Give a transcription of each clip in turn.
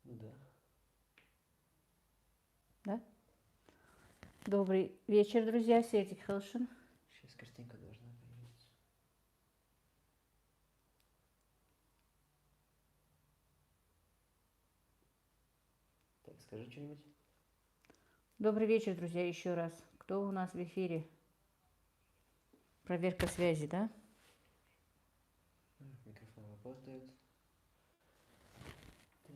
Ну да. Да? Добрый вечер, друзья. Светик Хелшин. Сейчас картинка должна появиться. Так, скажи что-нибудь. Добрый вечер, друзья, еще раз. Кто у нас в эфире? Проверка связи, да? Микрофон работает.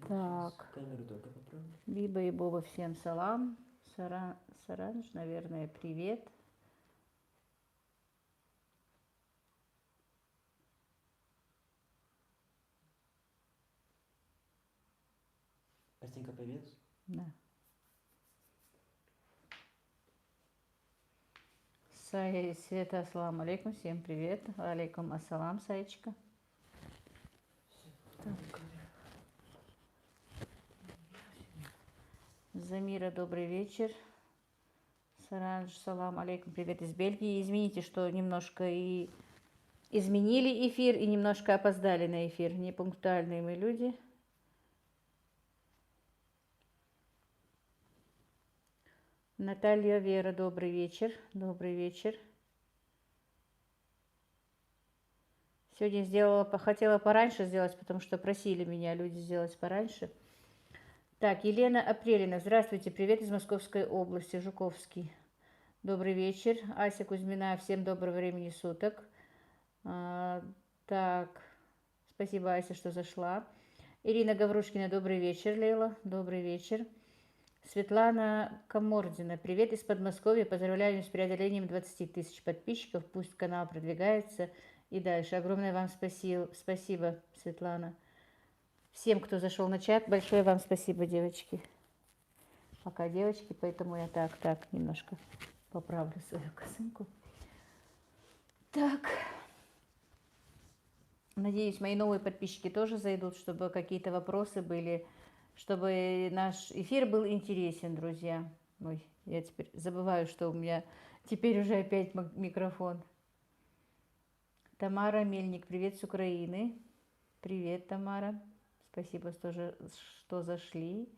Так. Камеру только поправлю. Биба и Боба, всем салам. Саранж, наверное, привет. Картинка появилась? Да. Света, ассаламу алейкум, всем привет. Алейкум ассалам, Саечка. Так. Замира, добрый вечер. Саранж, салам алейкум, привет из Бельгии. Извините, что немножко и изменили эфир и немножко опоздали на эфир. Непунктуальные мы люди. Наталья, Вера, добрый вечер. Добрый вечер. Сегодня хотела пораньше сделать, потому что просили меня люди сделать пораньше. Так, Елена Апрелина. Здравствуйте, привет из Московской области, Жуковский. Добрый вечер. Ася Кузьмина, всем доброго времени суток. Так, спасибо, Ася, что зашла. Ирина Гаврушкина, добрый вечер, Лейла. Добрый вечер. Светлана Камордина. Привет из Подмосковья. Поздравляю с преодолением 20 тысяч подписчиков. Пусть канал продвигается и дальше. Огромное вам спасибо, Светлана. Всем, кто зашел на чат, большое вам спасибо, девочки. Пока девочки, поэтому я так немножко поправлю свою косынку. Так. Надеюсь, мои новые подписчики тоже зайдут, чтобы какие-то вопросы были, чтобы наш эфир был интересен, друзья. Ой, я теперь забываю, что у меня теперь уже опять микрофон. Тамара Мельник, привет с Украины. Привет, Тамара. Спасибо, что зашли.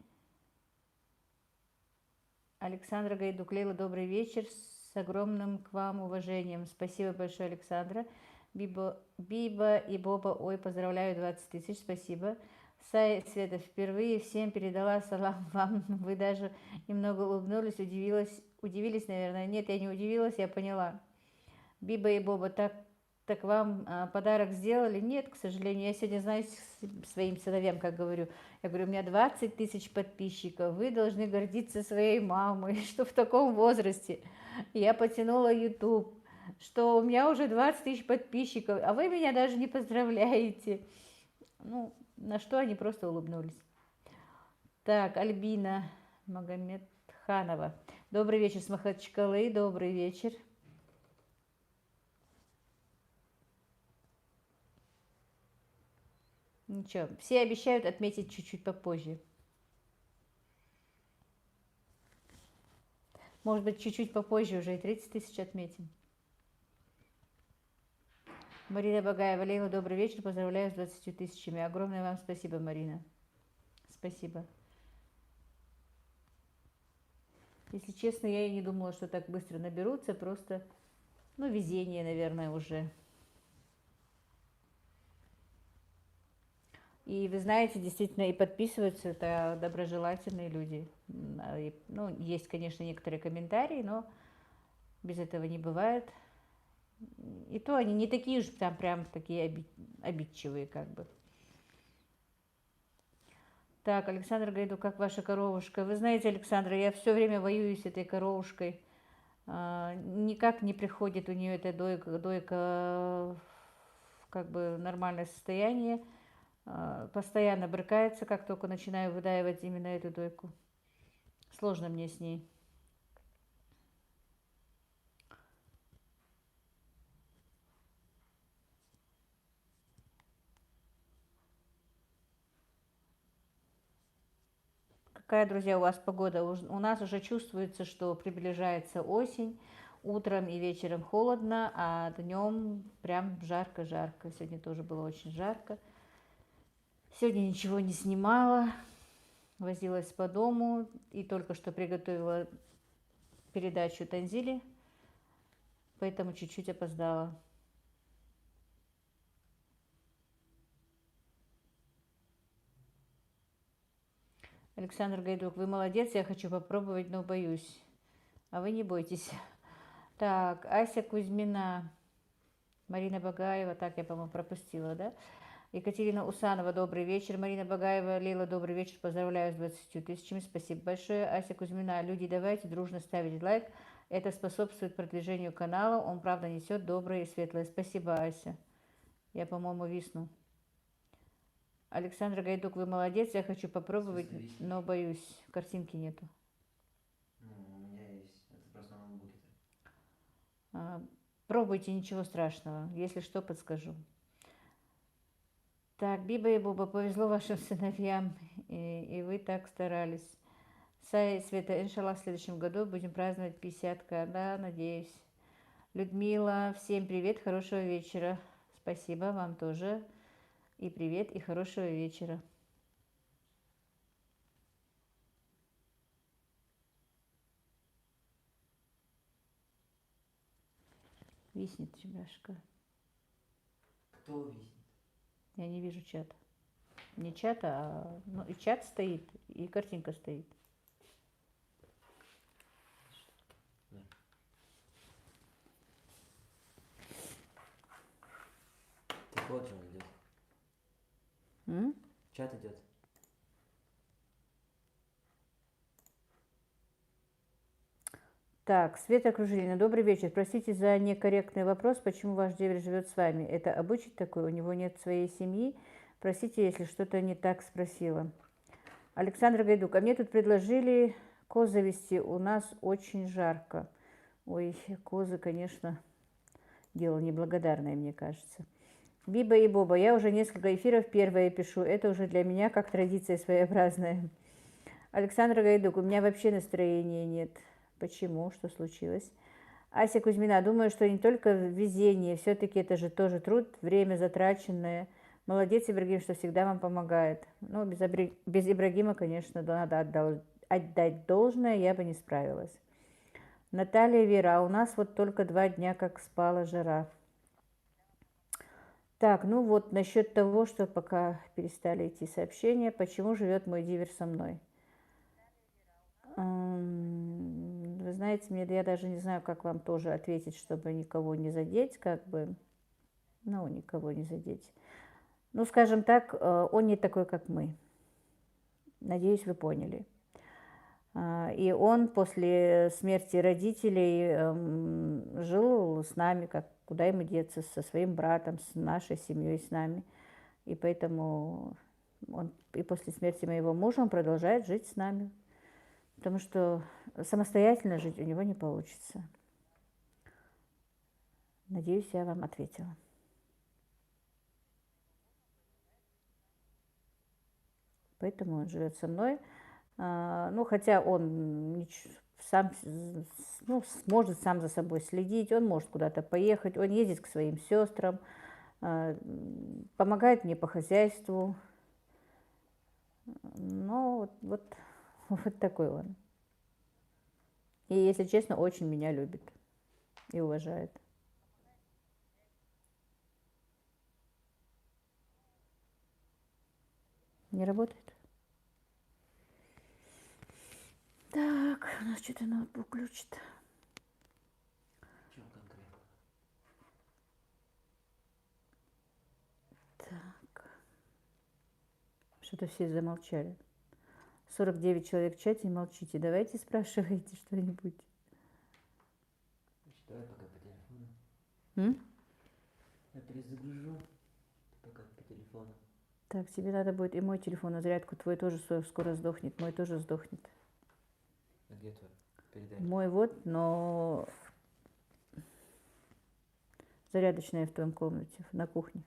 Александра Гайдук, Лейла, добрый вечер. С огромным к вам уважением. Спасибо большое, Александра. Биба и Боба, ой, поздравляю, 20 тысяч, спасибо. Света, впервые всем передала салам вам. Вы даже немного улыбнулись, удивились, наверное. Нет, я не удивилась, я поняла. Биба и Боба, так вам подарок сделали? Нет, к сожалению. Я сегодня, знаете, своим сыновьям, как говорю, я говорю, у меня 20 тысяч подписчиков, вы должны гордиться своей мамой, что в таком возрасте я потянула YouTube, что у меня уже 20 тысяч подписчиков, а вы меня даже не поздравляете. Ну, на что они просто улыбнулись. Так, Альбина Магомедханова. Добрый вечер с Махачкалы, добрый вечер. Ничего, все обещают отметить чуть-чуть попозже. Может быть, чуть-чуть попозже уже и 30 тысяч отметим. Марина Багаева, Лейла, добрый вечер. Поздравляю с 20 тысячами. Огромное вам спасибо, Марина. Спасибо. Если честно, я и не думала, что так быстро наберутся. Просто, ну, везение, наверное, уже. И вы знаете, действительно, и подписываются это доброжелательные люди. Ну, есть, конечно, некоторые комментарии, но без этого не бывает. И то они не такие уж там прям такие обидчивые, как бы. Так, Александр Гайду, как ваша коровушка? Вы знаете, Александра, я все время воюю с этой коровушкой. Никак не приходит у нее эта дойка в как бы нормальное состояние. Постоянно брыкается, как только начинаю выдаивать именно эту дойку. Сложно мне с ней. Какая, друзья, у вас погода? У нас уже чувствуется, что приближается осень. Утром и вечером холодно, а днем прям жарко-жарко. Сегодня тоже было очень жарко. Сегодня ничего не снимала. Возилась по дому и только что приготовила передачу Танзили, поэтому чуть-чуть опоздала. Александр Гайдук, вы молодец, я хочу попробовать, но боюсь. А вы не бойтесь. Так, Ася Кузьмина, Марина Багаева, так я, по-моему, пропустила, да? Екатерина Усанова, добрый вечер. Марина Багаева, Лейла, добрый вечер. Поздравляю с 20 тысячами. Спасибо большое. Ася Кузьмина, люди, давайте дружно ставить лайк. Это способствует продвижению канала. Он, правда, несет доброе и светлое. Спасибо, Ася. Я, по-моему, висну. Александр Гайдук, вы молодец. Я хочу попробовать, но боюсь. Картинки нету. Ну, у меня есть. Это просто на ноутбуке. Пробуйте, ничего страшного. Если что, подскажу. Так, Биба и Буба, повезло вашим сыновьям, и вы так старались. Сая и Света, иншаллах, в следующем году будем праздновать 50-ка, да, надеюсь. Людмила, всем привет, хорошего вечера. Спасибо, вам тоже. И привет, и хорошего вечера. Виснет ребяшка. Кто виснет? Я не вижу чата. Не чата, а... Ну, и чат стоит, и картинка стоит. Да. Так вот, он идет. Чат идет. Так, Света Кружилина, добрый вечер. Простите за некорректный вопрос, почему ваш деверь живет с вами? Это обычай такой, у него нет своей семьи? Простите, если что-то не так спросила. Александр Гайдук, а мне тут предложили коз завести, у нас очень жарко. Ой, козы, конечно, дело неблагодарное, мне кажется. Биба и Боба, я уже несколько эфиров первое пишу, это уже для меня как традиция своеобразная. Александр Гайдук, у меня вообще настроения нет. Почему? Что случилось? Ася Кузьмина, думаю, что не только везение, все-таки это же тоже труд, время затраченное. Молодец, Ибрагим, что всегда вам помогает. Ну, без Ибрагима, конечно, надо отдать должное, я бы не справилась. Наталья Вера, а у нас вот только 2 дня, как спала жара. Так, ну вот насчет того, что пока перестали идти сообщения, почему живет мой дивер со мной? Вы знаете, я даже не знаю, как вам тоже ответить, чтобы никого не задеть, как бы, ну, никого не задеть. Ну, скажем так, он не такой, как мы. Надеюсь, вы поняли. И он после смерти родителей жил с нами, как куда ему деться, со своим братом, с нашей семьей, с нами. И поэтому он и после смерти моего мужа он продолжает жить с нами. Потому что самостоятельно жить у него не получится. Надеюсь, я вам ответила. Поэтому он живет со мной. Ну, хотя он сам, ну, сможет сам за собой следить, он может куда-то поехать, он ездит к своим сестрам, помогает мне по хозяйству. Ну, вот такой он. И, если честно, очень меня любит и уважает. Не работает? Так, у нас что-то ноутбук глючит. Чего конкретно? Так. Что-то все замолчали. 49 человек в чате, молчите. Давайте спрашивайте что-нибудь. Давай пока по телефону. Я перезагружу. Пока по телефону. Так, тебе надо будет и мой телефон на зарядку. Твой тоже скоро сдохнет, мой тоже сдохнет. А где твой? Передай. Мой вот, но зарядочная в твоем комнате, на кухне.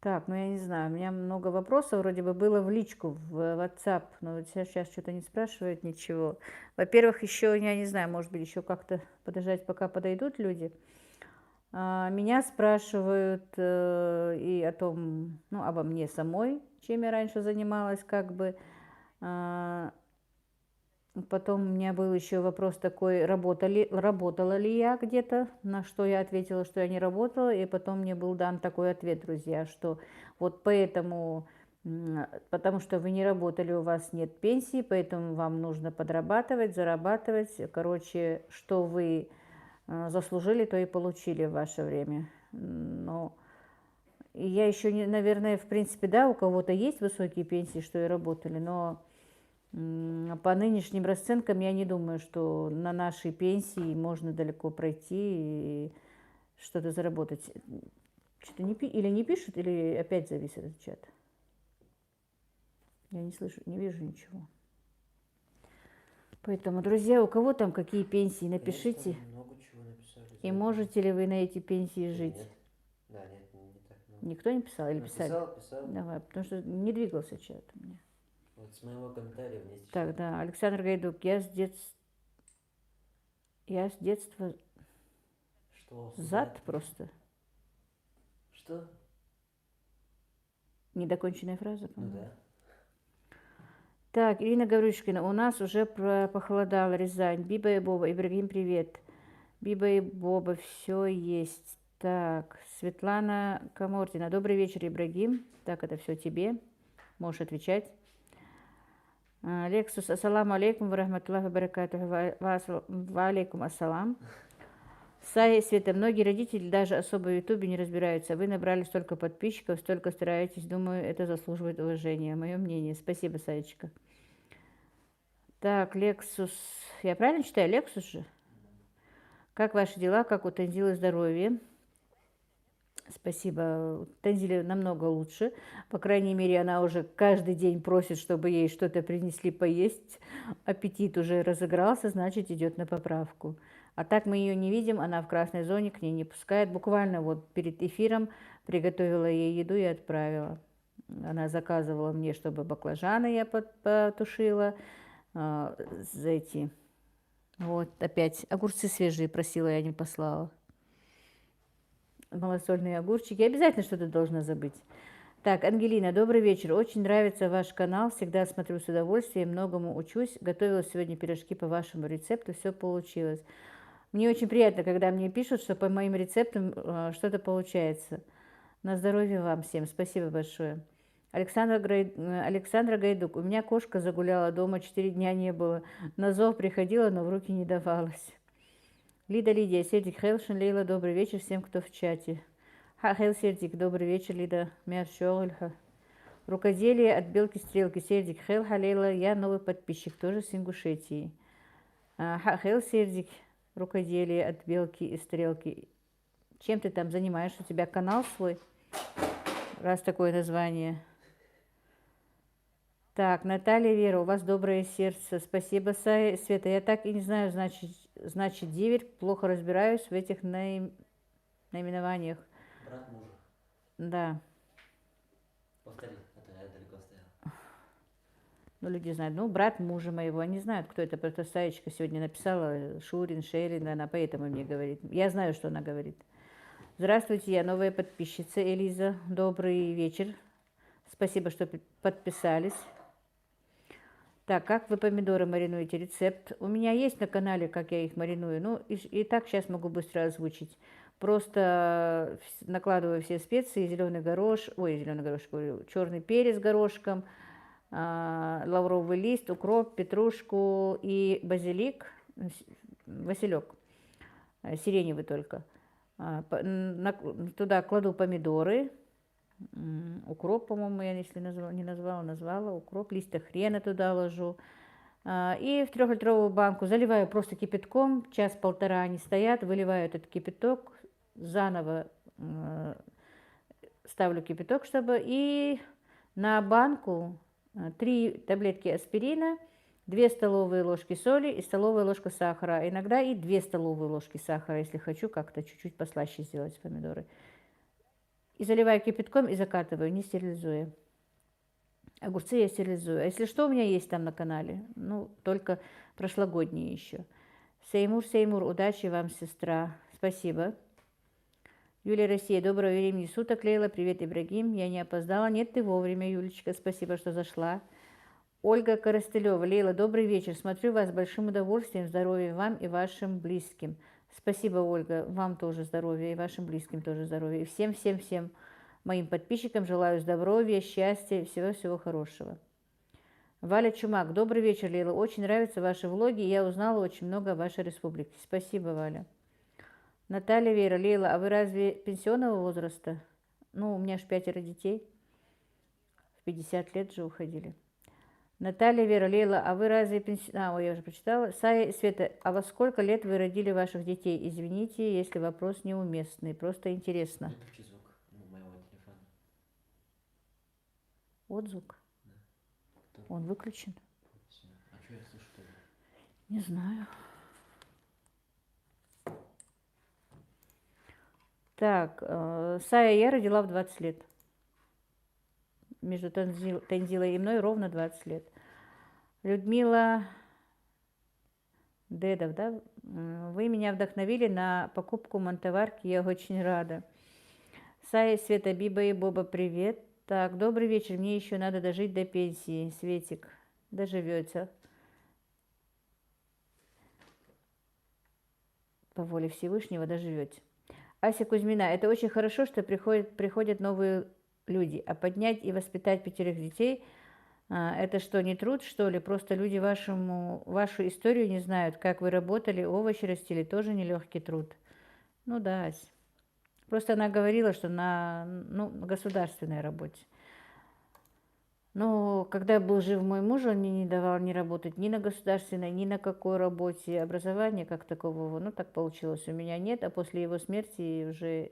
Так, ну я не знаю, у меня много вопросов вроде бы было в личку, в WhatsApp, но вот сейчас что-то не спрашивают ничего. Во-первых, еще, я не знаю, может быть, еще как-то подождать, пока подойдут люди. Меня спрашивают и о том, ну, обо мне самой, чем я раньше занималась, как бы. А, Потом у меня был еще вопрос такой, работала ли я где-то, на что я ответила, что я не работала, и потом мне был дан такой ответ, друзья, что вот поэтому, потому что вы не работали, у вас нет пенсии, поэтому вам нужно подрабатывать, зарабатывать, короче, что вы заслужили, то и получили в ваше время. Но я еще, не, наверное, в принципе, да, у кого-то есть высокие пенсии, что и работали, но по нынешним расценкам я не думаю, что на нашей пенсии можно далеко пройти и что-то заработать. Что-то или не пишут, или опять завис этот чат. Я не слышу, не вижу ничего. Поэтому, друзья, у кого там какие пенсии, напишите. Много чего написали. И можете ли вы на эти пенсии жить? Нет. Да, нет, не так много. Никто не писал или писали? Писал. Давай, потому что не двигался чат у меня. Вот с моего комментария вместе. Так, да, Александр Гайдук, я с детства Что? зад просто. Что? Недоконченная фраза, по-моему. Ну да. Так, Ирина Гаврюшкина, у нас уже похолодало, Рязань. Биба и Боба, Ибрагим, привет. Биба и Боба, все есть. Так, Светлана Камортина, добрый вечер, Ибрагим. Так, это все тебе, можешь отвечать. Лексус, ассаламу алейкум, варахматуллахи баракатуху, ва алейкум ассалам. Сая и Света, многие родители даже особо в Ютубе не разбираются. Вы набрали столько подписчиков, столько стараетесь. Думаю, это заслуживает уважения. Мое мнение. Спасибо, Саечка. Так, Лексус. Я правильно читаю? Лексус же? Как ваши дела? Как у Танзилы здоровье? Спасибо. У Танзиле намного лучше. По крайней мере, она уже каждый день просит, чтобы ей что-то принесли поесть. Аппетит уже разыгрался, значит, идет на поправку. А так мы ее не видим, она в красной зоне, к ней не пускает. Буквально вот перед эфиром приготовила ей еду и отправила. Она заказывала мне, чтобы баклажаны я потушила. Эти. Вот опять огурцы свежие просила, я не послала. Малосольные огурчики. Обязательно что-то должна забыть. Так, Ангелина, добрый вечер. Очень нравится ваш канал. Всегда смотрю с удовольствием, многому учусь. Готовила сегодня пирожки по вашему рецепту. Все получилось. Мне очень приятно, когда мне пишут, что по моим рецептам что-то получается. На здоровье вам всем. Спасибо большое. Александра Гайдук. У меня кошка загуляла дома, 4 дня не было. На зов приходила, но в руки не давалась. Лидия, Сердик Хелшин, Лейла, добрый вечер всем, кто в чате. Хел Сердик, добрый вечер, Лида Мяршогольха. Рукоделие от Белки-Стрелки, Сердик Хелха, Лейла, я новый подписчик, тоже с Ингушетии. Хел Сердик, рукоделие от Белки и Стрелки. Чем ты там занимаешься? У тебя канал свой? Раз такое название. Так, Наталья Вера, у вас доброе сердце. Спасибо, Света. Я так и не знаю, значит деверь. Плохо разбираюсь в этих наименованиях. Брат мужа. Да. Повтори, а то я далеко стоял. Ну, люди знают. Ну, брат мужа моего. Они знают, кто это. Просто Саечка сегодня написала. Шурин, Шерин, она поэтому мне говорит. Я знаю, что она говорит. Здравствуйте, я новая подписчица Элиза. Добрый вечер. Спасибо, что подписались. Так, как вы помидоры маринуете? Рецепт. У меня есть на канале, как я их мариную. Ну, и так сейчас могу быстро озвучить. Просто накладываю все специи, черный перец горошком, лавровый лист, укроп, петрушку и базилик, василек, сиреневый только. Туда кладу помидоры, укроп, по-моему, я если назвала, укроп, листья хрена туда ложу. И в 3-литровую банку заливаю просто кипятком, час-полтора они стоят, выливаю этот кипяток, заново ставлю кипяток, чтобы и на банку 3 таблетки аспирина, 2 столовые ложки соли и столовая ложка сахара, иногда и 2 столовые ложки сахара, если хочу как-то чуть-чуть послаще сделать помидоры. И заливаю кипятком и закатываю, не стерилизуя. Огурцы я стерилизую. А если что, у меня есть там на канале. Ну, только прошлогодние еще. Сеймур, Сеймур, удачи вам, сестра. Спасибо. Юлия, Россия, доброго времени суток. Лейла, привет, Ибрагим. Я не опоздала. Нет, ты вовремя, Юлечка. Спасибо, что зашла. Ольга Коростылева. Лейла, добрый вечер. Смотрю вас с большим удовольствием. Здоровья вам и вашим близким. Спасибо, Ольга. Вам тоже здоровья и вашим близким тоже здоровья. И всем моим подписчикам желаю здоровья, счастья, всего-всего хорошего. Валя Чумак. Добрый вечер, Лейла. Очень нравятся ваши влоги. Я узнала очень много о вашей республике. Спасибо, Валя. Наталья Вера. Лейла, а вы разве пенсионного возраста? Ну, у меня аж 5 детей. В 50 лет же уходили. Наталья Вера. Лейла, а вы разве пенсионного... Ой, я уже прочитала. Сая и Света, а во сколько лет вы родили ваших детей? Извините, если вопрос неуместный. Просто интересно. Выключи звук моего телефона. Вот звук. Да. Он выключен. Всё. А что я слышу тогда? Не знаю. Так, Сая, я родила в 20 лет. Между Танзилой и мной ровно 20 лет. Людмила Дедов, да? Вы меня вдохновили на покупку монтоварки, я очень рада. Сая, Света, Биба и Боба, привет. Так, добрый вечер, мне еще надо дожить до пенсии. Светик, доживете. По воле Всевышнего доживете. Ася Кузьмина, это очень хорошо, что приходят новые люди, а поднять и воспитать 5 детей, это что, не труд, что ли? Просто люди вашу историю не знают, как вы работали, овощи растили, тоже нелегкий труд. Ну да, Ася. Просто она говорила, что на государственной работе. Но когда был жив мой муж, он мне не давал не работать ни на государственной, ни на какой работе. Образования как такового, ну так получилось, у меня нет. А после его смерти уже,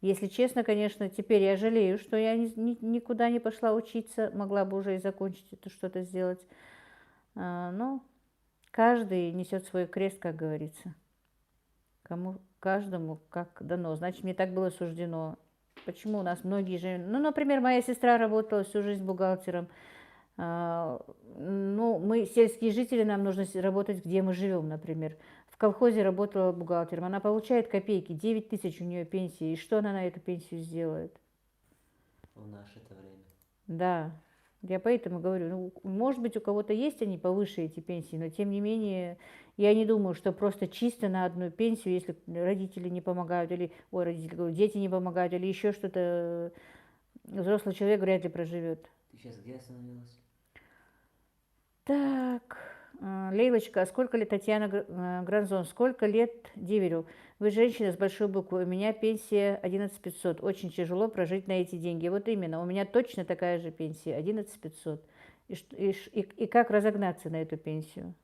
если честно, конечно, теперь я жалею, что я никуда не пошла учиться, могла бы уже и закончить это, что-то сделать. Но каждый несет свой крест, как говорится. Каждому как дано. Значит, мне так было суждено. Почему у нас многие же... Ну, например, моя сестра работала всю жизнь бухгалтером. Ну, мы сельские жители, нам нужно работать, где мы живем, например. В колхозе работала бухгалтером. Она получает копейки, 9 тысяч у нее пенсии. И что она на эту пенсию сделает? В наше-то время. Да. Я поэтому говорю, ну, может быть, у кого-то есть они повыше эти пенсии, но тем не менее, я не думаю, что просто чисто на одну пенсию, если родители не помогают, или, ой, родители, говорю, дети не помогают, или еще что-то, взрослый человек вряд ли проживет. Ты сейчас где остановилась? Так, Лейлочка, а сколько лет, Татьяна Гранзон, сколько лет Диверю? Вы женщина с большой буквы, у меня пенсия 11 500, очень тяжело прожить на эти деньги. Вот именно, у меня точно такая же пенсия, 11 500. И как разогнаться на эту пенсию?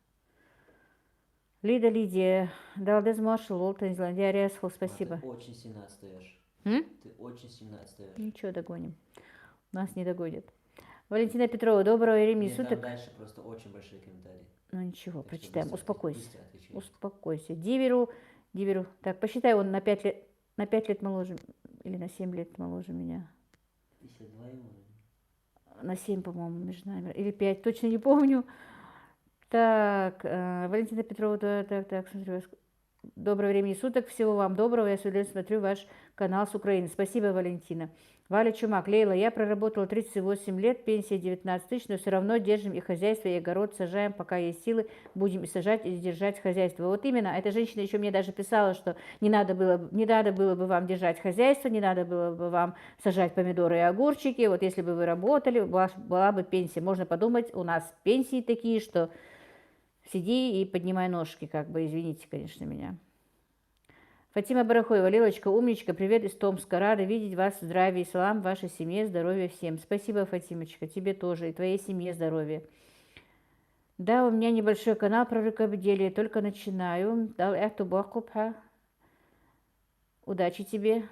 Лидия, Далдез Маршал, Волтон, Зеландия, Ариасхол, спасибо. Ты очень сильно отстаешь. Ты очень сильно отстаешь. Ничего, догоним. Нас не догонят. Валентина Петрова, доброго времени суток. Дальше просто очень большие комментарии. Ну ничего, Так прочитаем. Успокойся. Быстро Успокойся. Диверу. Так, посчитай, он на 5 лет моложе, или на 7 лет моложе меня. 52 ему. На 7, по-моему, между нами. Или 5, точно не помню. Так, Валентина Петрова, так, смотрю вас. Доброго времени суток, всего вам доброго. Я с удовольствием смотрю ваш канал с Украины. Спасибо, Валентина. Валя Чумак, Лейла, я проработала 38 лет, пенсия 19 тысяч, но все равно держим и хозяйство, и огород сажаем, пока есть силы, будем и сажать, и держать хозяйство. Вот именно, эта женщина еще мне даже писала, что не надо было бы вам держать хозяйство, не надо было бы вам сажать помидоры и огурчики, вот если бы вы работали, была бы пенсия. Можно подумать, у нас пенсии такие, что сиди и поднимай ножки, как бы, извините, конечно, меня. Фатима Барахоева, Лилочка, умничка, привет из Томска, рада видеть вас в здравии, салам вашей семье, здоровья всем. Спасибо, Фатимочка, тебе тоже и твоей семье здоровья. Да, у меня небольшой канал про рукоделие, только начинаю. Удачи тебе.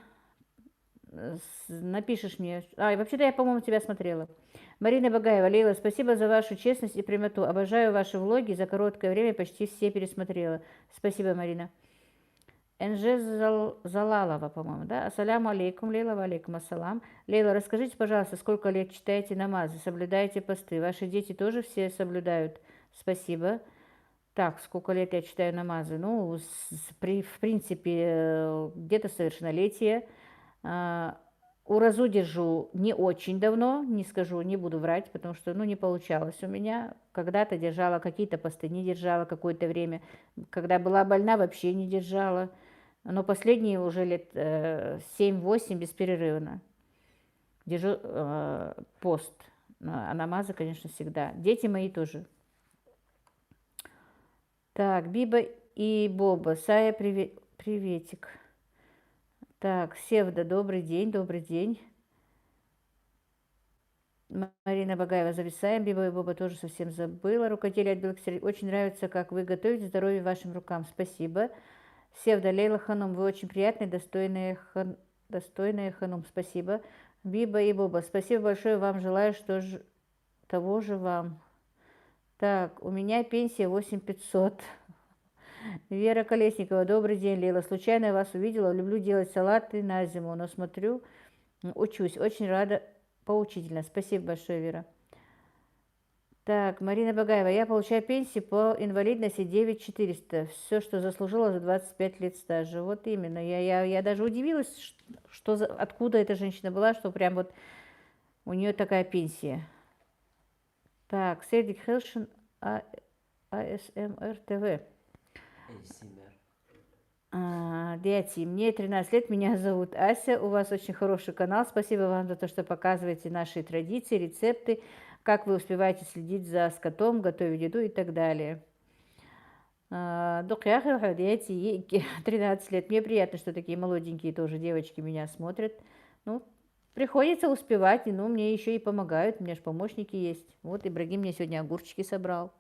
Напишешь мне. И вообще-то я, по-моему, тебя смотрела. Марина Багаева, Лейла, спасибо за вашу честность и прямоту. Обожаю ваши влоги, за короткое время почти все пересмотрела. Спасибо, Марина. Энже Залалова, по-моему, да? Ассаляму алейкум, Лейла, ва алейкум ассалам. Лейла, расскажите, пожалуйста, сколько лет читаете намазы, соблюдаете посты? Ваши дети тоже все соблюдают? Спасибо. Так, сколько лет я читаю намазы? Ну, в принципе, где-то совершеннолетие. Уразу держу не очень давно, не скажу, не буду врать, потому что, ну, не получалось у меня. Когда-то держала какие-то посты, не держала какое-то время. Когда была больна, вообще не держала. Но последние уже лет 7-8 беспрерывно держу пост. А намазы, конечно, всегда. Дети мои тоже. Так, Биба и Боба. Сая, приветик. Так, Севда, добрый день, добрый день. Марина Багаева, зависаем. Биба и Боба тоже совсем забыла. Рукоделие от белых сердец. Очень нравится, как вы готовите. Здоровья вашим рукам. Спасибо. Севда, Лейла Ханум, вы очень приятные, достойные ханум. Спасибо. Биба и Боба, спасибо большое вам. Желаю, того же вам. Так, у меня пенсия 8500. Вера Колесникова, добрый день, Лейла. Случайно я вас увидела. Люблю делать салаты на зиму, но смотрю, учусь. Очень рада, поучительно. Спасибо большое, Вера. Так, Марина Багаева, я получаю пенсию по инвалидности 9400. Все, что заслужила за 25 лет стажа. Вот именно. Я даже удивилась, откуда эта женщина была, что прям вот у нее такая пенсия. Так, Седик Хелшин, АСМР ТВ. Дети, мне 13 лет, меня зовут Ася, у вас очень хороший канал, спасибо вам за то, что показываете наши традиции, рецепты, как вы успеваете следить за скотом, готовить еду и так далее. Дети, 13 лет, мне приятно, что такие молоденькие тоже девочки меня смотрят. Ну, приходится успевать, ну, мне еще и помогают, у меня же помощники есть. Вот Ибрагим мне сегодня огурчики собрал.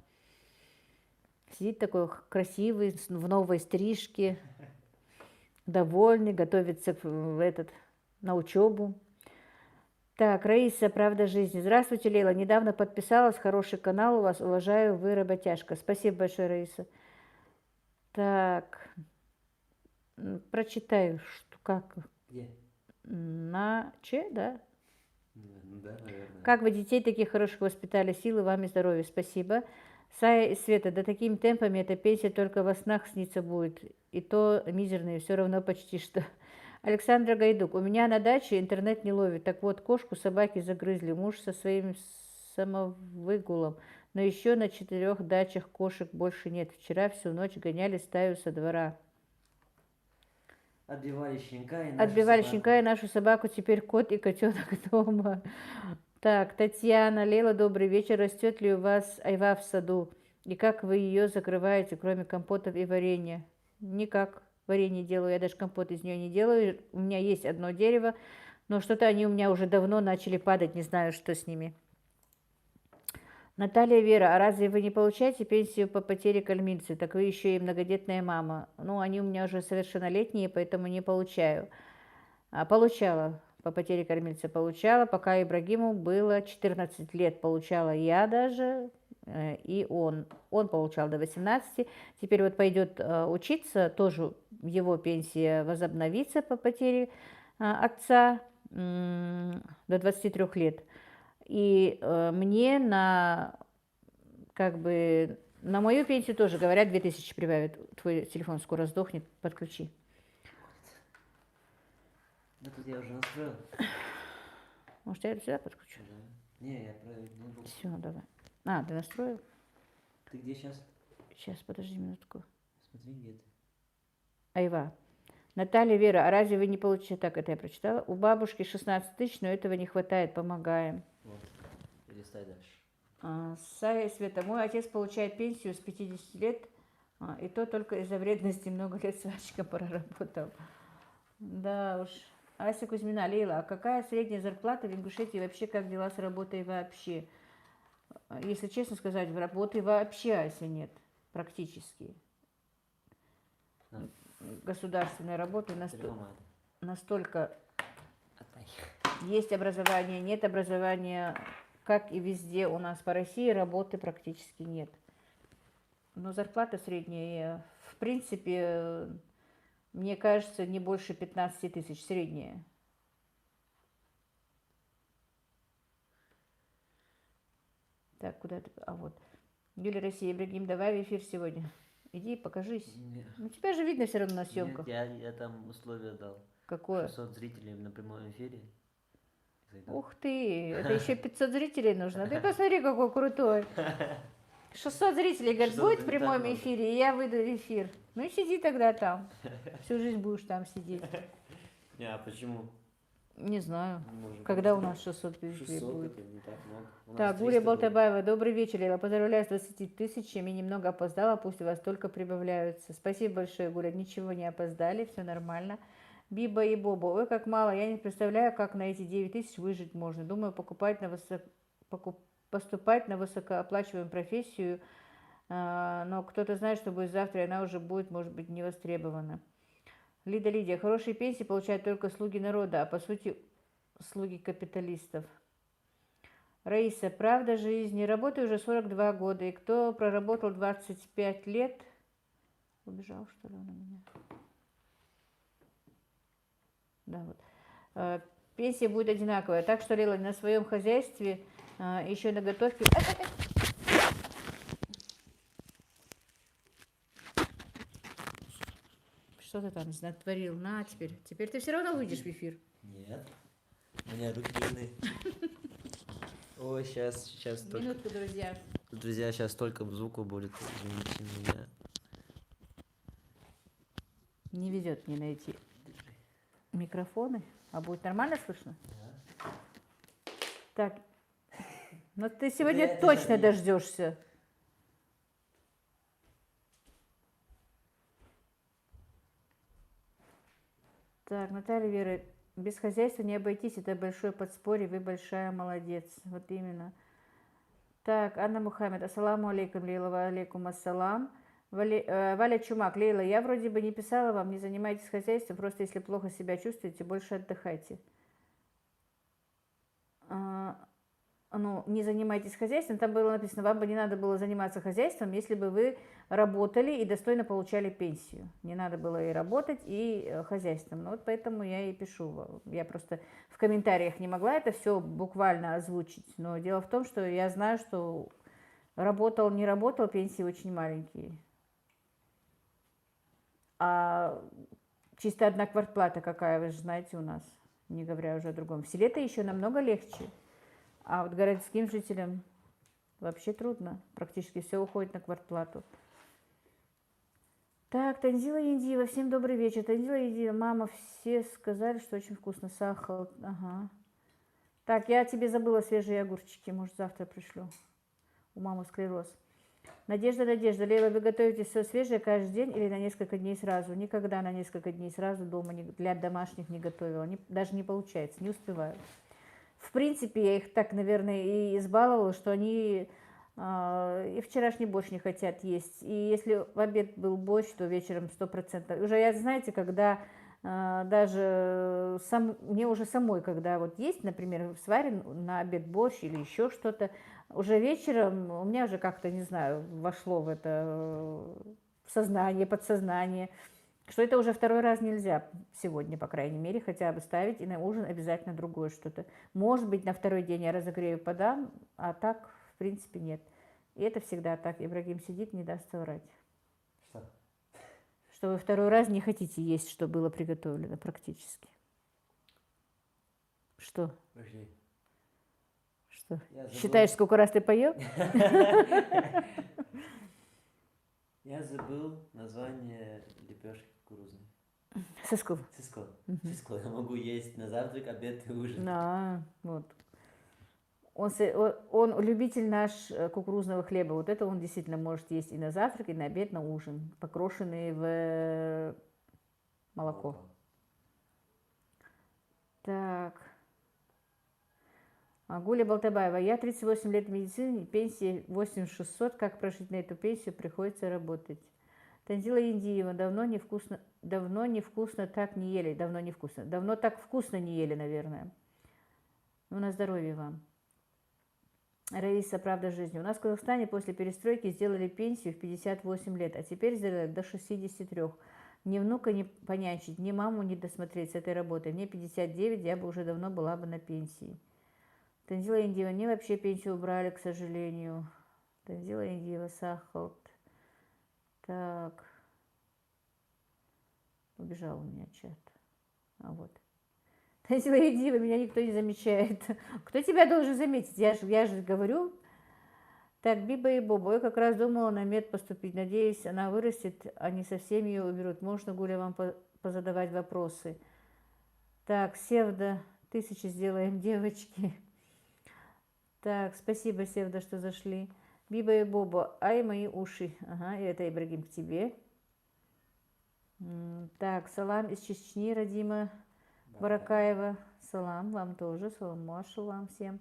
Сидит такой красивый, в новой стрижке, довольный, готовится на учебу. Так, Раиса, правда жизни. Здравствуйте, Лейла. Недавно подписалась, хороший канал у вас, уважаю, вы работяжка. Спасибо большое, Раиса. Так, прочитаю, что как. Где? На Че, да? Да, наверное. Как вы детей таких хороших воспитали, силы вам и здоровья. Спасибо. Сая и Света, да такими темпами эта пенсия только во снах снится будет. И то мизерные, все равно почти что. Александра Гайдук, у меня на даче интернет не ловит. Так вот, кошку собаки загрызли, муж со своим самовыгулом. Но еще на 4 дачах кошек больше нет. Вчера всю ночь гоняли стаю со двора. Отбивали щенка и нашу собаку, теперь кот и котенок дома. Так, Татьяна, Лейла, добрый вечер. Растет ли у вас айва в саду? И как вы ее закрываете, кроме компотов и варенья? Никак. Варенье делаю, я даже компот из нее не делаю. У меня есть одно дерево, но что-то они у меня уже давно начали падать, не знаю, что с ними. Наталья Вера, а разве вы не получаете пенсию по потере кормильца? Так вы еще и многодетная мама. Ну, они у меня уже совершеннолетние, поэтому не получаю. Получала. По потере кормильца получала, пока Ибрагиму было 14 лет, получала я даже, и он получал до 18, теперь вот пойдет учиться, тоже его пенсия возобновится по потере отца до 23 лет, и мне на мою пенсию тоже, говорят, 2000 прибавят, твой телефон скоро сдохнет, подключи. Да тут я уже настроил. Может, я сюда подключу? Да. Не, я про... Все, давай. Ты настроил? Ты где сейчас? Сейчас, подожди минутку. Смотри, где ты. Айва. Наталья, Вера, а разве вы не получите... Так, это я прочитала. У бабушки 16 тысяч, но этого не хватает, помогаем. Вот, перестай дальше. Сая и Света, мой отец получает пенсию с 50 лет, и то только из-за вредности много лет сварщиком проработал. Да уж. Ася Кузьмина, Лейла, а какая средняя зарплата в Ингушетии, вообще как дела с работой вообще? Если честно сказать, в работы вообще, Ася, нет, практически. Государственной работы настолько есть образование, нет образования, как и везде у нас по России, работы практически нет. Но зарплата средняя, в принципе, Мне кажется, не больше 15 тысяч, средняя. Так, куда ты? А вот. Юлия Россия, Ибрагим, давай в эфир сегодня. Иди, покажись. Нет. Ну, тебя же видно все равно на съемках. Нет, я там условие дал. Какое? 600 зрителей на прямом эфире. Зайдут. Ух ты, это еще 500 зрителей нужно. Ты посмотри, какой крутой. 600 зрителей, говорит, 600 будет в это не так прямом много. эфире, и я выйду в эфир. Ну и сиди тогда там. Всю жизнь будешь там сидеть. Не, а почему? Не знаю, Может, когда у нас 600 зрителей 600 будет. это не так много. У нас Так, 300 Гурия было. Балтабаева, добрый вечер. Я поздравляю с 20 тысячами. Немного опоздала, пусть у вас только прибавляются. Спасибо большое, Гурия. Ничего не опоздали, все нормально. Биба и Боба. Ой, как мало. Я не представляю, как на эти 9 тысяч выжить можно. Думаю, поступать на высокооплачиваемую профессию, но кто-то знает, что будет завтра, и она уже будет, может быть, не востребована. Лидия, хорошие пенсии получают только слуги народа, а по сути слуги капиталистов. Раиса, правда жизни. Работаю уже 42 года, и кто проработал 25 лет... Убежал, что ли, он у меня? Да, вот. Пенсия будет одинаковая. Так что, Лила, на своем хозяйстве еще на готовке... Что ты там натворил? На, теперь. Теперь ты все равно выйдешь в эфир. Нет. У меня руки длинные. Ой, сейчас только... Минутку, друзья. Друзья, сейчас столько звука будет. Извините меня. Не везет мне найти микрофоны. А будет нормально слышно? Да. Так. Но ты сегодня это точно не- дождешься. Так, Наталья Вера, без хозяйства не обойтись, это большое подспорье, вы большая молодец. Вот именно. Так, Анна Мухаммед, ассаламу алейкум, Лейла, ва алейкум ассалам. Валя Чумак, Лейла, я вроде бы не писала вам, не занимайтесь хозяйством, просто если плохо себя чувствуете, больше отдыхайте. Ну, не занимайтесь хозяйством, там было написано, вам бы не надо было заниматься хозяйством, если бы вы работали и достойно получали пенсию. Не надо было и работать, и хозяйством. Ну, вот поэтому я и пишу. Я просто в комментариях не могла это все буквально озвучить. Но дело в том, что я знаю, что работал, не работал, пенсии очень маленькие. А чисто одна квартплата какая, вы же знаете, у нас, не говоря уже о другом. В селе-то еще намного легче. А вот городским жителям вообще трудно. Практически все уходит на квартплату. Так, Танзила Индиева, всем добрый вечер. Танзила Индиева, мама, все сказали, что очень вкусно. Сахар, ага. Так, я тебе забыла свежие огурчики, может завтра пришлю. У мамы склероз. Надежда, Лейла, вы готовите все свежее каждый день или на несколько дней сразу? Никогда на несколько дней сразу дома для домашних не готовила. Даже не получается, не успеваю. В принципе, я их так, наверное, и избаловала, что они и вчерашний борщ не хотят есть. И если в обед был борщ, то вечером 100%. Уже, я, знаете, когда даже мне уже самой, когда вот есть, например, сварен на обед борщ или еще что-то, уже вечером у меня уже как-то, не знаю, вошло в это в сознание, подсознание, что это уже второй раз нельзя сегодня, по крайней мере, хотя бы ставить, и на ужин обязательно другое что-то. Может быть, на второй день я разогрею, подам, а так, в принципе, нет. И это всегда так. Ибрагим сидит, не даст соврать. Что? Что вы второй раз не хотите есть, что было приготовлено практически. Что? Пошли. Что? Я забыл. Считаешь, сколько раз ты поел? Я забыл название лепешки кукурузной. Соску. Сиско. Сиско. Я могу есть на завтрак, обед и ужин. Вот. Он любитель наш кукурузного хлеба. Вот это он действительно может есть и на завтрак, и на обед, на ужин. Покрошенный в молоко. Так. Гуля Балтабаева. Я 38 лет в медицине, пенсия 8600. Как прожить на эту пенсию? Приходится работать. Танзила Индиева. Давно невкусно так не ели. Давно так вкусно не ели, наверное. Ну, на здоровье вам. Раиса, правда жизни. У нас в Казахстане после перестройки сделали пенсию в 58 лет, а теперь сделали до 63. Ни внука не понянчить, ни маму не досмотреть с этой работой. Мне 59, я бы уже давно была бы на пенсии. Танзила Индиева, мне вообще пенсию убрали, к сожалению. Танзила Индиева, Сахалт. Так. Убежал у меня чат. А вот. Танзила Индиева, меня никто не замечает. Кто тебя должен заметить? Я же говорю. Так, Биба и Боба, я как раз думала на мед поступить. Надеюсь, она вырастет, а не совсем ее уберут. Можно, Гуля, вам позадавать вопросы? Так, Севда, 1000 сделаем, девочки. Так, спасибо, Севда, что зашли. Биба и Боба, ай, мои уши. Ага, и это, Ибрагим, к тебе. Так, салам из Чечни, Радима Баракаева. Салам вам тоже, салам Машу вам всем.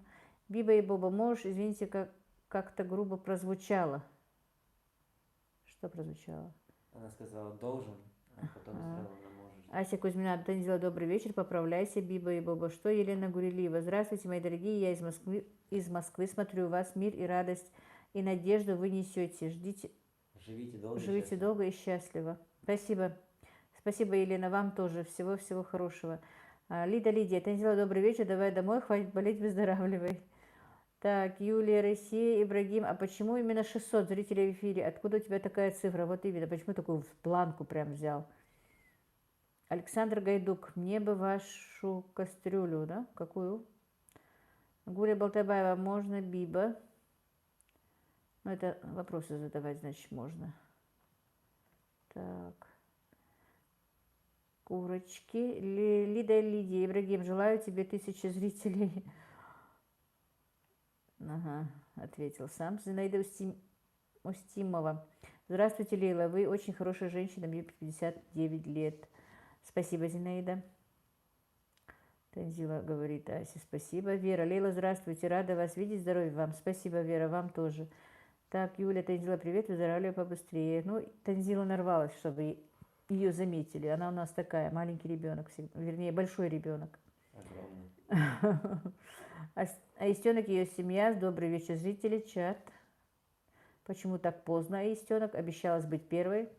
Биба и Боба, можешь, извините, как-то грубо прозвучало. Что прозвучало? Она сказала должен, а потом сказала она может. Ася Кузьмина, Танзила, добрый вечер, поправляйся, Биба и Боба. Что, Елена Гурилиева? Здравствуйте, мои дорогие, я из Москвы, смотрю вас, мир и радость и надежду вы несете. Живите долго и счастливо. Спасибо. Спасибо, Елена, вам тоже. Всего-всего хорошего. Лидия, Танзила, добрый вечер, давай домой, хватит болеть, выздоравливай. Так, Юлия, Россия, Ибрагим, а почему именно 600 зрителей в эфире? Откуда у тебя такая цифра? Вот именно, почему такую планку прям взял? Александр Гайдук, мне бы вашу кастрюлю, да? Какую? Гуля Балтабаева, можно Биба? Ну, это вопросы задавать, значит, можно. Так. Курочки. Лидия, Ибрагим, желаю тебе 1000 зрителей. Ага, ответил сам. Зинаида Устимова. Здравствуйте, Лейла. Вы очень хорошая женщина, мне 59 лет. Спасибо, Зинаида. Танзила говорит Асе, спасибо. Вера, Лейла, здравствуйте, рада вас видеть, здоровья вам. Спасибо, Вера, вам тоже. Так, Юля, Танзила, привет, выздоравливай побыстрее. Ну, Танзила нарвалась, чтобы ее заметили. Она у нас такая, маленький ребенок, вернее, большой ребенок. Огромный. Аистенок и ее семья. Добрый вечер, зрители, чат. Почему так поздно, Аистенок? Обещалась быть первой.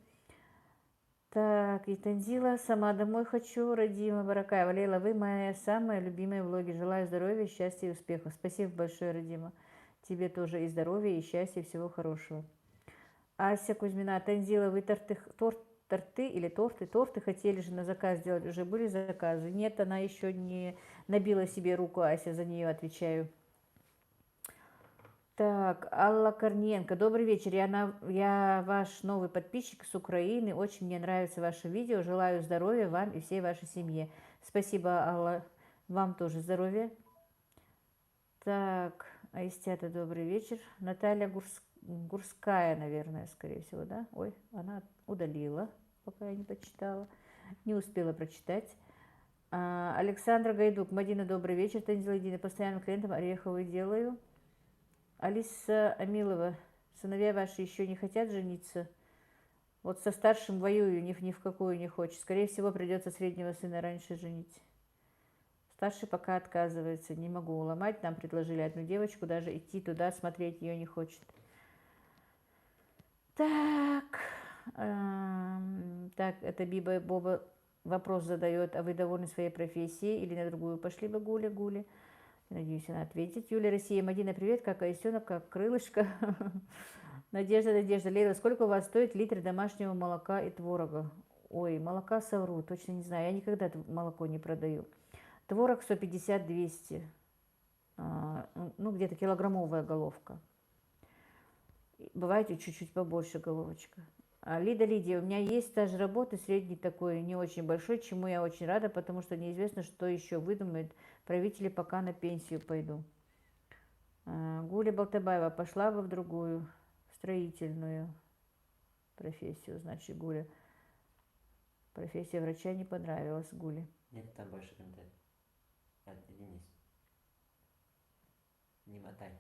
Так, и Танзила, сама домой хочу. Радима Баракаева. Лейла, вы моя самая любимая влоги. Желаю здоровья, счастья и успехов. Спасибо большое, Радима. Тебе тоже и здоровья, и счастья, и всего хорошего. Ася Кузьмина. Танзила, вы торты хотели же на заказ сделать, уже были заказы? Нет, она еще не набила себе руку, Ася, за нее отвечаю. Так, Алла Корниенко, добрый вечер, я ваш новый подписчик с Украины, очень мне нравится ваше видео, желаю здоровья вам и всей вашей семье. Спасибо, Алла, вам тоже здоровья. Так, Аистята, добрый вечер. Наталья Гурская, наверное, скорее всего, да? Ой, она удалила, пока я не почитала, не успела прочитать. Александра Гайдук, Мадина, добрый вечер. Танзила Дина, постоянным клиентом ореховую делаю. Алиса Амилова, сыновья ваши еще не хотят жениться? Вот со старшим воюю, ни в какую не хочет. Скорее всего, придется среднего сына раньше женить. Старший пока отказывается, не могу уломать. Нам предложили одну девочку, даже идти туда, смотреть ее не хочет. Так, это Биба и Боба вопрос задает, а вы довольны своей профессией или на другую пошли бы Гуля? Надеюсь, она ответит. Юлия, Россия, Мадина, привет, как Аисенок, как крылышко. Надежда, Лейла, сколько у вас стоит литр домашнего молока и творога? Ой, молока совру, точно не знаю, я никогда молоко не продаю. Творог 150-200, ну где-то килограммовая головка. Бывает и чуть-чуть побольше головочка. Лидия, у меня есть стаж работы, средний такой, не очень большой, чему я очень рада, потому что неизвестно, что еще выдумают правители, пока на пенсию пойду. Гуля Балтабаева, пошла бы в другую строительную профессию, значит, Гуля. Профессия врача не понравилась Гуле. Нет, там больше контент. Денис. Не мотай.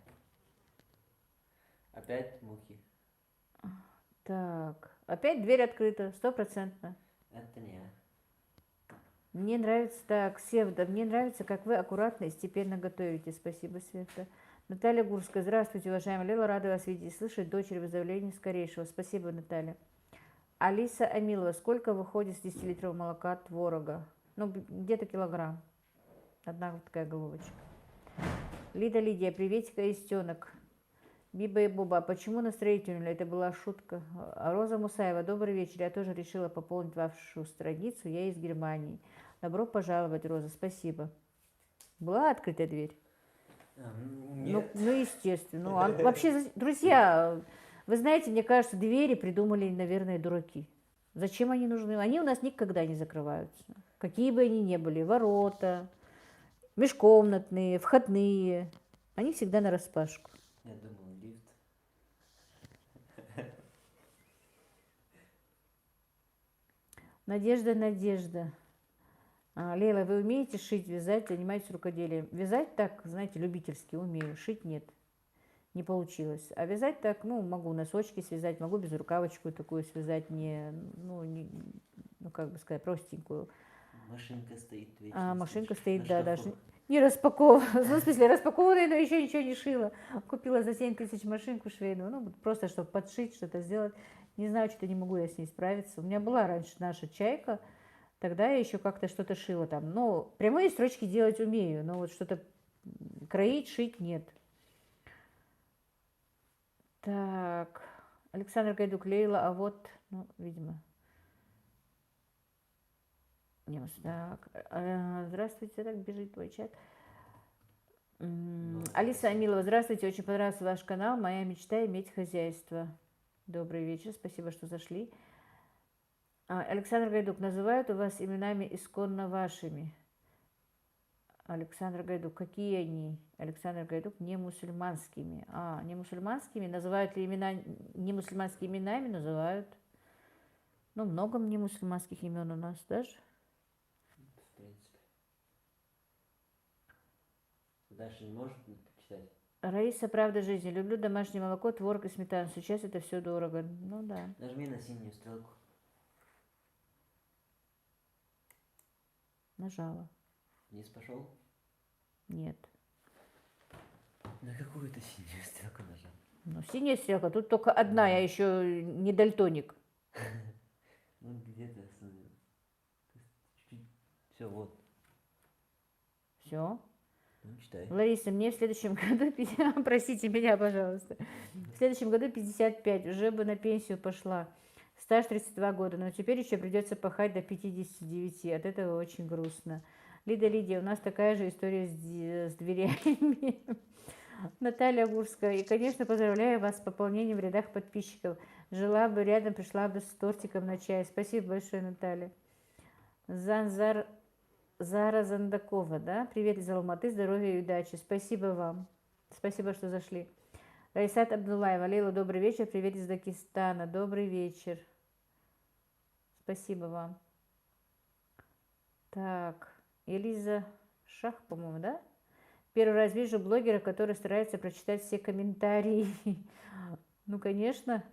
Опять мухи. Так, опять дверь открыта, 100%. Это не я. Мне нравится, так, Севда, мне нравится, как вы аккуратно и степенно готовите. Спасибо, Света. Наталья Гурская, здравствуйте, уважаемая Лейла, рада вас видеть и слышать. Дочери выздоровления скорейшего. Спасибо, Наталья. Алиса Амилова, сколько выходит с 10-литрового молока творога? Ну, где-то килограмм. Одна вот такая головочка. Лида Лидия, приветик, аистенок. Биба и Боба, а почему на строительную? Это была шутка. Роза Мусаева, добрый вечер. Я тоже решила пополнить вашу страницу. Я из Германии. Добро пожаловать, Роза, спасибо. Была открытая дверь? Нет. Ну, естественно. Ну, а вообще, друзья, вы знаете, мне кажется, двери придумали, наверное, дураки. Зачем они нужны? Они у нас никогда не закрываются. Какие бы они ни были. Ворота, межкомнатные, входные. Они всегда нараспашку. Я думал, лифт. Надежда. Лейла, вы умеете шить, вязать, занимаетесь рукоделием? Вязать так, знаете, любительски умею. Шить нет. Не получилось. А вязать так, ну, могу носочки связать, могу безрукавочку такую связать, как бы сказать, простенькую. Машинка стоит вечно. Машинка слышишь? стоит, На да, шкафу. даже не распакована. Ну, в смысле, распакованная, но еще ничего не шила. Купила за 7 тысяч машинку швейную, ну, просто чтобы подшить, что-то сделать. Не знаю, что-то не могу я с ней справиться. У меня была раньше наша чайка, тогда я еще как-то что-то шила там. Ну, прямые строчки делать умею, но вот что-то кроить, шить нет. Так, Александр Гайдук, Лейла, а вот, ну, видимо. Так, здравствуйте, так бежит твой чат. Алиса Амилова, здравствуйте, очень понравился ваш канал. Моя мечта иметь хозяйство. Добрый вечер, спасибо, что зашли. Александр Гайдук, называют у вас именами исконно вашими. Александр Гайдук, какие они? Александр Гайдук, не мусульманскими. Не мусульманскими? Называют ли имена не мусульманскими именами? Называют. Ну, много не мусульманских имен у нас даже. В принципе. Дальше не можешь почитать? Раиса, правда жизни. Люблю домашнее молоко, творог и сметану. Сейчас это все дорого. Ну да. Нажми на синюю стрелку. Нажала. Вниз пошел? Нет. На какую-то синюю стрелку нажал. Ну, синяя стрелка. Тут только одна. Я еще не дальтоник. Ну, где-то остановил. Чуть-чуть. Все, вот. Все. Ну, читай. Лариса, мне в следующем году, простите меня, пожалуйста, в следующем году 55, уже бы на пенсию пошла. Стаж 32 года, но теперь еще придется пахать до 59, от этого очень грустно. Лидия, у нас такая же история с дверями. Наталья Гурская, и, конечно, поздравляю вас с пополнением в рядах подписчиков. Жила бы рядом, пришла бы с тортиком на чай. Спасибо большое, Наталья. Зара Зандакова, да? Привет из Алматы, здоровья и удачи. Спасибо вам. Спасибо, что зашли. Раисат Абдулаева, Лейла, добрый вечер. Привет из Дагестана. Добрый вечер. Спасибо вам. Так, Элиза Шах, по-моему, да? Первый раз вижу блогера, который старается прочитать все комментарии. Ну, конечно.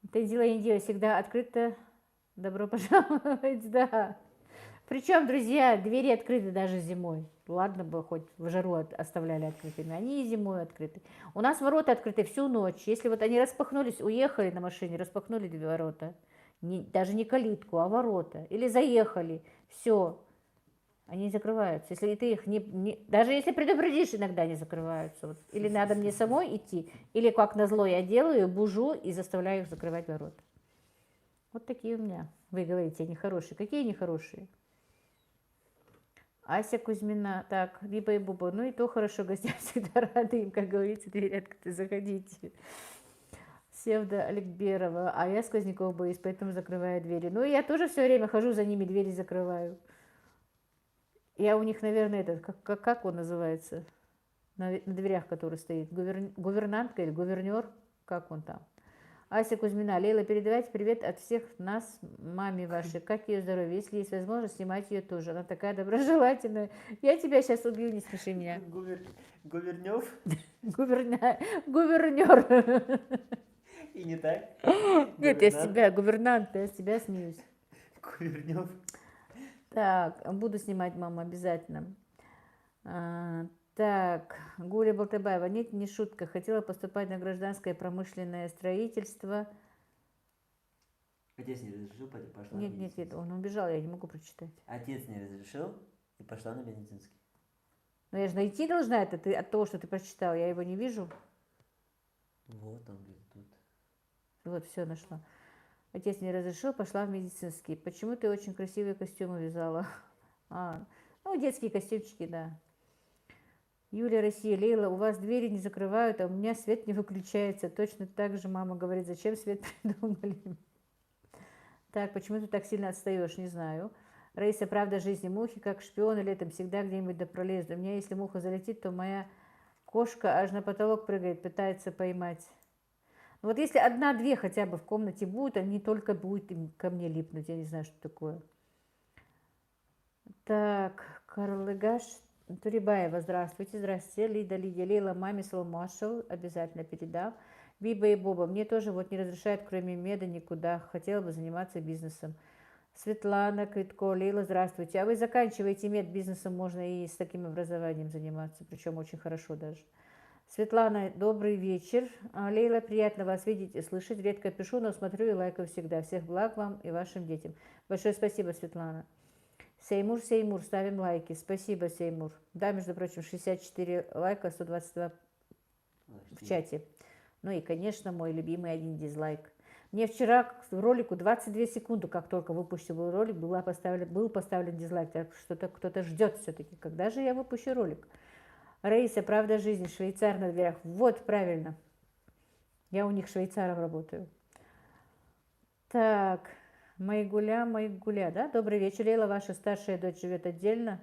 Это дело Индия всегда открыто. Добро пожаловать, да. Причем, друзья, двери открыты даже зимой. Ладно бы, хоть в жару оставляли открытыми. Они и зимой открыты. У нас ворота открыты всю ночь. Если вот они распахнулись, уехали на машине, распахнули две ворота. Даже не калитку, а ворота. Или заехали. Все. Они закрываются. Если ты их даже если предупредишь, иногда не закрываются. Вот. Или надо мне самой идти, или как назло я делаю, бужу и заставляю их закрывать ворота. Вот такие у меня. Вы говорите, они хорошие. Какие они хорошие? Ася Кузьмина. Так, Биба и Буба. Ну и то хорошо, гостям всегда рады им, как говорится, дверь открыты, заходите. Севда Аликберова. А я сквозняков боюсь, поэтому закрываю двери. Ну, я тоже все время хожу за ними, двери закрываю. Я у них, наверное, как он называется? На дверях, который стоит. Гувернантка или гувернер? Как он там? Ася Кузьмина. Лейла, передавайте привет от всех нас, маме вашей. Как ее здоровье? Если есть возможность, снимать ее тоже. Она такая доброжелательная. Я тебя сейчас убью, не смеши меня. Гувернев? Гувернер. И не так? Нет, я с тебя, гувернант, я с тебя смеюсь. Гувернев. Так, буду снимать, мама, обязательно. Так, Гуля Балтабаева. Нет, не шутка. Хотела поступать на гражданское промышленное строительство. Отец не разрешил, пошла на Нет, медицинский. он убежал, я не могу прочитать. Отец не разрешил и пошла на медицинский. Но я же найти должна это ты, от того, что ты прочитал, я его не вижу. Вот он где-то тут. Вот, все нашла. Отец не разрешил, пошла в медицинский. Почему ты очень красивые костюмы вязала? Ну, детские костюмчики, да. Юлия, Россия, Лейла, у вас двери не закрывают, а у меня свет не выключается. Точно так же мама говорит, зачем свет придумали? Так, почему ты так сильно отстаешь, не знаю. Раиса, правда жизни, мухи, как шпионы летом, всегда где-нибудь да пролезут. У меня, если муха залетит, то моя кошка аж на потолок прыгает, пытается поймать. Ну, вот если одна-две хотя бы в комнате будут, они только будут им ко мне липнуть. Я не знаю, что такое. Так, Карлыгаш Турибаева, здравствуйте, здравствуйте. Лида, Лидия, Лейла, маме Соломашеву обязательно передам. Биба и Боба, мне тоже вот не разрешают, кроме меда, никуда. Хотела бы заниматься бизнесом. Светлана, Квитко, Лейла, здравствуйте. А вы заканчиваете медбизнесом, можно и с таким образованием заниматься, причем очень хорошо даже. Светлана, добрый вечер. Лейла, приятно вас видеть и слышать. Редко пишу, но смотрю и лайкаю всегда. Всех благ вам и вашим детям. Большое спасибо, Светлана. Сеймур, ставим лайки. Спасибо, Сеймур. Да, между прочим, 64 лайка, 122 в чате. Ну и, конечно, мой любимый один дизлайк. Мне вчера к ролику 22 секунды, как только выпустил ролик, был поставлен дизлайк. Так что кто-то ждет все-таки, когда же я выпущу ролик. Раиса, правда жизни, швейцар на дверях. Вот, правильно. Я у них швейцаром работаю. Так, Майгуля, да? Добрый вечер, Лейла, ваша старшая дочь живет отдельно.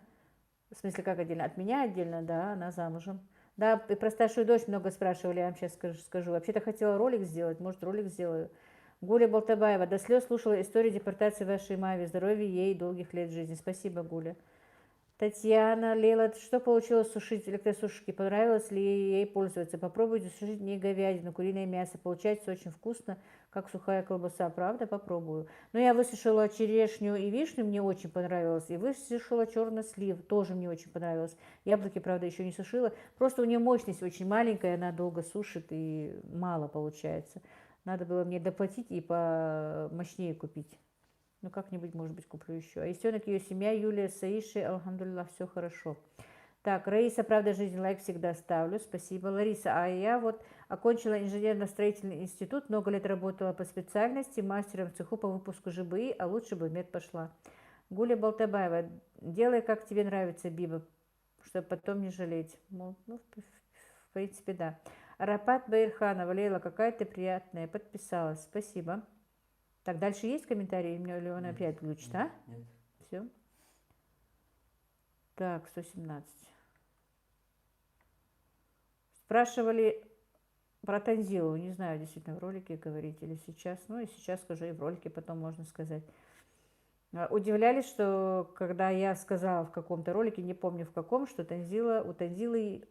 В смысле, как отдельно? От меня отдельно, да, она замужем. Да, и про старшую дочь много спрашивали, я вам сейчас скажу. Вообще-то хотела ролик сделать, может, ролик сделаю. Гуля Болтабаева, до слез слушала историю депортации вашей маме. Здоровья ей, долгих лет жизни. Спасибо, Гуля. Татьяна, Лейла, что получилось сушить электросушки? Понравилось ли ей пользоваться? Попробуйте сушить не говядину, куриное мясо. Получается очень вкусно, как сухая колбаса. Правда? Попробую. Но я высушила черешню и вишню, мне очень понравилось. И высушила черный слив, тоже мне очень понравилось. Яблоки, правда, еще не сушила. Просто у нее мощность очень маленькая, она долго сушит и мало получается. Надо было мне доплатить и помощнее купить. Ну, как-нибудь, может быть, куплю еще. А Истенок, ее семья, Юлия, Саиши, алхамдулилlah, все хорошо. Так, Раиса, правда жизни, лайк всегда ставлю. Спасибо, Лариса. А я вот окончила инженерно-строительный институт, много лет работала по специальности, мастером в цеху по выпуску ЖБИ, а лучше бы в мед пошла. Гуля Болтабаева, делай, как тебе нравится, Биба, чтобы потом не жалеть. Ну, в принципе, да. Арапат Баирханова, Лейла, какая ты приятная, подписалась. Спасибо. Так, дальше есть комментарии? Или он опять глючит, а? Нет. Все. Так, 117. Спрашивали про Танзилу. Не знаю, действительно, в ролике говорить или сейчас. Ну и сейчас скажу, и в ролике потом можно сказать. Удивлялись, что когда я сказала в каком-то ролике, не помню в каком, что у Танзилы,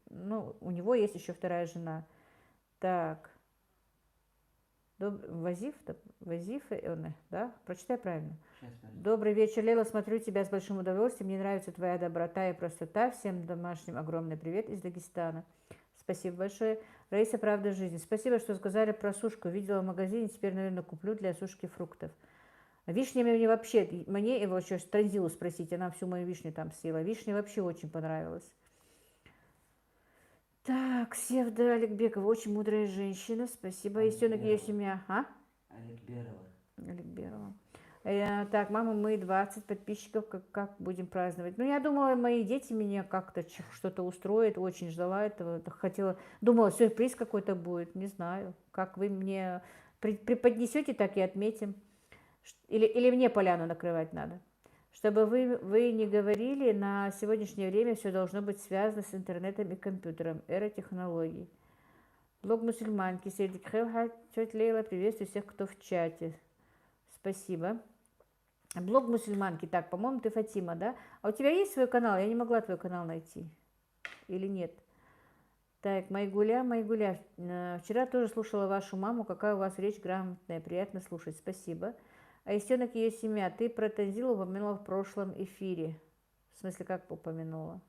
ну, у него есть еще вторая жена. Так. Вазиф, да? Прочитай правильно. Добрый вечер, Лейла, смотрю тебя с большим удовольствием. Мне нравится твоя доброта и простота. Всем домашним огромный привет из Дагестана. Спасибо большое. Раиса, правда жизни. Спасибо, что сказали про сушку. Видела в магазине, теперь, наверное, куплю для сушки фруктов. Вишня мне вообще, мне его еще Танзилу спросить, она всю мою вишню там съела. Вишня вообще очень понравилась. Так, Севда Олегбекова, очень мудрая женщина, спасибо. Истенок ее семья. Олегберова. Так, мама, мы 20 подписчиков, как будем праздновать? Ну, я думала, мои дети меня как-то что-то устроят, очень ждала этого, хотела, думала, сюрприз какой-то будет, не знаю. Как вы мне преподнесете, так и отметим. Или мне поляну накрывать надо? Чтобы вы не говорили, на сегодняшнее время все должно быть связано с интернетом и компьютером. Эра технологий. Блог мусульманки. Сейдик Хелха, тетя Лейла, приветствую всех, кто в чате. Спасибо. Блог мусульманки. Так, по-моему, ты Фатима, да? А у тебя есть свой канал? Я не могла твой канал найти. Или нет? Так, Майгуля. Вчера тоже слушала вашу маму. Какая у вас речь грамотная. Приятно слушать. Спасибо. А Истенок ее семья. Ты про Танзилу упомянула в прошлом эфире. В смысле, как упомянула?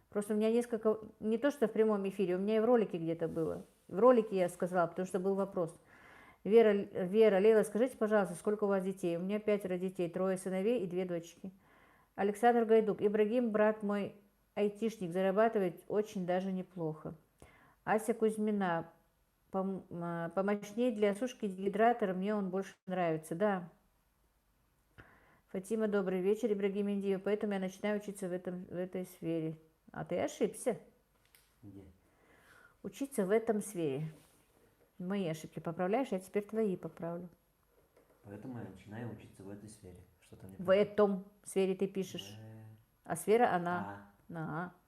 Просто у меня несколько... Не то, что в прямом эфире, у меня и в ролике где-то было. В ролике я сказала, потому что был вопрос. Вера, Лейла, скажите, пожалуйста, сколько у вас детей? У меня 5 детей, 3 сыновей и 2 дочки. Александр Гайдук. Ибрагим, брат мой, айтишник, зарабатывает очень даже неплохо. Ася Кузьмина. Помощнее для сушки гидратора, мне он больше нравится. Да. Фатима, добрый вечер. Ибрагим Индиев. Поэтому я начинаю учиться в этой сфере. А ты ошибся. Где? Учиться в этом сфере. Мои ошибки поправляешь, я теперь твои поправлю. Поэтому я начинаю учиться в этой сфере. Что-то мне В этом сфере ты пишешь. А сфера она.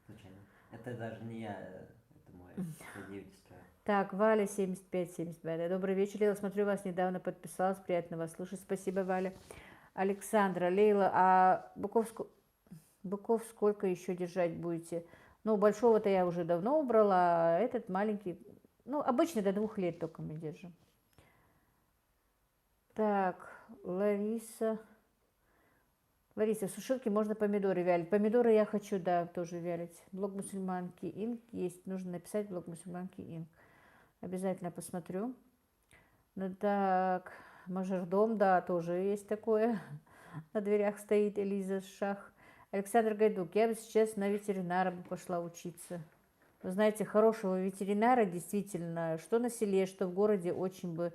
Случайно. Это даже не я, это мой. Я 9 исправил. Так, Валя 75-75. Добрый вечер, Лейла. Смотрю, вас недавно подписалась. Приятно вас слушать. Спасибо, Валя. Александра, Лейла, а быков сколько еще держать будете? Ну, большого-то я уже давно убрала, а этот маленький, ну, обычно до 2 лет только мы держим. Так, Лариса, в сушилке можно помидоры вялить. Помидоры я хочу, да, тоже вялить. Блог мусульманки Инк есть, нужно написать блог мусульманки Инк. Обязательно посмотрю. Ну так, мажордом, да, тоже есть такое. На дверях стоит Элиза Шах. Александр Гайдук, я бы сейчас на ветеринара бы пошла учиться. Вы знаете, хорошего ветеринара действительно, что на селе, что в городе, очень бы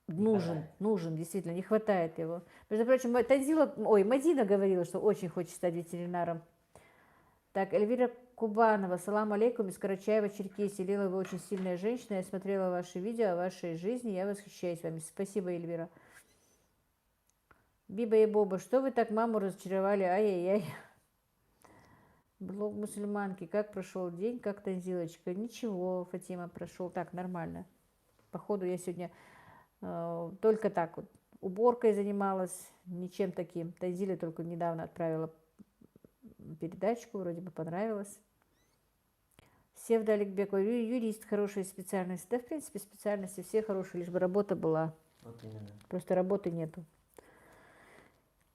нужен, действительно, не хватает его. Между прочим, Мадина говорила, что очень хочет стать ветеринаром. Так, Эльвира Кубанова, салам алейкум, из Карачаева-Черкесии. Лила, вы очень сильная женщина, я смотрела ваши видео о вашей жизни, я восхищаюсь вами. Спасибо, Эльвира. Биба и Боба, что вы так маму разочаровали? Ай-яй-яй. Блог мусульманки, как прошел день, как Танзилочка? Ничего, Фатима, прошел так, нормально. Походу, я сегодня только так вот уборкой занималась, ничем таким. Танзиле только недавно отправила передачку, вроде бы понравилось. Севда Аликбекова, юрист, хорошая специальность. Да, в принципе, специальности все хорошие, лишь бы работа была. Вот именно. Просто работы нету.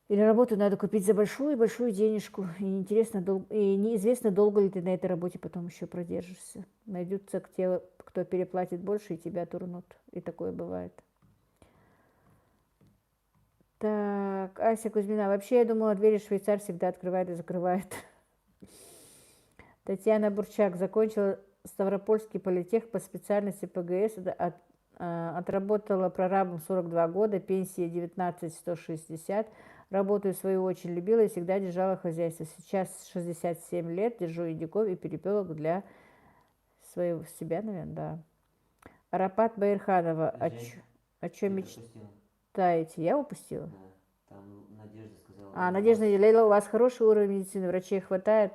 Или работу надо купить за большую денежку, и неизвестно, долго ли ты на этой работе потом еще продержишься. Найдутся те, кто переплатит больше, и тебя турнут. И такое бывает. Так, Ася Кузьмина. Вообще, я думала, двери швейцар всегда открывает и закрывает. Татьяна Бурчак. Закончила Ставропольский политех по специальности ПГС. Отработала прорабом 42 года, пенсия 19 160. Работаю свою очень любила и всегда держала хозяйство. Сейчас 67 лет, держу индюков и перепелок для своего себя, наверное, да. Арапат Байрханова. О чем мечтаете? Я упустила? Да, там Надежда сказала. Надежда, Лейла, у вас хороший уровень медицины, врачей хватает?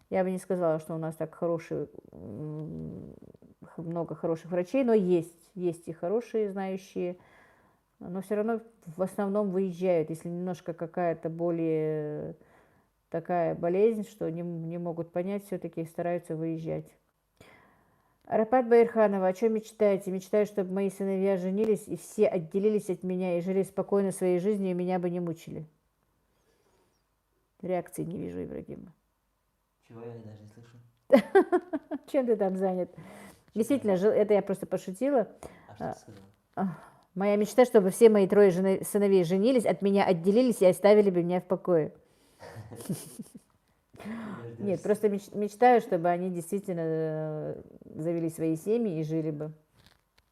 Я бы не сказала, что у нас так много хороших врачей, но есть и хорошие, знающие, но все равно в основном выезжают, если немножко какая-то более такая болезнь, что не могут понять, все-таки стараются выезжать. Арапат Байрханова, о чем мечтаете? Мечтаю, чтобы мои сыновья женились и все отделились от меня и жили спокойно своей жизнью, и меня бы не мучили. Реакции не вижу, Ибрагима. Чего я даже не слышу? Чем ты там занят? Действительно, это я просто пошутила. А что ты сказала? Моя мечта, чтобы все мои 3 сыновей женились, от меня отделились и оставили бы меня в покое. Нет, просто мечтаю, чтобы они действительно завели свои семьи и жили бы.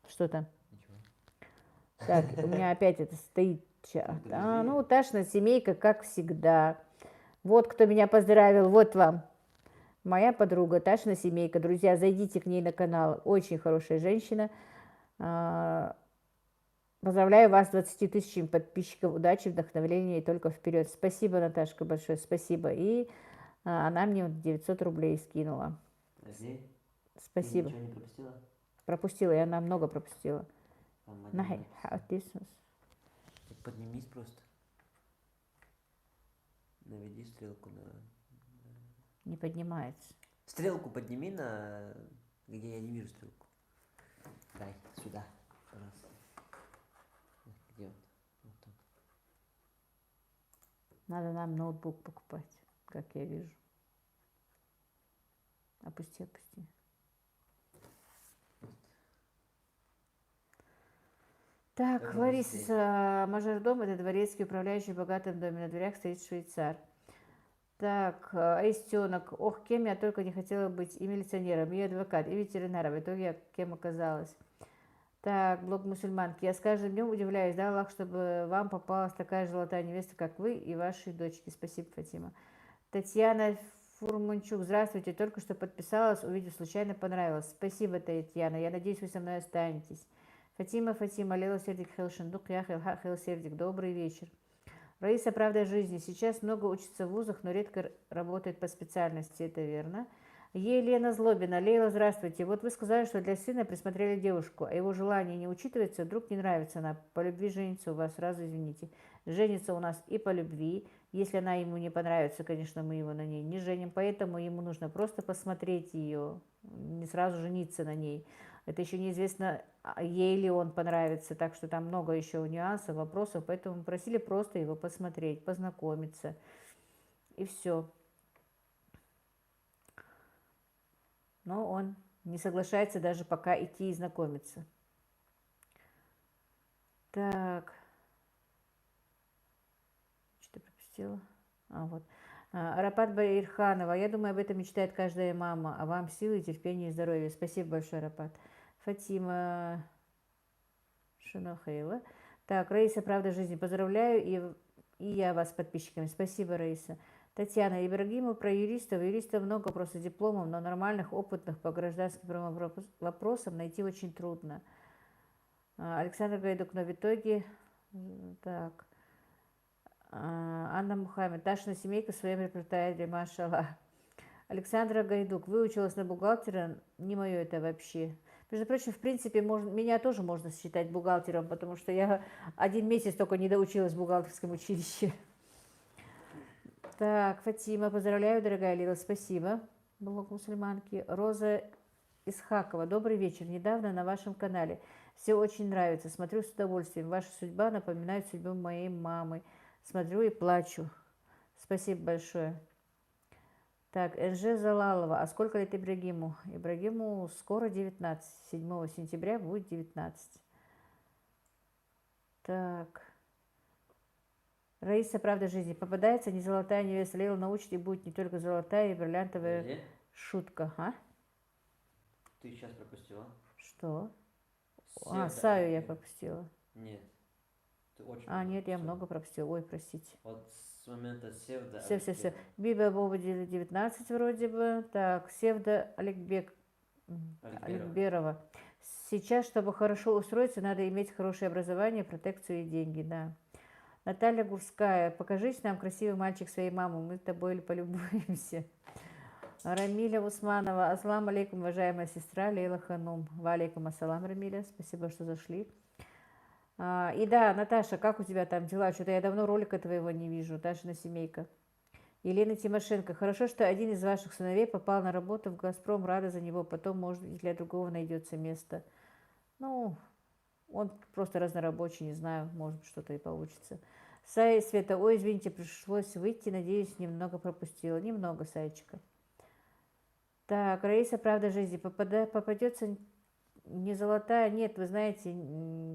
Что там? Ничего. Так, у меня опять это стоит чат. Ташина семейка, как всегда. Вот кто меня поздравил, вот вам. Моя подруга Ташина семейка. Друзья, зайдите к ней на канал. Очень хорошая женщина. Поздравляю вас с 20 тысячами подписчиков. Удачи, вдохновения и только вперед. Спасибо, Наташка, большое спасибо. И она мне 900 рублей скинула. Подожди. Спасибо. Ты ничего не пропустила? Пропустила, и она много пропустила. Поднимись просто. Наведи стрелку на... Не поднимается. Стрелку подними на... Где я не вижу стрелку. Дай, сюда, пожалуйста. Где вот? Вот так. Надо нам ноутбук покупать, как я вижу. Опусти. Так, Доброго Лариса, мажордом — это дворецкий, управляющий в богатом доме. На дверях стоит швейцар. Так, Аистенок. Ох, кем я только не хотела быть. И милиционером, и адвокат, и ветеринаром. В итоге я кем оказалась. Так, блог мусульманки. Я с каждым днем удивляюсь, да, Аллах, чтобы вам попалась такая же золотая невеста, как вы и ваши дочки. Спасибо, Фатима. Татьяна Фурманчук. Здравствуйте. Только что подписалась, увидев, случайно понравилось. Спасибо, Татьяна. Я надеюсь, вы со мной останетесь. Фатима, Лела Сердик Хелшиндук, я Хел Сердик. Добрый вечер. Раиса, правда жизни. Сейчас много учится в вузах, но редко работает по специальности, это верно. Елена Злобина. Лейла, здравствуйте. Вот вы сказали, что для сына присмотрели девушку, а его желание не учитывается, вдруг не нравится она. По любви женится у вас, сразу извините. Женится у нас и по любви. Если она ему не понравится, конечно, мы его на ней не женим, поэтому ему нужно просто посмотреть ее, не сразу жениться на ней. Это еще неизвестно, ей ли он понравится, так что там много еще нюансов, вопросов, поэтому мы просили просто его посмотреть, познакомиться, и все. Но он не соглашается даже пока идти и знакомиться. Так. Что-то пропустила. Вот. Арапат Баирханова. Я думаю, об этом мечтает каждая мама. А вам силы, терпения и здоровья. Спасибо большое, Арапат. Фатима Шинохейла. Так, Раиса, правда жизни. Поздравляю и я вас с подписчиками. Спасибо, Раиса. Татьяна Ибрагимова про юристов. Юристов много просто дипломов, но нормальных, опытных по гражданским вопросам найти очень трудно. Александр Гайдук, но в итоге... Так... Анна Мухаммед. Дашина семейка в своем репертуаре, машаллах. Александра Гайдук. Выучилась на бухгалтера. Не мое это вообще. Между прочим, в принципе, меня тоже можно считать бухгалтером, потому что я 1 месяц только не доучилась в бухгалтерском училище. Так, Фатима. Поздравляю, дорогая Лила. Спасибо. Блог мусульманки. Роза Исхакова. Добрый вечер. Недавно на вашем канале. Все очень нравится. Смотрю с удовольствием. Ваша судьба напоминает судьбу моей мамы. Смотрю и плачу. Спасибо большое. Так, Энже Залалова. А сколько лет Ибрагиму? Ибрагиму скоро 19. 7 сентября будет 19. Так. Раиса, правда жизни. Попадается не золотая невеста. Лейла научит, и будет не только золотая и бриллиантовая шутка. А? Ты сейчас пропустила? Что? Саю я пропустила. Нет. Нет, я много пропустила. Ой, простите. Вот с момента Севда... Все. Биба Боба 19 вроде бы. Так, Севда Аликберова. Сейчас, чтобы хорошо устроиться, надо иметь хорошее образование, протекцию и деньги, да. Наталья Гурская. Покажите нам красивый мальчик своей мамы. Мы с тобой полюбуемся. Рамиля Усманова. Ассаламу алейкум, уважаемая сестра Лейла Ханум. Ва алейкум ассалам, Рамиля. Спасибо, что зашли. И да, Наташа, как у тебя там дела? Что-то я давно ролика твоего не вижу. Дашина семейка. Елена Тимошенко. Хорошо, что один из ваших сыновей попал на работу в «Газпром». Рада за него. Потом, может, и для другого найдется место. Ну, он просто разнорабочий, не знаю. Может, что-то и получится. Сая Света. Ой, извините, пришлось выйти. Надеюсь, немного пропустила. Немного, Саечка. Так, Раиса, правда жизни. Попадется... Не золотая, нет, вы знаете,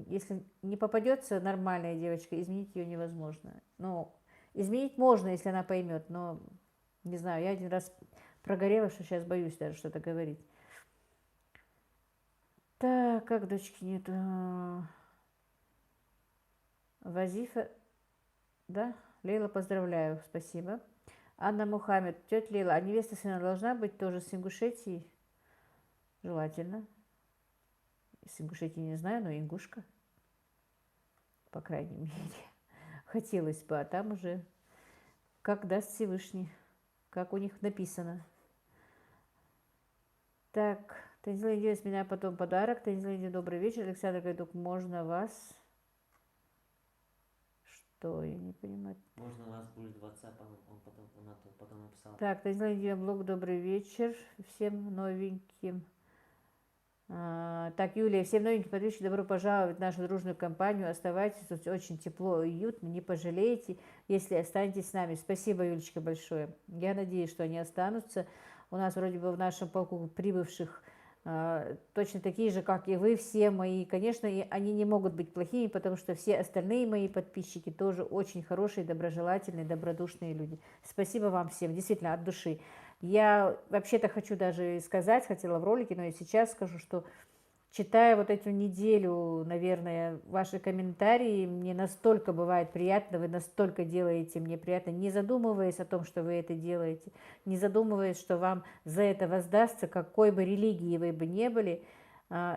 если не попадется нормальная девочка, изменить ее невозможно. Ну, изменить можно, если она поймет, но, не знаю, я 1 раз прогорела, что сейчас боюсь даже что-то говорить. Так, как дочки нет? Вазифа, да? Лейла, поздравляю, спасибо. Анна Мухаммед. Тетя Лейла, а невеста сына должна быть тоже с Ингушетии? Желательно. С Ингушетии не знаю, но ингушка, по крайней мере, хотелось бы, а там уже как даст Всевышний, как у них написано. Так, Танзила Индия, с меня потом подарок. Танзила Индия, добрый вечер. Александр Гайдук, можно вас? Что, я не понимаю. Можно вас будет в WhatsApp, он потом написал. Так, Танзила Индия, блог, добрый вечер всем новеньким. Так, Юлия, всем новеньким подписчикам добро пожаловать в нашу дружную компанию. Оставайтесь, тут очень тепло и уютно, не пожалеете, если останетесь с нами. Спасибо, Юлечка, большое. Я надеюсь, что они останутся. У нас вроде бы в нашем полку прибывших точно такие же, как и вы, все мои. Конечно, они не могут быть плохими, потому что все остальные мои подписчики тоже очень хорошие, доброжелательные, добродушные люди. Спасибо вам всем, действительно, от души. Я вообще-то хочу даже сказать, хотела в ролике, но я сейчас скажу, что читая вот эту неделю, наверное, ваши комментарии, мне настолько бывает приятно, вы настолько делаете мне приятно, не задумываясь о том, что вы это делаете, не задумываясь, что вам за это воздастся, какой бы религии вы бы не были.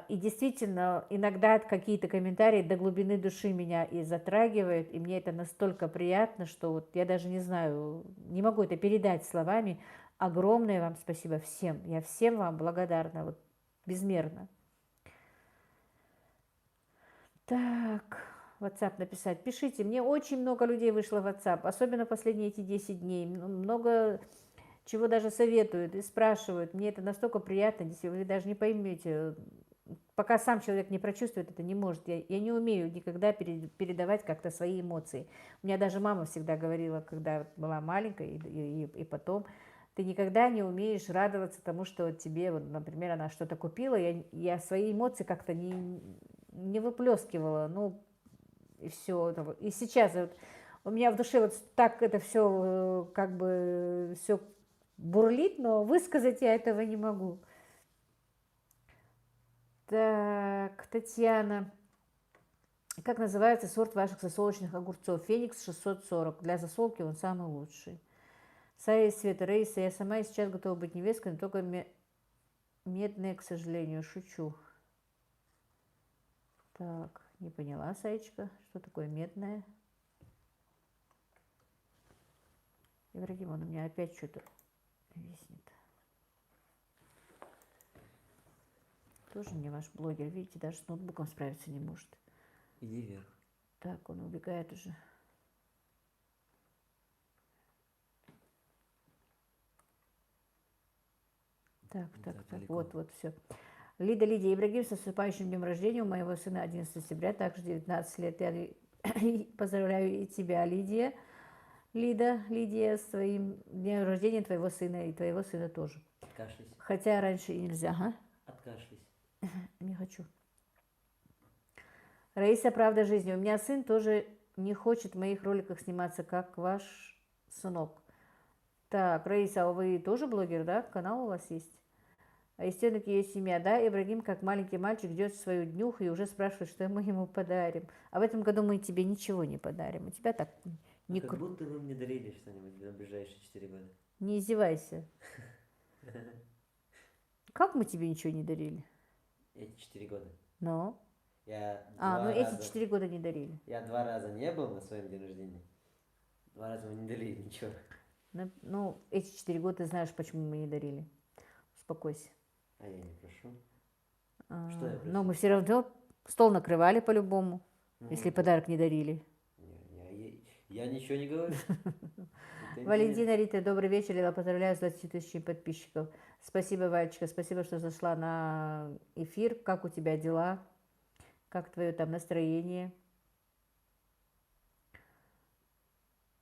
И действительно, иногда какие-то комментарии до глубины души меня и затрагивают, и мне это настолько приятно, что вот я даже не знаю, не могу это передать словами. Огромное вам спасибо всем. Я всем вам благодарна, вот безмерно. Так, WhatsApp написать. Пишите, мне очень много людей вышло в WhatsApp, особенно последние эти 10 дней. Много чего даже советуют и спрашивают. Мне это настолько приятно, если вы даже не поймете. Пока сам человек не прочувствует, это не может. Я не умею никогда передавать как-то свои эмоции. У меня даже мама всегда говорила, когда была маленькая и потом, ты никогда не умеешь радоваться тому, что тебе, вот, например, она что-то купила, я свои эмоции как-то не выплескивала, ну, и все. И сейчас вот, у меня в душе вот так это все как бы все бурлит, но высказать я этого не могу. Так, Татьяна. Как называется сорт ваших засолочных огурцов? Феникс 640. Для засолки он самый лучший. Сая, Света, Раиса, я сама сейчас готова быть невесткой, но только медная, к сожалению, шучу. Так, не поняла, Саечка, что такое медная. Ибрагим, он у меня опять что-то виснет. Тоже мне ваш блогер, видите, даже с ноутбуком справиться не может. Иди вверх. Так, он убегает уже. Так, вот, все. Лидия, Ибрагим, с наступающим днем рождения. У моего сына 11 сентября, также 19 лет. Я поздравляю и тебя, Лидия, с твоим днем рождения, твоего сына, и твоего сына тоже. Откашляйся. Хотя раньше и нельзя, ага. Откашляйся. Не хочу. Раиса, правда жизни. У меня сын тоже не хочет в моих роликах сниматься, как ваш сынок. Так, Раиса, а вы тоже блогер, да? Канал у вас есть? А естественно, есть семья, да? Ибрагим, как маленький мальчик, ждет свою днюху и уже спрашивает, что мы ему подарим. А в этом году мы тебе ничего не подарим. У тебя так не как будто вы мне дарили что-нибудь на ближайшие 4 года. Не издевайся. Как мы тебе ничего не дарили? Эти 4 года. Ну? Эти 4 года не дарили. Я 2 раза не был на своем день рождения. 2 раза мы не дарили ничего. Ну, эти 4 года ты знаешь, почему мы не дарили. Успокойся. А я не прошу. Что я прошу? Но мы все равно стол накрывали по-любому, если подарок не дарили. Я ничего не говорю. Валентина Рита, добрый вечер. Я поздравляю с 20 тысячами подписчиков. Спасибо, Валечка, спасибо, что зашла на эфир. Как у тебя дела? Как твое там настроение?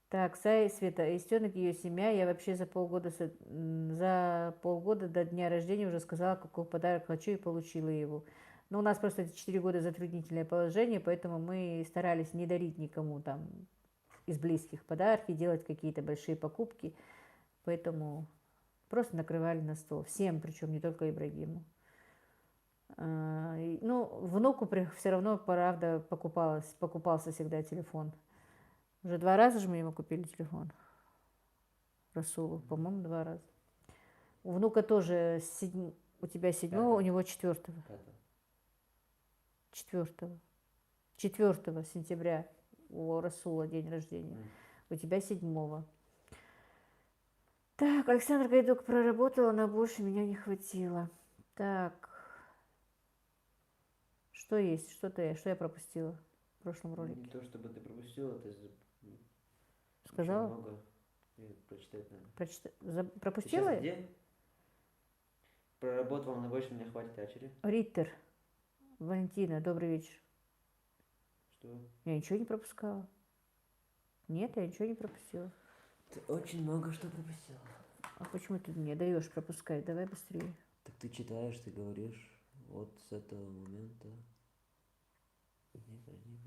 Так, Сая, Света, Истенок, ее семья. Я вообще за полгода до дня рождения уже сказала, какой подарок хочу, и получила его. Но у нас просто эти 4 года затруднительное положение, поэтому мы старались не дарить никому там из близких подарки, делать какие-то большие покупки. Поэтому просто накрывали на стол. Всем, причем не только Ибрагиму. Ну, внуку все равно, правда, покупался всегда телефон. Уже 2 раза же мы ему купили телефон. Расулу, по-моему, 2 раза. У внука тоже у тебя 7-го, у него 4-го. 4 сентября у Расула день рождения. У тебя 7-го. Так, Александр Гайдук проработала, на больше меня не хватило. Так. Что есть? Что я пропустила в прошлом ролике? Не то, чтобы ты пропустила, ты сказала? Много. Прочитать надо. Пропустила? Ты где? Проработал, вам на больше меня хватит, Ачери. Риттер. Валентина, добрый вечер. Что? Я ничего не пропускала. Нет, я ничего не пропустила. Ты очень много что пропустила. А почему ты мне даешь пропускать? Давай быстрее. Так ты читаешь, ты говоришь, вот с этого момента. Подожди.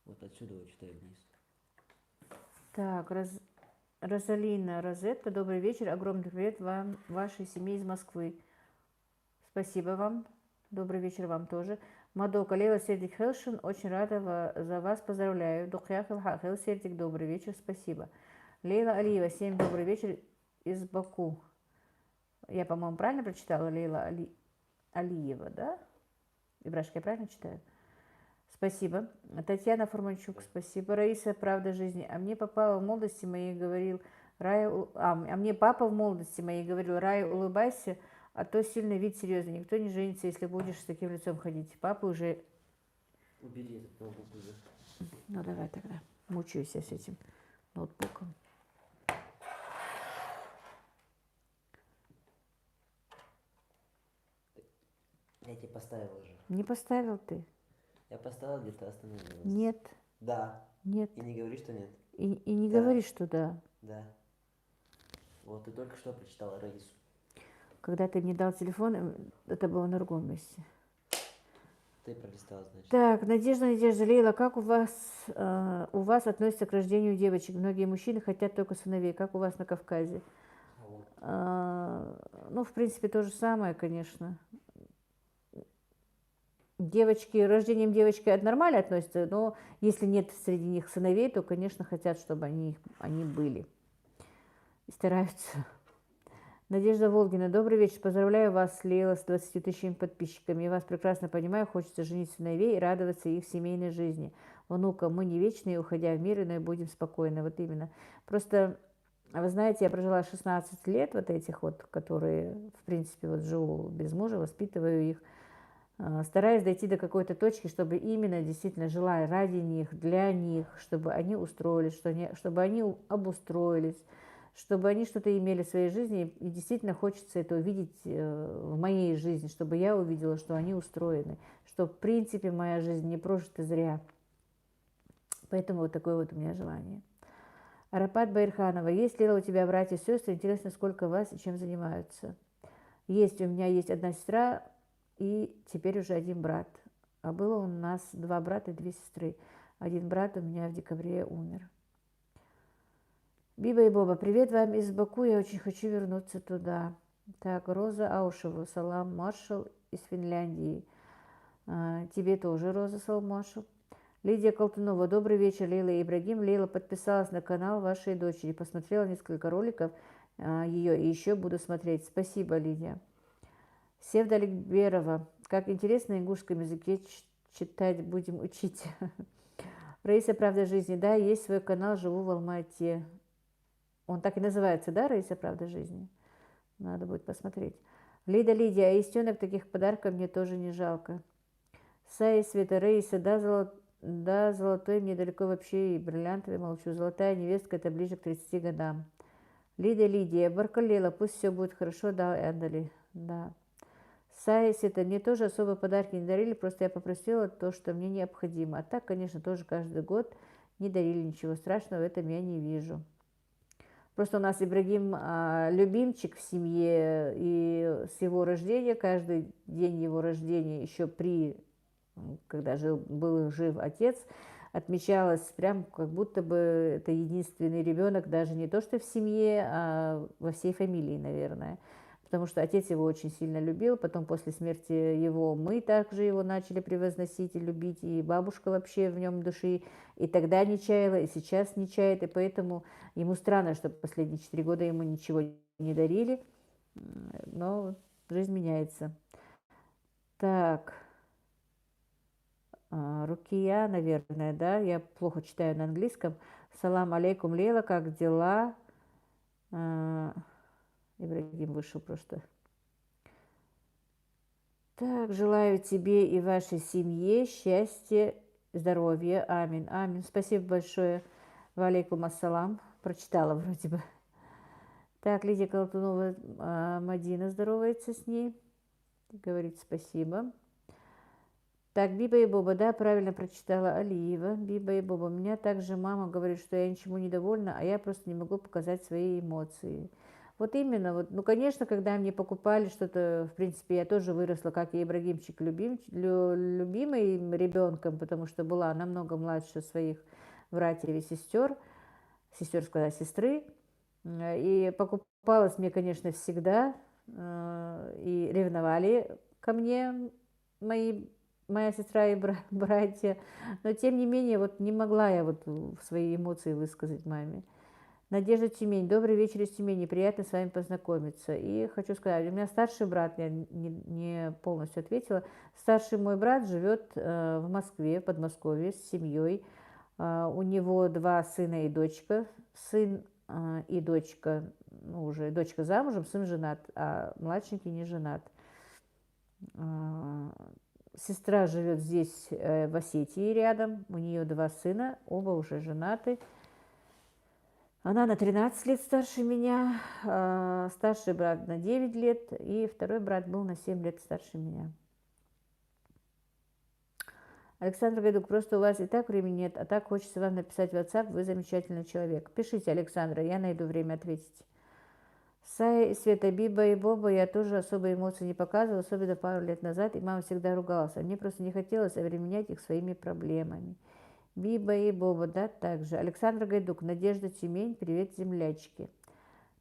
Вот отсюда вот читай вниз. Так, Розалина Розетта, добрый вечер. Огромный привет вам, вашей семье из Москвы. Спасибо вам. Добрый вечер вам тоже. Мадока Лейла Сердик Хелшин, очень рада за вас, поздравляю. Духяхил Хахел Сердик, добрый вечер, спасибо. Лейла Алиева, 7, добрый вечер из Баку. Я, по-моему, правильно прочитала? Лейла Алиева, да? Ибрашка, я правильно читаю? Спасибо. Татьяна Фурманчук, спасибо. Раиса, правда жизни. А мне папа в молодости моей говорил, мне папа в молодости моей говорил, Рая, улыбайся, а то сильный вид серьезный. Никто не женится, если будешь с таким лицом ходить. Папа уже... Убери этот ноутбук уже. Ну, давай тогда. Мучаюсь я с этим ноутбуком. Я тебе поставил уже. Не поставил ты? Я поставил, где ты остановилась. Нет. Да. Нет. И не говори, что нет. И не Да. говори, что да. Да. Вот ты только что прочитала Раису. Когда ты мне дал телефон, это было на другом месте. Ты пролистала, значит. Так, Надежда Лейла, как у вас относятся к рождению девочек? Многие мужчины хотят только сыновей. Как у вас на Кавказе? Ну, в принципе, то же самое, конечно. Девочки, рождением девочки нормально относятся, но если нет среди них сыновей, то, конечно, хотят, чтобы они были. И стараются. Надежда Волгина, добрый вечер. Поздравляю вас, Лейла, с 20 тысячами подписчиками. Я вас прекрасно понимаю, хочется женить сыновей и радоваться их семейной жизни. Внукам мы не вечные, уходя в мир, но и будем спокойны. Вот именно. Просто, вы знаете, я прожила 16 лет вот этих вот, которые, в принципе, вот живу без мужа, воспитываю их. Стараюсь дойти до какой-то точки, чтобы именно действительно жила ради них, для них, чтобы они устроились, чтобы они обустроились, чтобы они что-то имели в своей жизни. И действительно хочется это увидеть в моей жизни, чтобы я увидела, что они устроены, что в принципе моя жизнь не прожита зря. Поэтому вот такое вот у меня желание. Арапат Байрханова. Есть ли у тебя братья и сестры? Интересно, сколько вас и чем занимаются? Есть, у меня есть одна сестра, и теперь уже один брат. А было у нас 2 брата и 2 сестры. Один брат у меня в декабре умер. Биба и Боба, привет вам из Баку, я очень хочу вернуться туда. Так, Роза Аушева, салам маршал из Финляндии. Тебе тоже, Роза, салам маршал. Лидия Колтунова, добрый вечер, Лейла и Ибрагим. Лейла подписалась на канал вашей дочери, посмотрела несколько роликов ее и еще буду смотреть. Спасибо, Лидия. Севда Ликберова, как интересно на ингушском языке читать будем учить. Раиса, правда жизни, да, есть свой канал, живу в Алма-Ате. Он так и называется, да, Раиса, правда жизни? Надо будет посмотреть. Лидия, а истенок таких подарков мне тоже не жалко. Сая Света, Раиса, да, золотой мне далеко вообще и бриллиантовый молчу. Золотая невестка, это ближе к 30 годам. Лидия, Баркалела, пусть все будет хорошо, да, Эндали, да. Сая Света, мне тоже особо подарки не дарили, просто я попросила то, что мне необходимо. А так, конечно, тоже каждый год не дарили, ничего страшного в этом я не вижу. Просто у нас Ибрагим любимчик в семье, и с его рождения, каждый день его рождения, еще когда был жив отец, отмечалось прям как будто бы это единственный ребенок, даже не то что в семье, а во всей фамилии, наверное. Потому что отец его очень сильно любил, потом после смерти его мы также его начали превозносить и любить, и бабушка вообще в нем души и тогда не чаяла, и сейчас не чает, и поэтому ему странно, что последние 4 года ему ничего не дарили, но жизнь меняется. Так, Рукия, наверное, да, я плохо читаю на английском. Салам алейкум, Лейла, как дела? Ибрагим вышел просто. Так, желаю тебе и вашей семье счастья, здоровья. Амин. Амин. Спасибо большое. Валейкум ассалам. Прочитала вроде бы. Так, Лидия Колтунова, Мадина здоровается с ней. Говорит спасибо. Так, Биба и Боба, да, правильно прочитала Алиева. Биба и Боба. У меня также мама говорит, что я ничему не довольна, а я просто не могу показать свои эмоции. Вот именно, вот, ну, конечно, когда мне покупали что-то, в принципе, я тоже выросла, как и Ибрагимчик, любимым ребенком, потому что была намного младше своих братьев и сестер, сказала, сестры. И покупалось мне, конечно, всегда, и ревновали ко мне мои, моя сестра и братья, но тем не менее, вот не могла я вот свои эмоции высказать маме. Надежда, Тюмень. Добрый вечер из Тюмени. Приятно с вами познакомиться. И хочу сказать, у меня старший брат, я не полностью ответила. Старший мой брат живет в Москве, в Подмосковье, с семьей. У него 2 сына и дочка. Сын и дочка, ну, уже дочка замужем, сын женат, а младшенький не женат. Сестра живет здесь, в Осетии рядом. У нее 2 сына, оба уже женаты. Она на 13 лет старше меня, старший брат на 9 лет, и второй брат был на 7 лет старше меня. Александр Гайдук, просто у вас и так времени нет, а так хочется вам написать в WhatsApp, вы замечательный человек. Пишите, Александра, я найду время ответить. Сая и Света, Биба и Боба, я тоже особо эмоций не показывала, особенно пару лет назад, и мама всегда ругалась, а мне просто не хотелось обременять их своими проблемами. Биба и Боба, да, также. Александр Гайдук, Надежда, Тюмень, привет, землячки.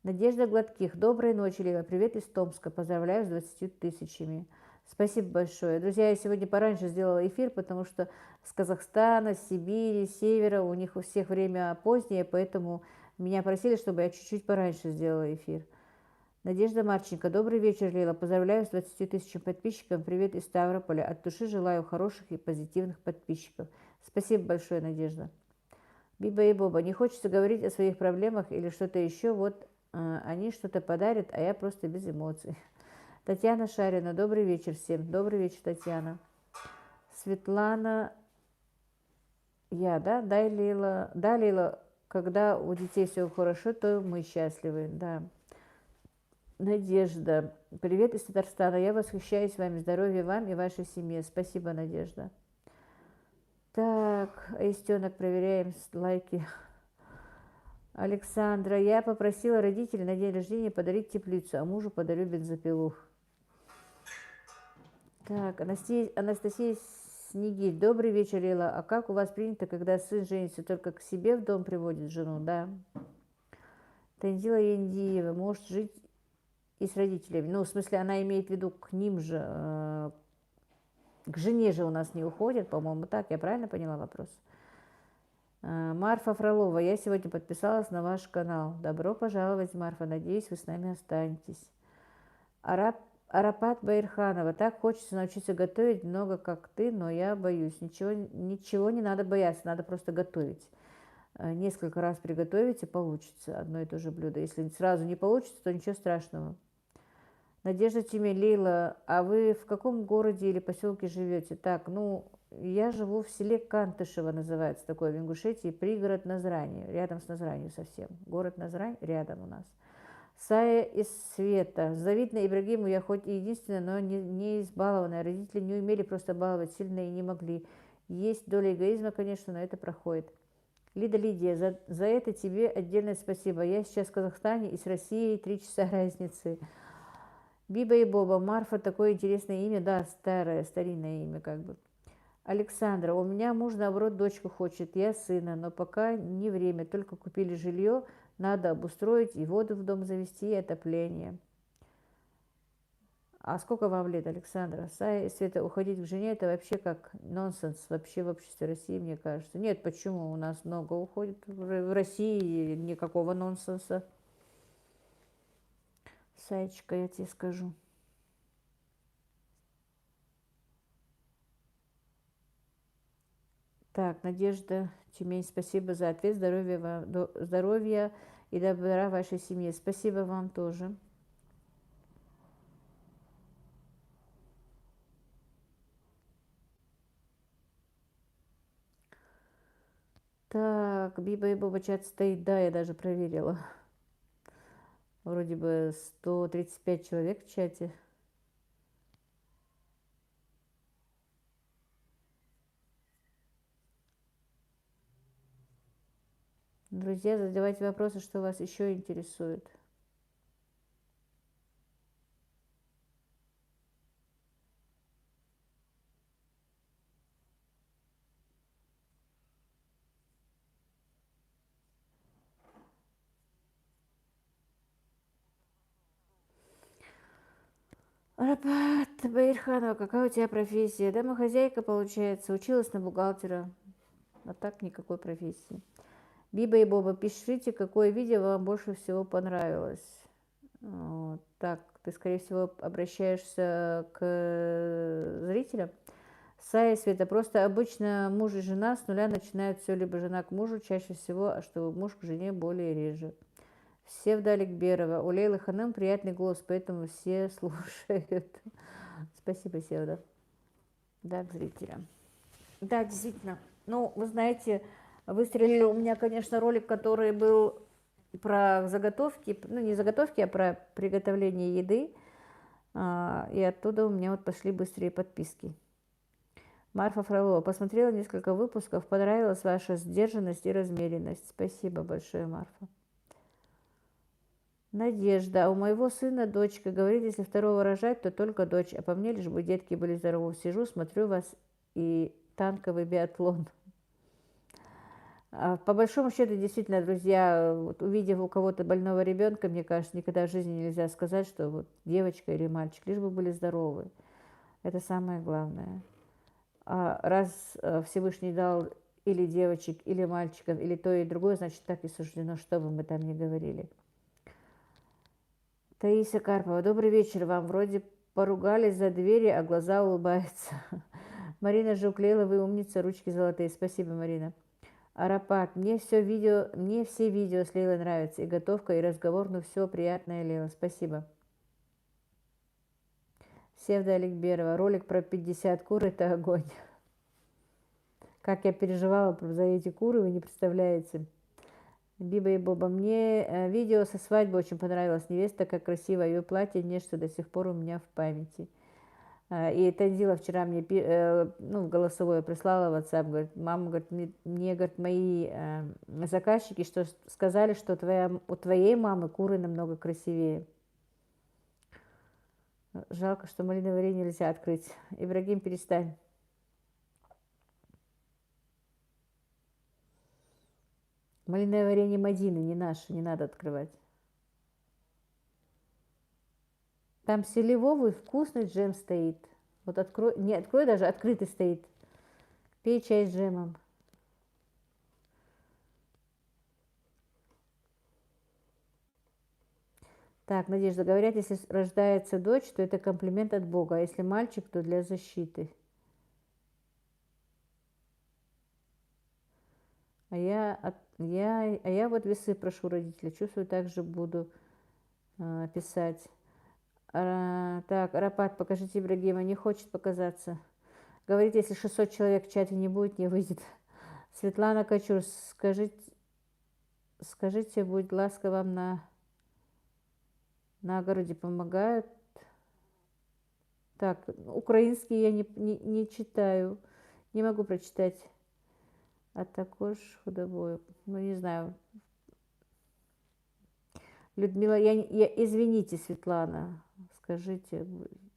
Надежда Гладких, доброй ночи, Лила, привет из Томска, поздравляю с 20 тысячами. Спасибо большое. Друзья, я сегодня пораньше сделала эфир, потому что с Казахстана, с Сибири, с севера, у них у всех время позднее, поэтому меня просили, чтобы я чуть-чуть пораньше сделала эфир. Надежда Марченко, добрый вечер, Лила, поздравляю с 20 тысячами подписчиков, привет из Ставрополя, от души желаю хороших и позитивных подписчиков. Спасибо большое, Надежда. Биба и Боба, не хочется говорить о своих проблемах или что-то еще, вот они что-то подарят, а я просто без эмоций. Татьяна Шарина, добрый вечер всем. Добрый вечер, Татьяна. Светлана, да, Лила, когда у детей все хорошо, то мы счастливы, да. Надежда, привет из Татарстана, я восхищаюсь вами, здоровья вам и вашей семье. Спасибо, Надежда. Так, Аистенок, проверяем лайки. Александра, я попросила родителей на день рождения подарить теплицу, а мужу подарю бензопилу. Так, Анастасия Снегирь, добрый вечер, Лила. А как у вас принято, когда сын женится, только к себе в дом приводит жену, да? Танзила Яндиева, может жить и с родителями. Ну, в смысле, она имеет в виду к ним же, к жене же у нас не уходит, по-моему, так, я правильно поняла вопрос? Марфа Фролова, я сегодня подписалась на ваш канал. Добро пожаловать, Марфа, надеюсь, вы с нами останетесь. Арапат Байрханова, так хочется научиться готовить много, как ты, но я боюсь. Ничего не надо бояться, надо просто готовить. Несколько раз приготовить и получится одно и то же блюдо. Если сразу не получится, то ничего страшного. Надежда Тимелила, а вы в каком городе или поселке живете? Так, ну, я живу в селе Кантышево, называется такое, в Ингушетии, пригород Назрани, рядом с Назранью совсем. Город Назрань рядом у нас. Сая из Света. Завидно Ибрагиму, я хоть и единственная, но не избалованная. Родители не умели просто баловать сильно и не могли. Есть доля эгоизма, конечно, но это проходит. Лидия, за это тебе отдельное спасибо. Я сейчас в Казахстане и с Россией 3 часа разницы. Биба и Боба, Марфа, такое интересное имя, да, старинное имя как бы. Александра, у меня муж, наоборот, дочку хочет, я сына, но пока не время, только купили жилье, надо обустроить и воду в дом завести, и отопление. А сколько вам лет, Александра? Света, уходить к жене, это вообще как нонсенс вообще в обществе России, мне кажется. Нет, почему? У нас много уходит в России, никакого нонсенса. Саечка, я тебе скажу. Так, Надежда Тюмень, спасибо за ответ. Здоровья и добра вашей семье. Спасибо вам тоже. Так, Биба и Боба чат стоит. Да, я даже проверила. Вроде бы 135 человек в чате. Друзья, задавайте вопросы, что вас еще интересует. Арапат Баирханова, какая у тебя профессия? Домохозяйка, получается, училась на бухгалтера, а так никакой профессии. Биба и Боба, пишите, какое видео вам больше всего понравилось. Вот. Так, ты, скорее всего, обращаешься к зрителям. Сая, Света, просто обычно муж и жена с нуля начинают все, либо жена к мужу чаще всего, а что муж к жене более реже. Севдалик Берова. У Лейлы Ханым приятный голос, поэтому все слушают. Спасибо, Севда. Да, к зрителям. Да, действительно. Ну, вы знаете, выстрелили у меня, конечно, ролик, который был про заготовки, ну, не заготовки, а про приготовление еды. И оттуда у меня вот пошли быстрые подписки. Марфа Фролова. Посмотрела несколько выпусков, понравилась ваша сдержанность и размеренность. Спасибо большое, Марфа. Надежда. А у моего сына дочка. Говорит, если второго рожать, то только дочь. А по мне лишь бы детки были здоровы. Сижу, смотрю вас и танковый биатлон. По большому счету, действительно, друзья, вот увидев у кого-то больного ребенка, мне кажется, никогда в жизни нельзя сказать, что вот девочка или мальчик, лишь бы были здоровы. Это самое главное. А раз Всевышний дал или девочек, или мальчиков, или то и другое, значит, так и суждено, что бы мы там ни говорили. Таисия Карпова. Добрый вечер вам. Вроде поругались за двери, а глаза улыбаются. Марина Жуклеева, вы умница, ручки золотые. Спасибо, Марина. Арапат. Мне все видео с Лейлой нравятся. И готовка, и разговор, ну все приятное, Лейла. Спасибо. Севда Аликберова. Ролик про 50 кур – это огонь. Как я переживала за эти куры, вы не представляете. Биба и Боба. Мне видео со свадьбы очень понравилось. Невеста как красивая, ее платье нечто до сих пор у меня в памяти. И Танзила вчера мне ну, голосовое прислала в WhatsApp, говорит, мама, говорит, мне говорит, мои заказчики что сказали, что у твоей мамы куры намного красивее. Жалко, что малиновое варенье нельзя открыть. Ибрагим, перестань. Малиновое варенье Мадины, не наше, не надо открывать. Там селевовый вкусный джем стоит. Вот открой, не открой даже, открытый стоит. Пей чай с джемом. Так, Надежда, говорят, если рождается дочь, то это комплимент от Бога, а если мальчик, то для защиты. А я вот весы прошу родителей, чувствую, так же буду писать. Так, Арапат, покажите Ибрагима, не хочет показаться. Говорит, если 600 человек в чате не будет, не выйдет. Светлана Кочур, скажите, будь ласка, вам на огороде помогают? Так, украинский я не читаю, не могу прочитать. А також худобою. Ну, не знаю. Людмила, извините, Светлана, скажите,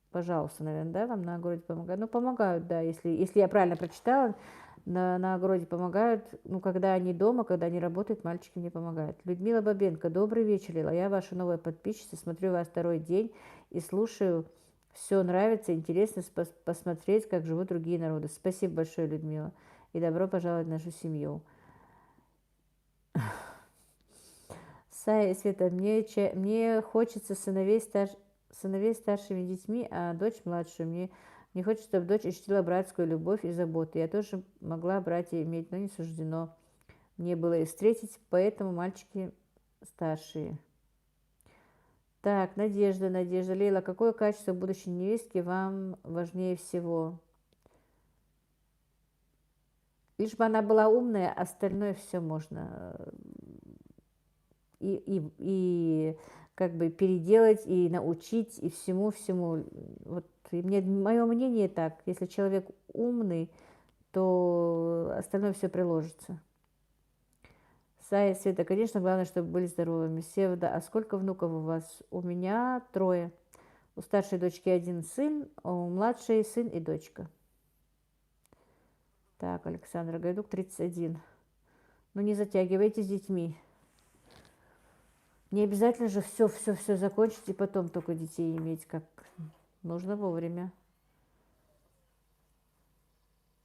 пожалуйста, наверное, да, вам на огороде помогают? Ну, помогают, да, если я правильно прочитала, на огороде помогают, ну, когда они дома, когда они работают, мальчики мне помогают. Людмила Бабенко, добрый вечер, Лила, я ваша новая подписчица, смотрю вас второй день и слушаю, все нравится, интересно посмотреть, как живут другие народы. Спасибо большое, Людмила, и добро пожаловать в нашу семью. Сая и Света, мне хочется сыновей старшими детьми, а дочь младшую. Мне хочется, чтобы дочь ощутила братскую любовь и заботу. Я тоже могла братья иметь, но не суждено мне было их встретить, поэтому мальчики старшие. Так, Надежда. Лейла, какое качество будущей невестки вам важнее всего? Лишь бы она была умная, остальное все можно и как бы переделать, и научить, и всему-всему. Вот мое мнение так, если человек умный, то остальное все приложится. Сая, Света, конечно, главное, чтобы были здоровыми. Севда, а сколько внуков у вас? У меня 3. У старшей дочки 1 сын, а у младшей сын и дочка. Так, Александра Гайдук, 31. Ну, не затягивайте с детьми. Не обязательно же все закончить и потом только детей иметь, как нужно вовремя.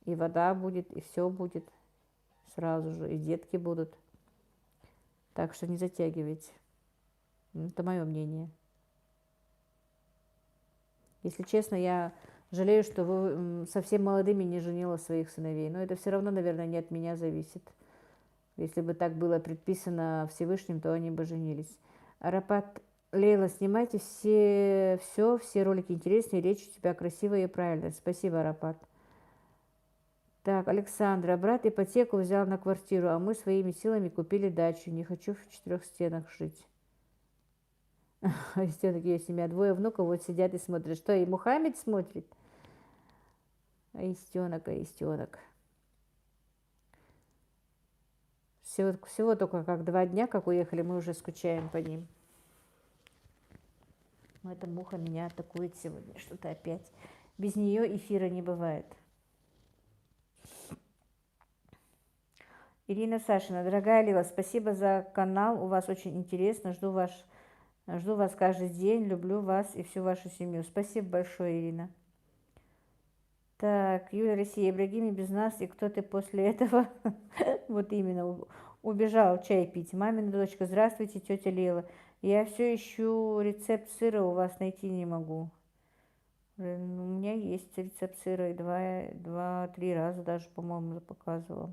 И вода будет, и все будет сразу же, и детки будут. Так что не затягивайте. Это мое мнение. Если честно, я жалею, что вы совсем молодыми не женила своих сыновей. Но это все равно, наверное, не от меня зависит. Если бы так было предписано Всевышним, то они бы женились. Арапат, Лейла, снимайте все ролики интересные, речь у тебя красивая и правильная. Спасибо, Арапат. Так, Александра, брат ипотеку взял на квартиру, а мы своими силами купили дачу. Не хочу в 4 стенах жить. Аистенок, ее семья, 2 внуков вот сидят и смотрят. Что, и Мухаммед смотрит? Аистенок. Всего только как 2 дня, как уехали, мы уже скучаем по ним. Но эта муха меня атакует сегодня, что-то опять. Без нее эфира не бывает. Ирина Сашина, дорогая Лила, спасибо за канал, у вас очень интересно, жду вас каждый день, люблю вас и всю вашу семью. Спасибо большое, Ирина. Так, Юлия Россия, Ибрагим и без нас, и кто ты после этого? Вот именно, убежал чай пить. Мамина дочка, здравствуйте, тетя Лила. Я все ищу рецепт сыра, у вас найти не могу. У меня есть рецепт сыра, и 2-3 раза даже, по-моему, показывала.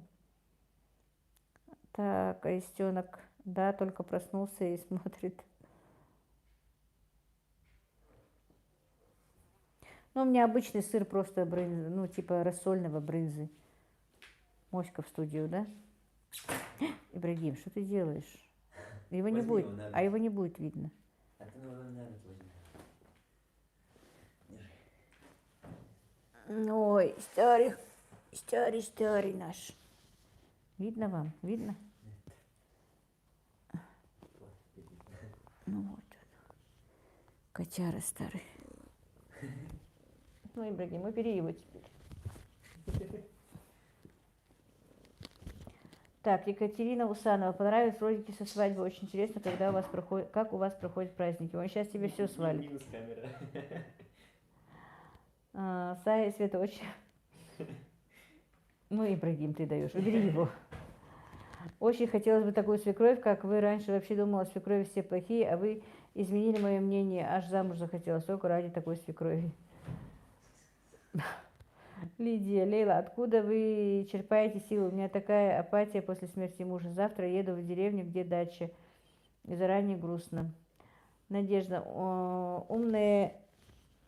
Так, Аистенок, да, только проснулся и смотрит. Ну, у меня обычный сыр просто брынзы, ну, типа рассольного брынзы. Моська в студию, да? Ибрагим, что ты делаешь? Его не будет, а его не будет видно. А ты наверное, возьми. Ой, старый наш. Видно вам? Видно? Ну вот он. Котяра старый. Ну, Ибрагим, убери его теперь. Так, Екатерина Усанова. Понравились ролики со свадьбы. Очень интересно, как у вас проходят праздники. Он сейчас тебе все свалит. Минус камера. Сая и Света очень... Ну, Ибрагим, ты даешь. Убери его. Очень хотелось бы такую свекровь, как вы. Раньше вообще думала, свекрови все плохие, а вы изменили мое мнение. Аж замуж захотелось только ради такой свекрови. Лидия, Лейла, откуда вы черпаете силы? У меня такая апатия после смерти мужа. Завтра еду в деревню, где дача. И заранее грустно. Надежда, умные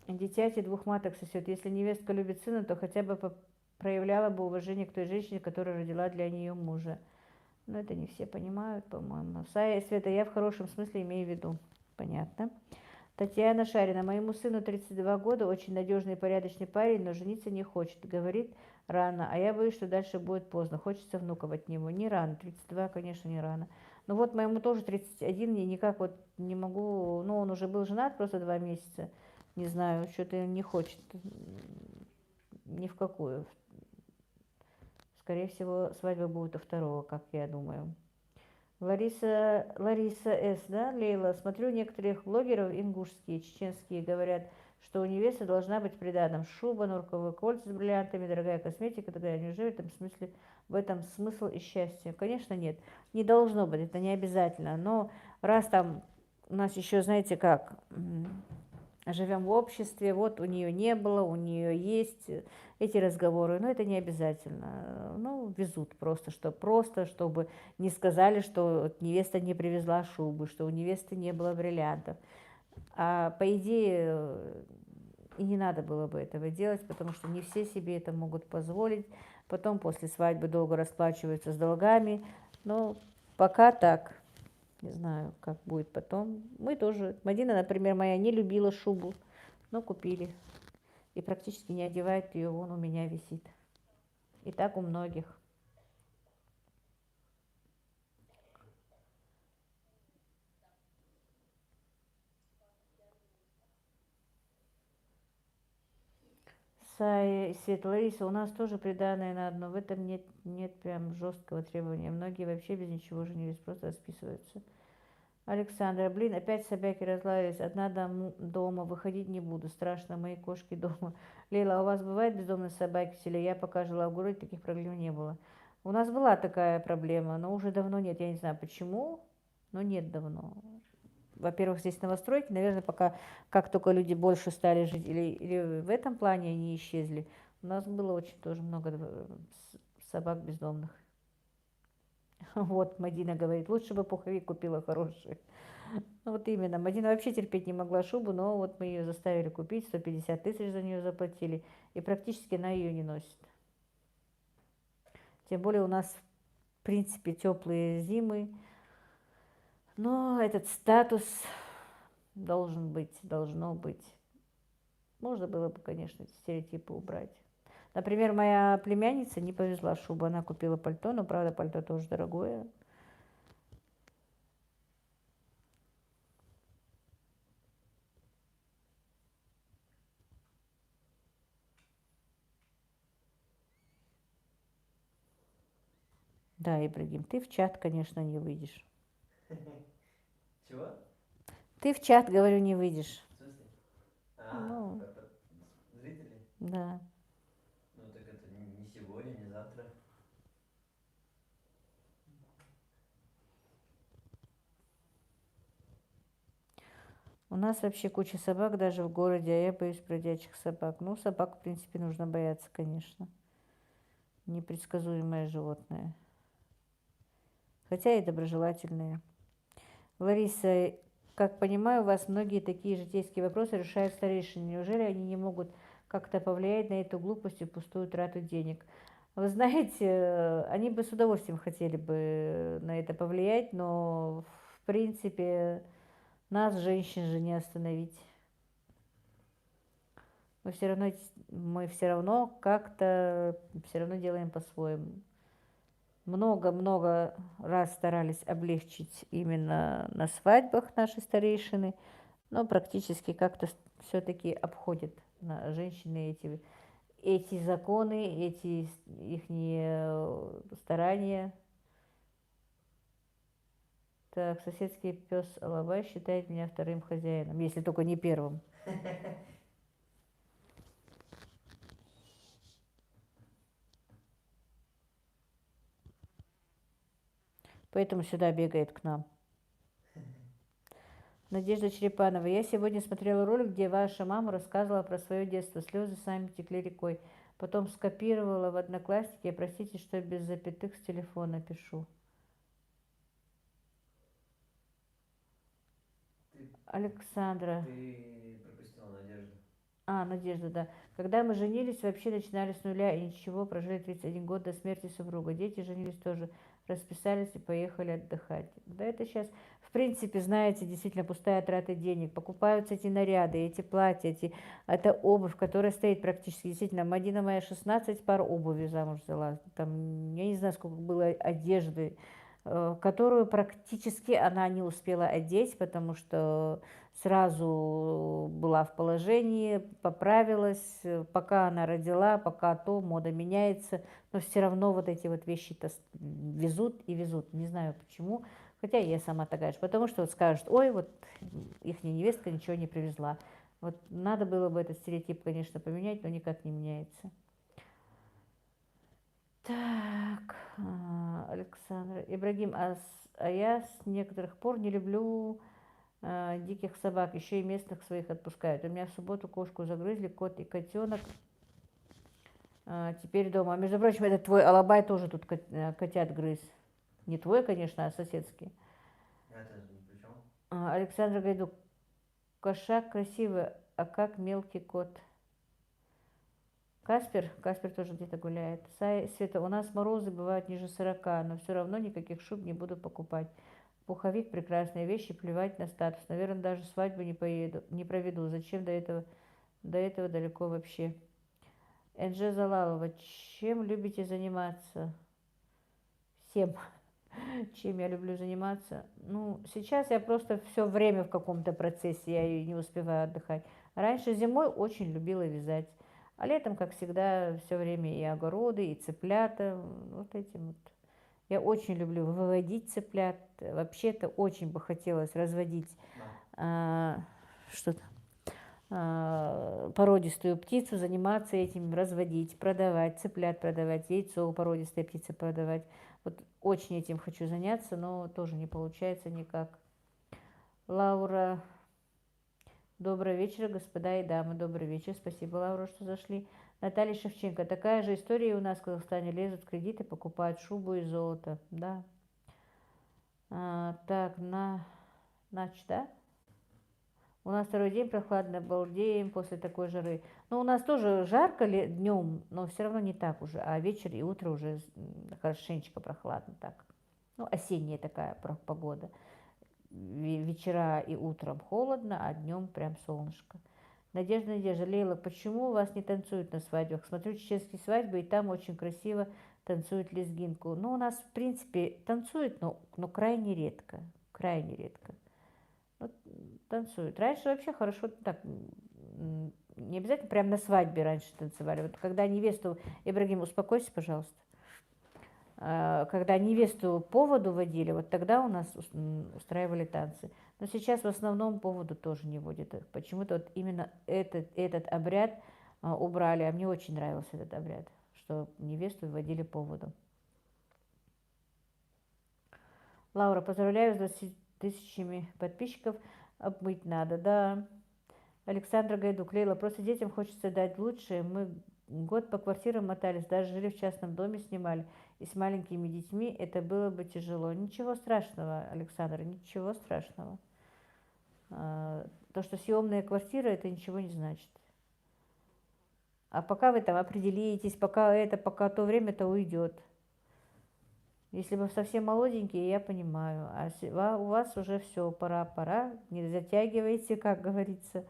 дитяти 2 маток сосет. Если невестка любит сына, то хотя бы проявляла бы уважение к той женщине, которая родила для нее мужа. Но это не все понимают, по-моему. Сая и Света, я в хорошем смысле имею в виду. Понятно. Татьяна Шарина. Моему сыну 32 года, очень надежный и порядочный парень, но жениться не хочет. Говорит, рано, а я боюсь, что дальше будет поздно. Хочется внуков от него. Не рано, 32, конечно, не рано. Но вот моему тоже 31, и никак вот не могу, ну, он уже был женат просто 2 месяца. Не знаю, что-то не хочет ни в какую. Скорее всего, свадьба будет у 2, как я думаю. Лариса С, да, Лейла, смотрю, некоторых блогеров ингушские, чеченские говорят, что у невесты должна быть приданым шуба, норковые кольца с бриллиантами, дорогая косметика, тогда неужели в этом смысл и счастье? Конечно, нет, не должно быть, это не обязательно, но раз там у нас еще, знаете как, живем в обществе, вот у нее не было, у нее есть эти разговоры, но это не обязательно. Ну, везут просто, чтобы не сказали, что невеста не привезла шубы, что у невесты не было бриллиантов. А по идее и не надо было бы этого делать, потому что не все себе это могут позволить. Потом после свадьбы долго расплачиваются с долгами. Но пока так. Не знаю, как будет потом. Мы тоже. Мадина, например, моя не любила шубу, но купили. И практически не одевает ее, вон у меня висит. И так у многих. Сая и Свет, Лариса, у нас тоже приданое на одно. В этом нет прям жесткого требования. Многие вообще без ничего женились, просто расписываются. Александра, блин, опять собаки разлаялись. Одна дома, выходить не буду. Страшно, мои кошки дома. Лейла, а у вас бывают бездомные собаки в селе? Я пока жила в городе, таких проблем не было. У нас была такая проблема, но уже давно нет. Я не знаю почему, но нет давно. Во-первых, здесь новостройки, наверное, пока как только люди больше стали жить, или в этом плане они исчезли. У нас было очень тоже много собак бездомных. Вот, Мадина говорит, лучше бы пуховик купила хороший. Ну, вот именно. Мадина вообще терпеть не могла шубу, но вот мы ее заставили купить, 150 тысяч за нее заплатили, и практически она ее не носит. Тем более у нас, в принципе, теплые зимы, но этот статус должен быть, должно быть. Можно было бы, конечно, эти стереотипы убрать. Например, моя племянница не повезла шубу, она купила пальто, но, правда, пальто тоже дорогое. Да, Ибрагим, ты в чат, конечно, не выйдешь. Чего? Ты в чат, говорю, не выйдешь. В смысле? Ну, Зрители? да. Ну так это не сегодня, не завтра. У нас вообще куча собак даже в городе, а я боюсь бродячих собак. Ну, собак, в принципе, нужно бояться, конечно. Непредсказуемое животное. Хотя и доброжелательные. Лариса, как понимаю, у вас многие такие житейские вопросы решают старейшины. Неужели они не могут как-то повлиять на эту глупость и пустую трату денег? Вы знаете, они бы с удовольствием хотели бы на это повлиять, но, в принципе, нас, женщин, же не остановить. Мы все равно как-то все равно делаем по-своему. Много-много раз старались облегчить именно на свадьбах наши старейшины, но практически как-то все-таки обходят на женщины эти законы, эти их старания. Так, соседский пес Алабай считает меня вторым хозяином, если только не первым. Поэтому сюда бегает к нам. Надежда Черепанова. Я сегодня смотрела ролик, где ваша мама рассказывала про свое детство. Слезы сами текли рекой. Потом скопировала в Одноклассники. Простите, что без запятых с телефона пишу. Александра. Ты пропустила Надежду. Надежда, да. Когда мы женились, вообще начинали с нуля и ничего, прожили 31 год до смерти супруга. Дети женились тоже, расписались и поехали отдыхать. Да это сейчас, в принципе, знаете, действительно пустая трата денег. Покупаются эти наряды, эти платья, это обувь, которая стоит практически. Действительно, Мадина моя 16 пар обуви замуж взяла. Там, я не знаю, сколько было одежды, которую практически она не успела одеть, потому что сразу была в положении, поправилась, пока она родила, пока то, мода меняется, но все равно вот эти вот вещи-то везут и везут, не знаю почему, хотя я сама такая же, потому что вот скажут, ой, вот их невестка ничего не привезла. Вот надо было бы этот стереотип, конечно, поменять, но никак не меняется. Так, Александр Ибрагим, я с некоторых пор не люблю диких собак, еще и местных своих отпускают. У меня в субботу кошку загрызли, кот и котенок. Теперь дома. А между прочим, это твой Алабай тоже тут котят грыз. Не твой, конечно, а соседский. Это ни при чем. Александр Гайдук. Кошак красивый, а как мелкий кот? Каспер тоже где-то гуляет. Света, у нас морозы бывают ниже 40, но все равно никаких шуб не буду покупать. Пуховик – прекрасная вещь, и плевать на статус. Наверное, даже свадьбу не проведу. Зачем до этого далеко вообще? Энджи Залалова. Чем любите заниматься? Всем. Чем я люблю заниматься? Ну, сейчас я просто все время в каком-то процессе, я и не успеваю отдыхать. Раньше зимой очень любила вязать. А летом, как всегда, все время и огороды, и цыплята. Вот этим вот Я очень люблю выводить цыплят. Вообще-то очень бы хотелось разводить что-то породистую птицу, заниматься этим, разводить, продавать, цыплят продавать, яйцо у породистой птицы продавать. Вот очень этим хочу заняться, но тоже не получается никак. Лаура, добрый вечер, господа и дамы, добрый вечер. Спасибо, Лаура, что зашли. Наталья Шевченко, такая же история у нас в Казахстане. Лезут в кредиты, покупают шубу и золото. Да. Так, значит, да? У нас второй день прохладно, балдеем после такой жары. Но у нас тоже жарко днем, но все равно не так уже. А вечер и утро уже хорошенечко прохладно так. Ну, осенняя такая погода. Вечера и утром холодно, а днем прям солнышко. Надежда, Лейла, почему у вас не танцуют на свадьбах? Смотрю чеченские свадьбы, и там очень красиво танцуют лезгинку. Ну, у нас, в принципе, танцуют, но крайне редко. Крайне редко. Вот, танцуют. Раньше вообще хорошо так, не обязательно прям на свадьбе раньше танцевали. Вот когда невесту, Ибрагим, успокойся, пожалуйста. Когда невесту поводу водили, вот тогда у нас устраивали танцы. Но сейчас в основном поводу тоже не водят. Почему-то вот именно этот обряд убрали, а мне очень нравился этот обряд, что невесту водили поводу. Лаура, поздравляю с 20 тысячами подписчиков. Обмыть надо, да. Александра Гайдук, Лейла, просто детям хочется дать лучшее. Мы год по квартирам мотались, даже жили в частном доме, снимали. И с маленькими детьми это было бы тяжело. Ничего страшного, Александра, ничего страшного. То, что съемная квартира, это ничего не значит. А пока вы там определитесь, пока то время-то уйдет. Если вы совсем молоденькие, я понимаю. А у вас уже все, пора. Не затягивайте, как говорится.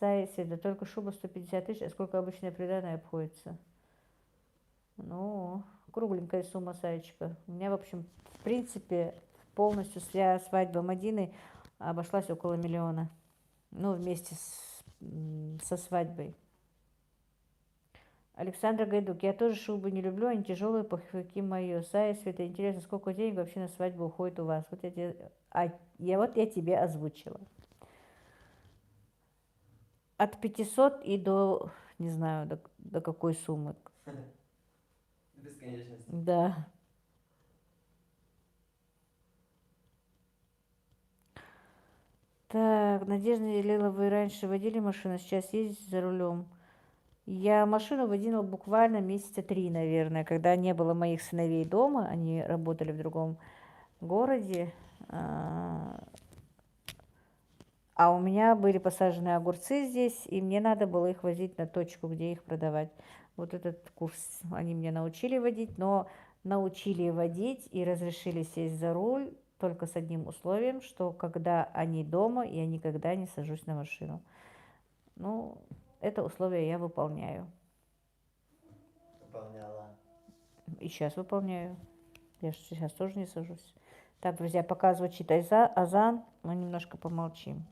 Да только шуба 150 тысяч, а сколько обычная приданое обходится? Ну, кругленькая сумма, Саечка. У меня, в общем, в принципе, полностью вся свадьба Мадины обошлась около 1 миллиона. Ну, вместе со свадьбой. Александра Гайдук, я тоже шубы не люблю, они тяжелые, пуховики мои. Сая, Света, интересно, сколько денег вообще на свадьбу уходит у вас? Вот я тебе озвучила. От 500 и до, не знаю, до какой суммы. Бесконечность. Да. Так, Надежда Елена, вы раньше водили машину, сейчас ездите за рулем. Я машину водила буквально месяца 3, наверное, когда не было моих сыновей дома, они работали в другом городе. А у меня были посажены огурцы здесь, и мне надо было их возить на точку, где их продавать. Вот этот курс они меня научили водить, но научили водить и разрешили сесть за руль только с одним условием, что когда они дома, я никогда не сажусь на машину. Ну, это условие я выполняю. Выполняла. И сейчас выполняю. Я же сейчас тоже не сажусь. Так, друзья, пока звучит азан, мы немножко помолчим.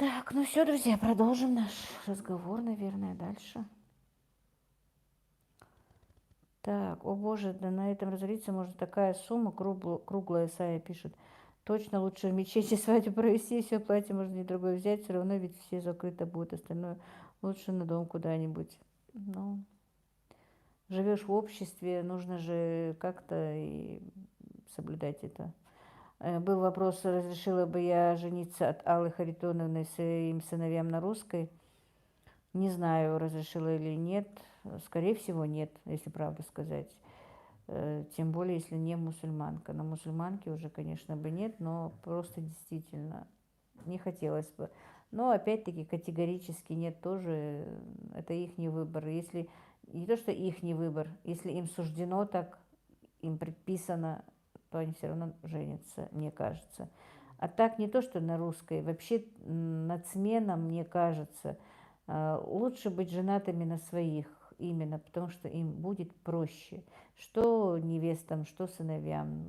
Так, ну все, друзья, продолжим наш разговор, наверное, дальше. Так, о боже, да на этом разориться может такая сумма круглая, Сая пишет. Точно лучше в мечети свадьбу провести, все платье можно и другое взять, все равно ведь все закрыто будет, остальное лучше на дом куда-нибудь. Ну, живешь в обществе, нужно же как-то и соблюдать это. Был вопрос, разрешила бы я жениться от Аллы Харитоновны своим сыновьям на русской. Не знаю, разрешила или нет. Скорее всего, нет, если правду сказать. Тем более, если не мусульманка. На мусульманке уже, конечно, бы нет, но просто действительно не хотелось бы. Но опять-таки категорически нет тоже. Это их выбор. Если не то, что их выбор, если им суждено так, им предписано, то они все равно женятся, мне кажется. А так не то, что на русской, вообще нацменам, мне кажется, лучше быть женатыми на своих именно, потому что им будет проще. Что невестам, что сыновьям.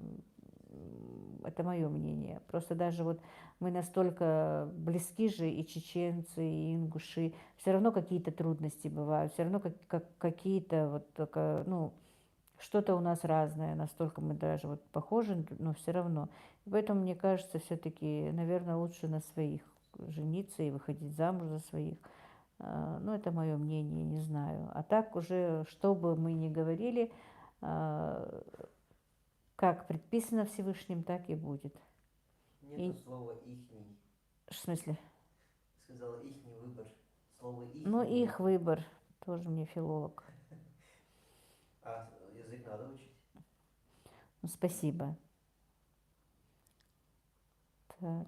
Это мое мнение. Просто даже вот мы настолько близки же, и чеченцы, и ингуши, все равно какие-то трудности бывают, все равно какие-то вот только, ну, что-то у нас разное, настолько мы даже вот похожи, но все равно. И поэтому, мне кажется, все-таки, наверное, лучше на своих жениться и выходить замуж за своих. Ну, это мое мнение, не знаю. А так уже, что бы мы ни говорили, как предписано Всевышним, так и будет. Нету слова ихний. В смысле? Сказала ихний выбор. Слово ихний. Ну, их выбор. Тоже мне филолог. А язык надо учить? Ну, спасибо. Так.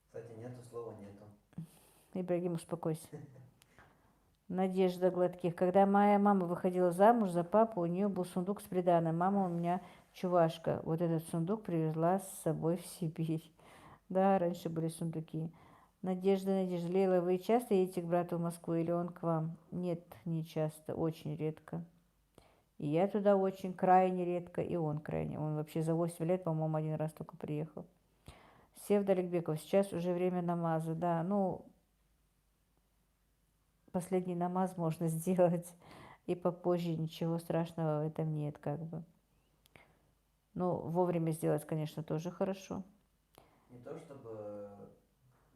Кстати, нету слова нету. Ибрагим, успокойся. Надежда Гладких. Когда моя мама выходила замуж за папу, у нее был сундук с приданым. Мама у меня чувашка. Вот этот сундук привезла с собой в Сибирь. Да, раньше были сундуки. Надежда, Лейла, вы часто едете к брату в Москву или он к вам? Нет, не часто, очень редко. И я туда очень крайне редко, и он крайне. Он вообще за 8 лет, по-моему, один раз только приехал. Севда Аликбеков, сейчас уже время намаза. Да, ну, последний намаз можно сделать и попозже, ничего страшного в этом нет, как бы. Ну, вовремя сделать, конечно, тоже хорошо. Не то чтобы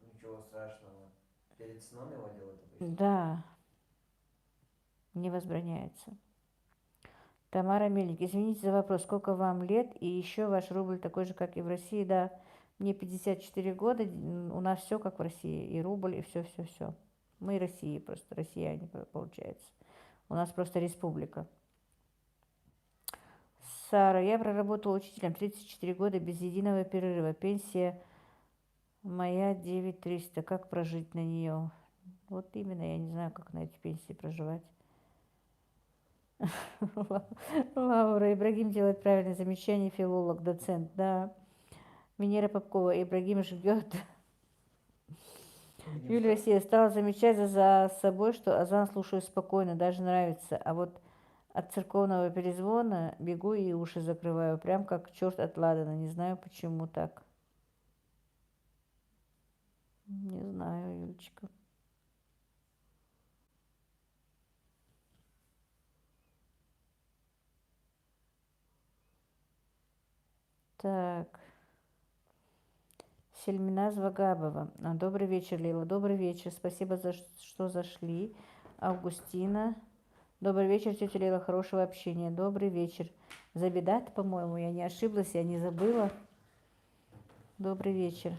ничего страшного. Перед сном его делать обычно. Да, не возбраняется. Тамара Мельник, извините за вопрос, сколько вам лет, и еще ваш рубль такой же, как и в России, да, мне 54 года, у нас все как в России, и рубль, и все. Мы России просто, россияне, получается. У нас просто республика. Сара, я проработала учителем 34 года без единого перерыва. Пенсия моя 9300. Как прожить на нее? Вот именно, я не знаю, как на эти пенсии проживать. Лаура, Ибрагим делает правильное замечание, филолог, доцент, да. Венера Попкова, Ибрагим ждет. Юлия Россия стала замечать за собой, что азан слушаю спокойно, даже нравится. А вот от церковного перезвона бегу и уши закрываю, прям как черт от ладана. Не знаю, почему так. Не знаю, Юлечка. Так. Сельминаз Вагабова. Добрый вечер, Лила. Добрый вечер. Спасибо, что зашли. Августина. Добрый вечер, тетя Лила. Хорошего общения. Добрый вечер. Забедат, по-моему, я не ошиблась, я не забыла. Добрый вечер.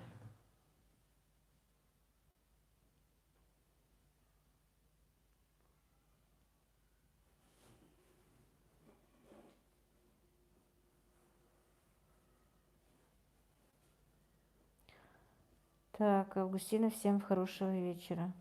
Так, Августина, всем хорошего вечера.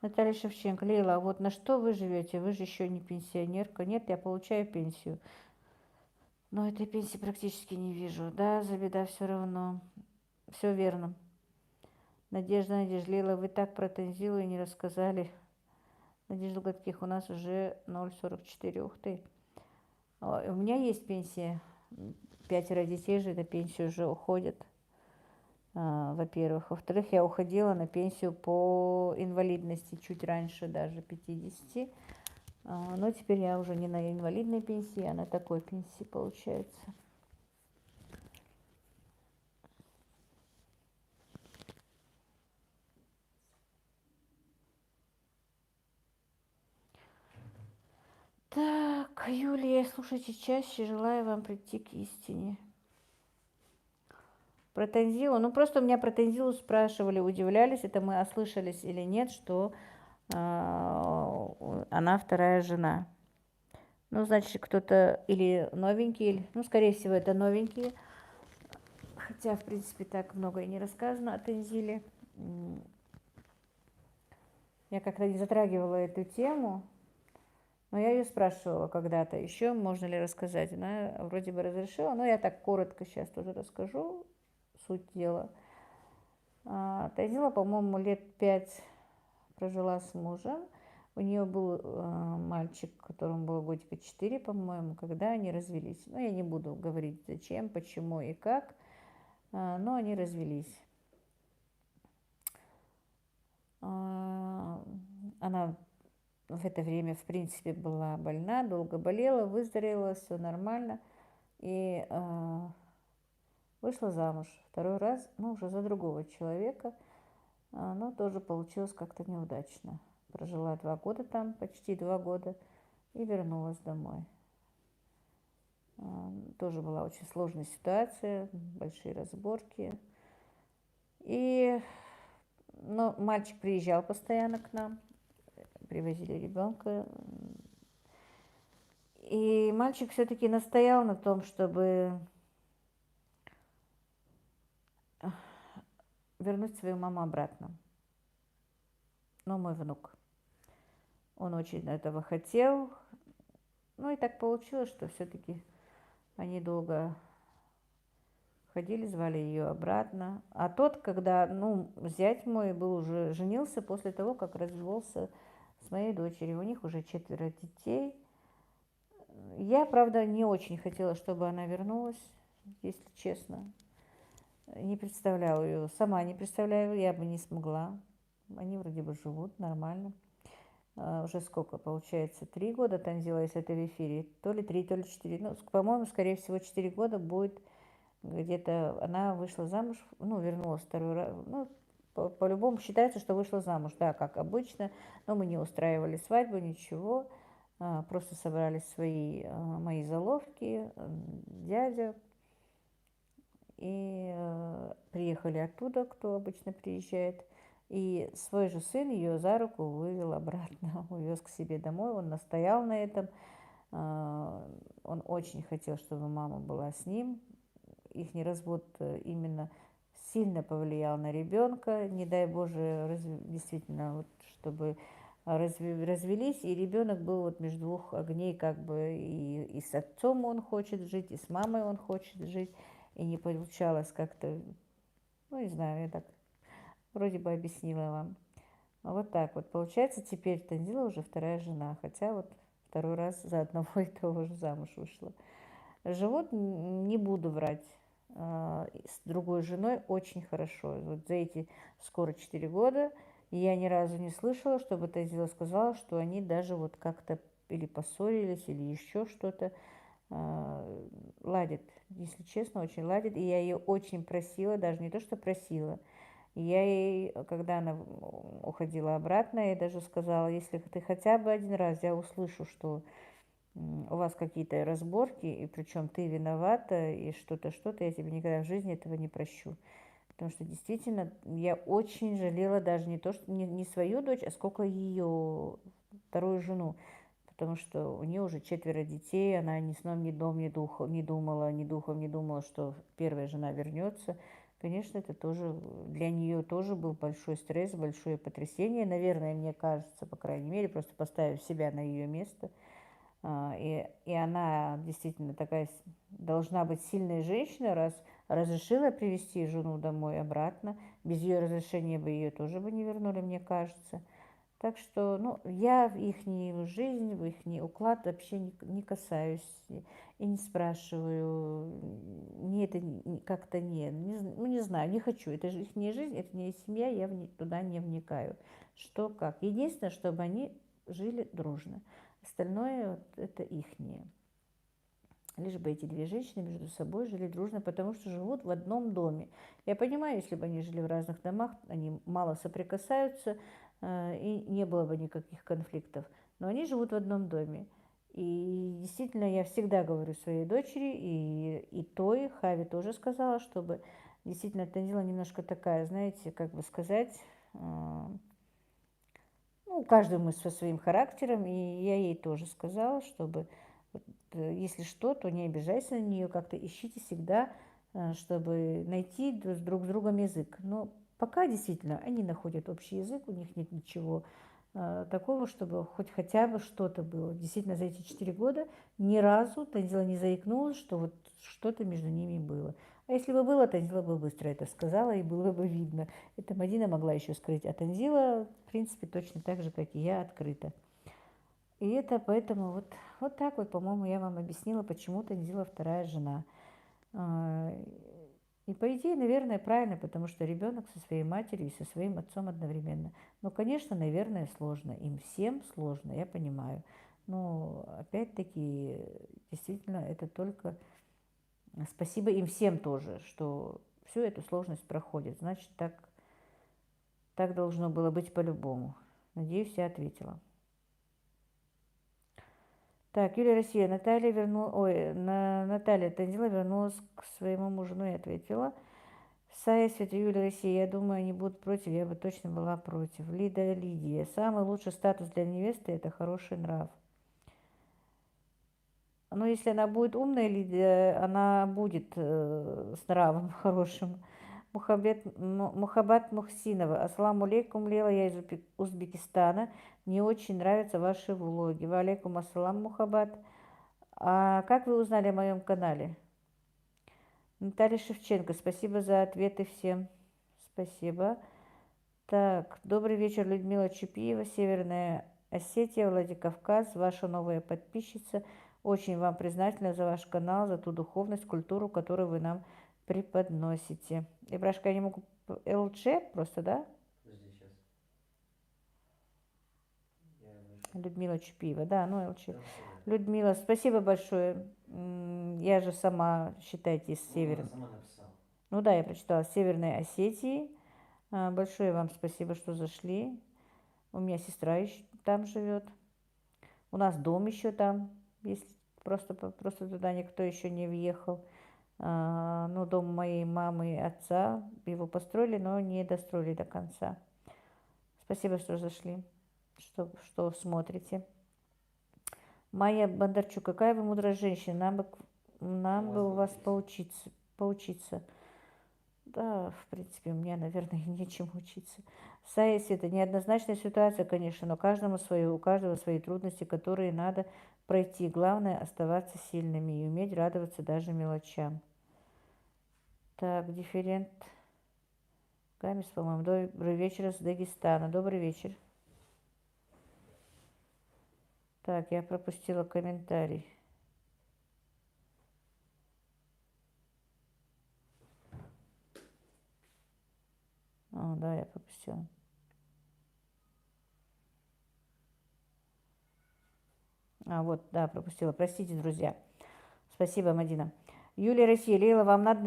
Наталья Шевченко. Лейла, а вот на что вы живете? Вы же еще не пенсионерка. Нет, я получаю пенсию. Но этой пенсии практически не вижу. Да, за беда все равно. Все верно. Надежда Надежлила, вы так про Тензилу и не рассказали. Надежда Гладких, у нас уже 0,44. Ух ты. У меня есть пенсия. 5 детей же на пенсию уже уходят, во-первых. Во-вторых, я уходила на пенсию по инвалидности чуть раньше, даже 50. Но теперь я уже не на инвалидной пенсии, а на такой пенсии получается. Так, Юлия, слушайте чаще, желаю вам прийти к истине. Про Тензилу, ну просто у меня про Тензилу спрашивали, удивлялись, это мы ослышались или нет, что она вторая жена. Ну, значит, кто-то или новенький, или, ну, скорее всего, это новенькие. Хотя, в принципе, так много и не рассказано о Тензиле. Я как-то не затрагивала эту тему, но я ее спрашивала когда-то еще, можно ли рассказать. Она вроде бы разрешила, но я так коротко сейчас тоже расскажу суть дела. Тензила, по-моему, лет 5 прожила с мужем. У нее был мальчик, которому было годика 4, по-моему, когда они развелись. Ну, я не буду говорить, зачем, почему и как, но они развелись. Она в это время, в принципе, была больна, долго болела, выздоровела, все нормально. И вышла замуж второй раз, ну, уже за другого человека, но тоже получилось как-то неудачно. Прожила 2 года там, почти 2 года, и вернулась домой. Тоже была очень сложная ситуация, большие разборки. Но мальчик приезжал постоянно к нам, привозили ребенка. И мальчик все-таки настоял на том, чтобы вернуть свою маму обратно. Но мой внук, он очень этого хотел. Ну и так получилось, что все-таки они долго ходили, звали ее обратно. А тот, когда, зять мой был уже женился после того, как развелся с моей дочерью. У них уже 4 детей. Я, правда, не очень хотела, чтобы она вернулась, если честно. Не представляла ее, сама не представляю, я бы не смогла. Они вроде бы живут нормально. Уже сколько, получается, 3 года Тензила, если это в эфире, то ли 3, то ли 4. Ну, по-моему, скорее всего, 4 года будет где-то. Она вышла замуж, вернулась второй раз. Ну, по-любому считается, что вышла замуж, да, как обычно. Но мы не устраивали свадьбу, ничего. Просто собрали мои заловки, дядя. И приехали оттуда, кто обычно приезжает. И свой же сын ее за руку вывел обратно, увез к себе домой. Он настоял на этом. Он очень хотел, чтобы мама была с ним. Их развод именно сильно повлиял на ребенка. Не дай Боже, действительно, вот, чтобы развелись, и ребенок был вот между двух огней, как бы и с отцом он хочет жить, и с мамой он хочет жить, и не получалось как-то, не знаю, я так вроде бы объяснила вам. Вот так вот. Получается, теперь Тензила уже вторая жена, хотя вот второй раз за одного и того же замуж вышла. Живут, не буду врать, с другой женой очень хорошо. Вот за эти скоро 4 года я ни разу не слышала, чтобы Тензила сказала, что они даже вот как-то или поссорились, или еще что-то. Ладит, если честно, очень ладит. И я ее очень просила, даже не то, что просила. Я ей, когда она уходила обратно, я даже сказала, если ты хотя бы один раз я услышу, что у вас какие-то разборки, и причем ты виновата, и что-то, я тебе никогда в жизни этого не прощу. Потому что действительно я очень жалела даже не то, что не свою дочь, а сколько ее вторую жену. Потому что у нее уже 4 детей, она ни сном, ни днем, ни духом не думала, что первая жена вернется. Конечно, это тоже для нее тоже был большой стресс, большое потрясение. Наверное, мне кажется, по крайней мере, просто поставив себя на ее место. И она действительно такая должна быть сильная женщина, раз разрешила привезти жену домой обратно. Без ее разрешения бы ее тоже бы не вернули, мне кажется. Так что, ну, я в их жизнь, в их уклад вообще не касаюсь и не спрашиваю. Мне это как-то ну, не знаю, не хочу. Это же их жизнь, это не семья, я туда не вникаю. Что как. Единственное, чтобы они жили дружно. Остальное вот, это ихнее. Лишь бы эти две женщины между собой жили дружно, потому что живут в одном доме. Я понимаю, если бы они жили в разных домах, они мало соприкасаются, и не было бы никаких конфликтов. Но они живут в одном доме. И действительно, я всегда говорю своей дочери, и той, Хави тоже сказала, чтобы действительно Танзила немножко такая, знаете, как бы сказать, ну, каждый мы со своим характером, и я ей тоже сказала, чтобы если что, то не обижайся на нее, как-то ищите всегда, чтобы найти друг с другом язык. Но пока действительно они находят общий язык, у них нет ничего такого, чтобы хоть хотя бы что-то было. Действительно, за эти 4 года ни разу Танзила не заикнулась, что вот что-то между ними было. А если бы было, Танзила бы быстро это сказала, и было бы видно. Это Мадина могла еще скрыть, а Танзила, в принципе, точно так же, как и я, открыта. И это поэтому вот так вот, по-моему, я вам объяснила, почему Танзила вторая жена. И по идее, наверное, правильно, потому что ребенок со своей матерью и со своим отцом одновременно. Но, конечно, наверное, сложно. Им всем сложно, я понимаю. Но опять-таки, действительно, это только спасибо им всем тоже, что всю эту сложность проходит. Значит, так должно было быть по-любому. Надеюсь, я ответила. Так, Юлия Россия, Наталья Танзила вернулась к своему мужу, ну и ответила. Сая, Света, Юлия Россия, я думаю, они будут против, я бы точно была против. Лидия, самый лучший статус для невесты – это хороший нрав. Но если она будет умная, Лидия, она будет с нравом хорошим. Мухаббат Мухсинова. Ассаламу алейкум, Лела, я из Узбекистана. Мне очень нравятся ваши влоги. Ва алейкум ассалам, Мухаббат. А как вы узнали о моем канале? Наталья Шевченко, спасибо за ответы всем. Спасибо. Так, добрый вечер, Людмила Чупиева, Северная Осетия, Владикавказ, ваша новая подписчица. Очень вам признательна за ваш канал, за ту духовность, культуру, которую вы нам преподносите. Ибрашка, я не могу... ЛЧ просто, да? Подожди, сейчас. Людмила Чупиева, да, ну ЛЧ. Да. Людмила, спасибо большое. Я же сама, считайте, из Север. Северной... Ну да, я прочитала Северной Осетии. Большое вам спасибо, что зашли. У меня сестра еще там живет. У нас дом еще там, если просто туда никто еще не въехал. Ну, дом моей мамы и отца. Его построили, но не достроили до конца. Спасибо, что зашли, что смотрите. Майя Бондарчук, какая вы мудрая женщина. Нам бы у вас поучиться. Да, в принципе, у меня, наверное, нечем учиться. Сайс – это неоднозначная ситуация, конечно, но каждому свое, у каждого свои трудности, которые надо пройти. Главное – оставаться сильными и уметь радоваться даже мелочам. Так, дифферент. Гамис, по-моему. Добрый вечер из Дагестана. Добрый вечер. Так, я пропустила комментарий. Да, я пропустила. Вот, да, пропустила. Простите, друзья. Спасибо, Мадина. Юлия Россия, Лейла, вам надо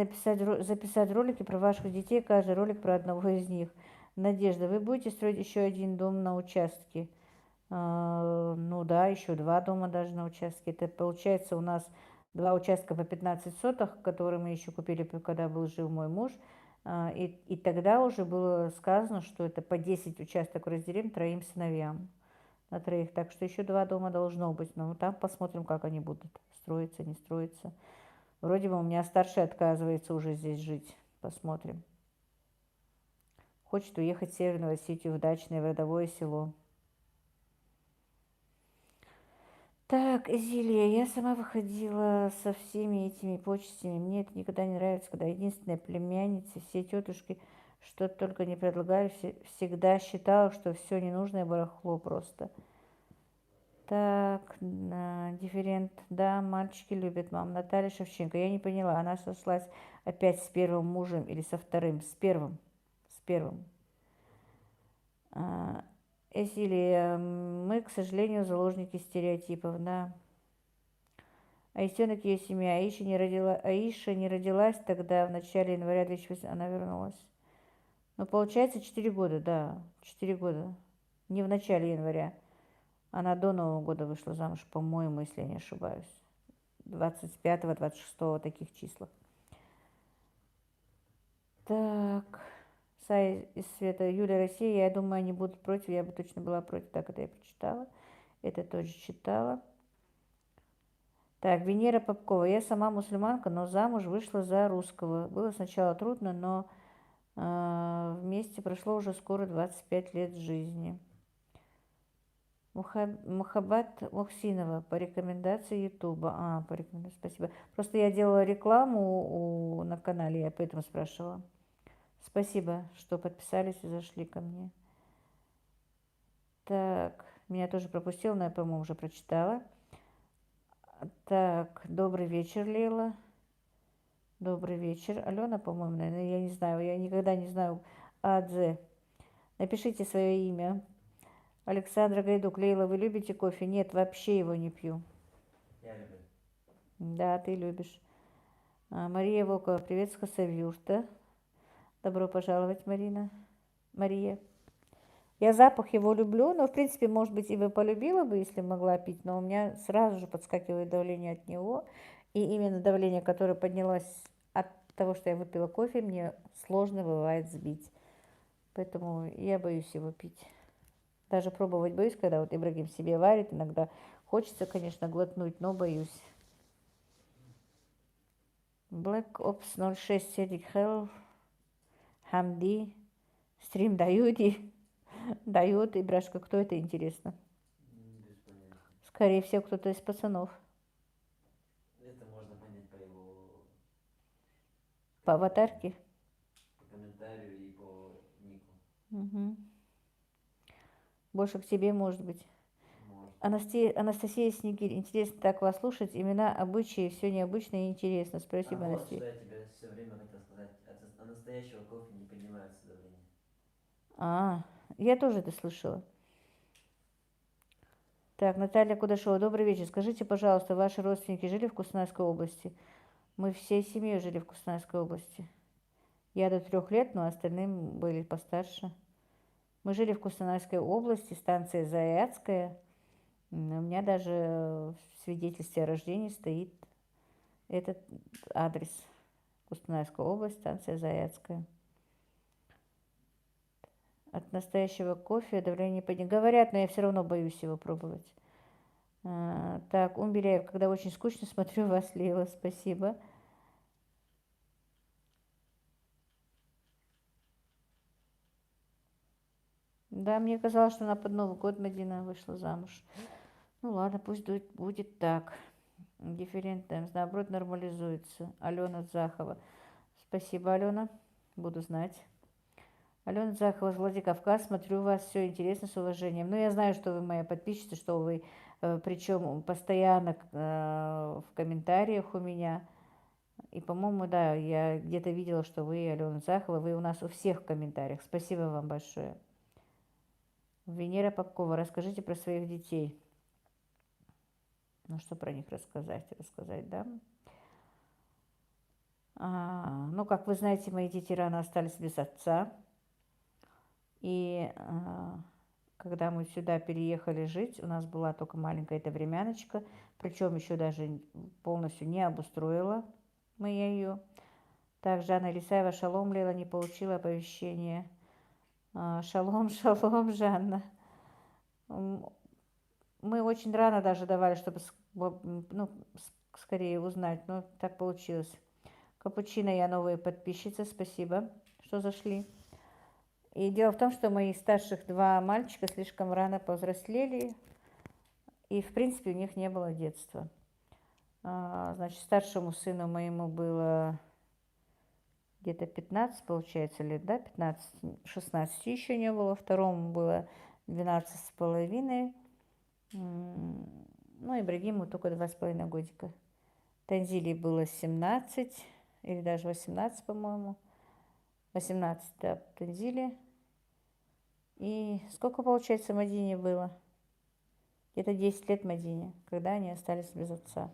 записать ролики про ваших детей, каждый ролик про одного из них. Надежда, вы будете строить еще один дом на участке? Ну да, еще 2 дома даже на участке. Это получается у нас 2 участка по 15 соток, которые мы еще купили, когда был жив мой муж. И тогда уже было сказано, что это по 10 участок разделим 3 сыновьям. На 3. Так что еще 2 дома должно быть. Но там посмотрим, как они будут строиться, не строиться. Вроде бы у меня старший отказывается уже здесь жить. Посмотрим. Хочет уехать в Северную Осетию, в дачное, в родовое село. Так, Зилия, я сама выходила со всеми этими почестями. Мне это никогда не нравится, когда единственная племянница, все тетушки, что только не предлагали, всегда считала, что все ненужное барахло просто. Так, дифферент, да, мальчики любят мам. Наталья Шевченко, я не поняла, она сошлась опять с первым мужем или со вторым? С первым, с первым. Эсилия, мы, к сожалению, заложники стереотипов, да. Аисенок ее семья. Аиша не родилась тогда, в начале января 2008, она вернулась. Ну, получается, 4 года, да, 4 года. Не в начале января. Она до Нового года вышла замуж, по-моему, если я не ошибаюсь. 25-го, 26-го, таких числах. Так, Сай из Света, Юля, Россия, я думаю, они будут против, я бы точно была против. Так, это я прочитала, это тоже читала. Так, Венера Попкова, я сама мусульманка, но замуж вышла за русского. Было сначала трудно, но вместе прошло уже скоро 25 лет жизни. Мухаббат Мухсинова по рекомендации Ютуба. По рекомендации, спасибо. Просто я делала рекламу на канале, я поэтому спрашивала. Спасибо, что подписались и зашли ко мне. Так, меня тоже пропустил, но я, по-моему, уже прочитала. Так, добрый вечер, Лейла. Добрый вечер. Алена, по-моему, наверное, я не знаю, я никогда не знаю Адзе. Напишите свое имя. Александра Гайдук. Лейла, вы любите кофе? Нет, вообще его не пью. Я люблю. Да, ты любишь. Мария Волкова. Привет с Хасавюрта. Добро пожаловать, Мария. Я запах его люблю, но, в принципе, может быть, и бы полюбила бы, если могла пить, но у меня сразу же подскакивает давление от него. И именно давление, которое поднялось от того, что я выпила кофе, мне сложно бывает сбить. Поэтому я боюсь его пить. Даже пробовать боюсь, когда вот Ибрагим себе варит. Иногда хочется, конечно, глотнуть, но боюсь. Black Ops 06 Седик Хелл Хамди Стрим Даюди дает Ибрашка. Кто это, интересно? Без понятия. Скорее всего, кто-то из пацанов. Это можно понять по его... По аватарке? По комментарию и по нику. Угу. Больше к тебе, может быть. Может. Анастасия Снегирь. Интересно так вас слушать. Имена, обычаи, все необычно и интересно. Спасибо, Вот, Анастасия. что я тебе все время хотел сказать. От настоящего кофе не поднимается давление. Я тоже это слышала. Так, Наталья Кудашова. Добрый вечер. Скажите, пожалуйста, ваши родственники жили в Кустанайской области? Мы всей семьей жили в Кустанайской области. Я до 3 лет, но остальным были постарше. Мы жили в Кустанайской области, станция Заяцкая. У меня даже в свидетельстве о рождении стоит этот адрес. Кустанайская область, станция Заяцкая. От настоящего кофе давление поднялось. Говорят, но я все равно боюсь его пробовать. Так, Умбеляев, когда очень скучно, смотрю вас, Лейла, спасибо. Да, мне казалось, что она под Новый год Мадина вышла замуж. Ну ладно, пусть будет так. Дифферент таймс, наоборот, нормализуется. Алена Захова. Спасибо, Алена. Буду знать. Алена Захова, Владикавказ. Смотрю вас, все интересно, с уважением. Ну, я знаю, что вы моя подписчица, что вы, причем постоянно в комментариях у меня. И, по-моему, да, я где-то видела, что вы, Алена Захова, вы у нас у всех в комментариях. Спасибо вам большое. Венера Попкова, расскажите про своих детей. Ну, что про них рассказать, да? Ну, как вы знаете, мои дети рано остались без отца. И когда мы сюда переехали жить, у нас была только маленькая эта времяночка, причем еще даже полностью не обустроила мы ее. Также Анна Лисаева, шалом, Лейла, не получила оповещение. Шалом, шалом, Жанна. Мы очень рано даже давали, чтобы скорее узнать, но так получилось. Капучино, я новая подписчица, спасибо, что зашли. И дело в том, что мои старших 2 мальчика слишком рано повзрослели, И, в принципе, у них не было детства. Значит, старшему сыну моему было где-то 15, получается, лет, да, 15, 16 еще не было. Второму было 12 с половиной. Ну, Ибрагиму только 2,5 годика. Танзиле было 17 или даже 18, по-моему. 18, да, Танзиле. И сколько, получается, Мадине было? Где-то 10 лет Мадине, когда они остались без отца.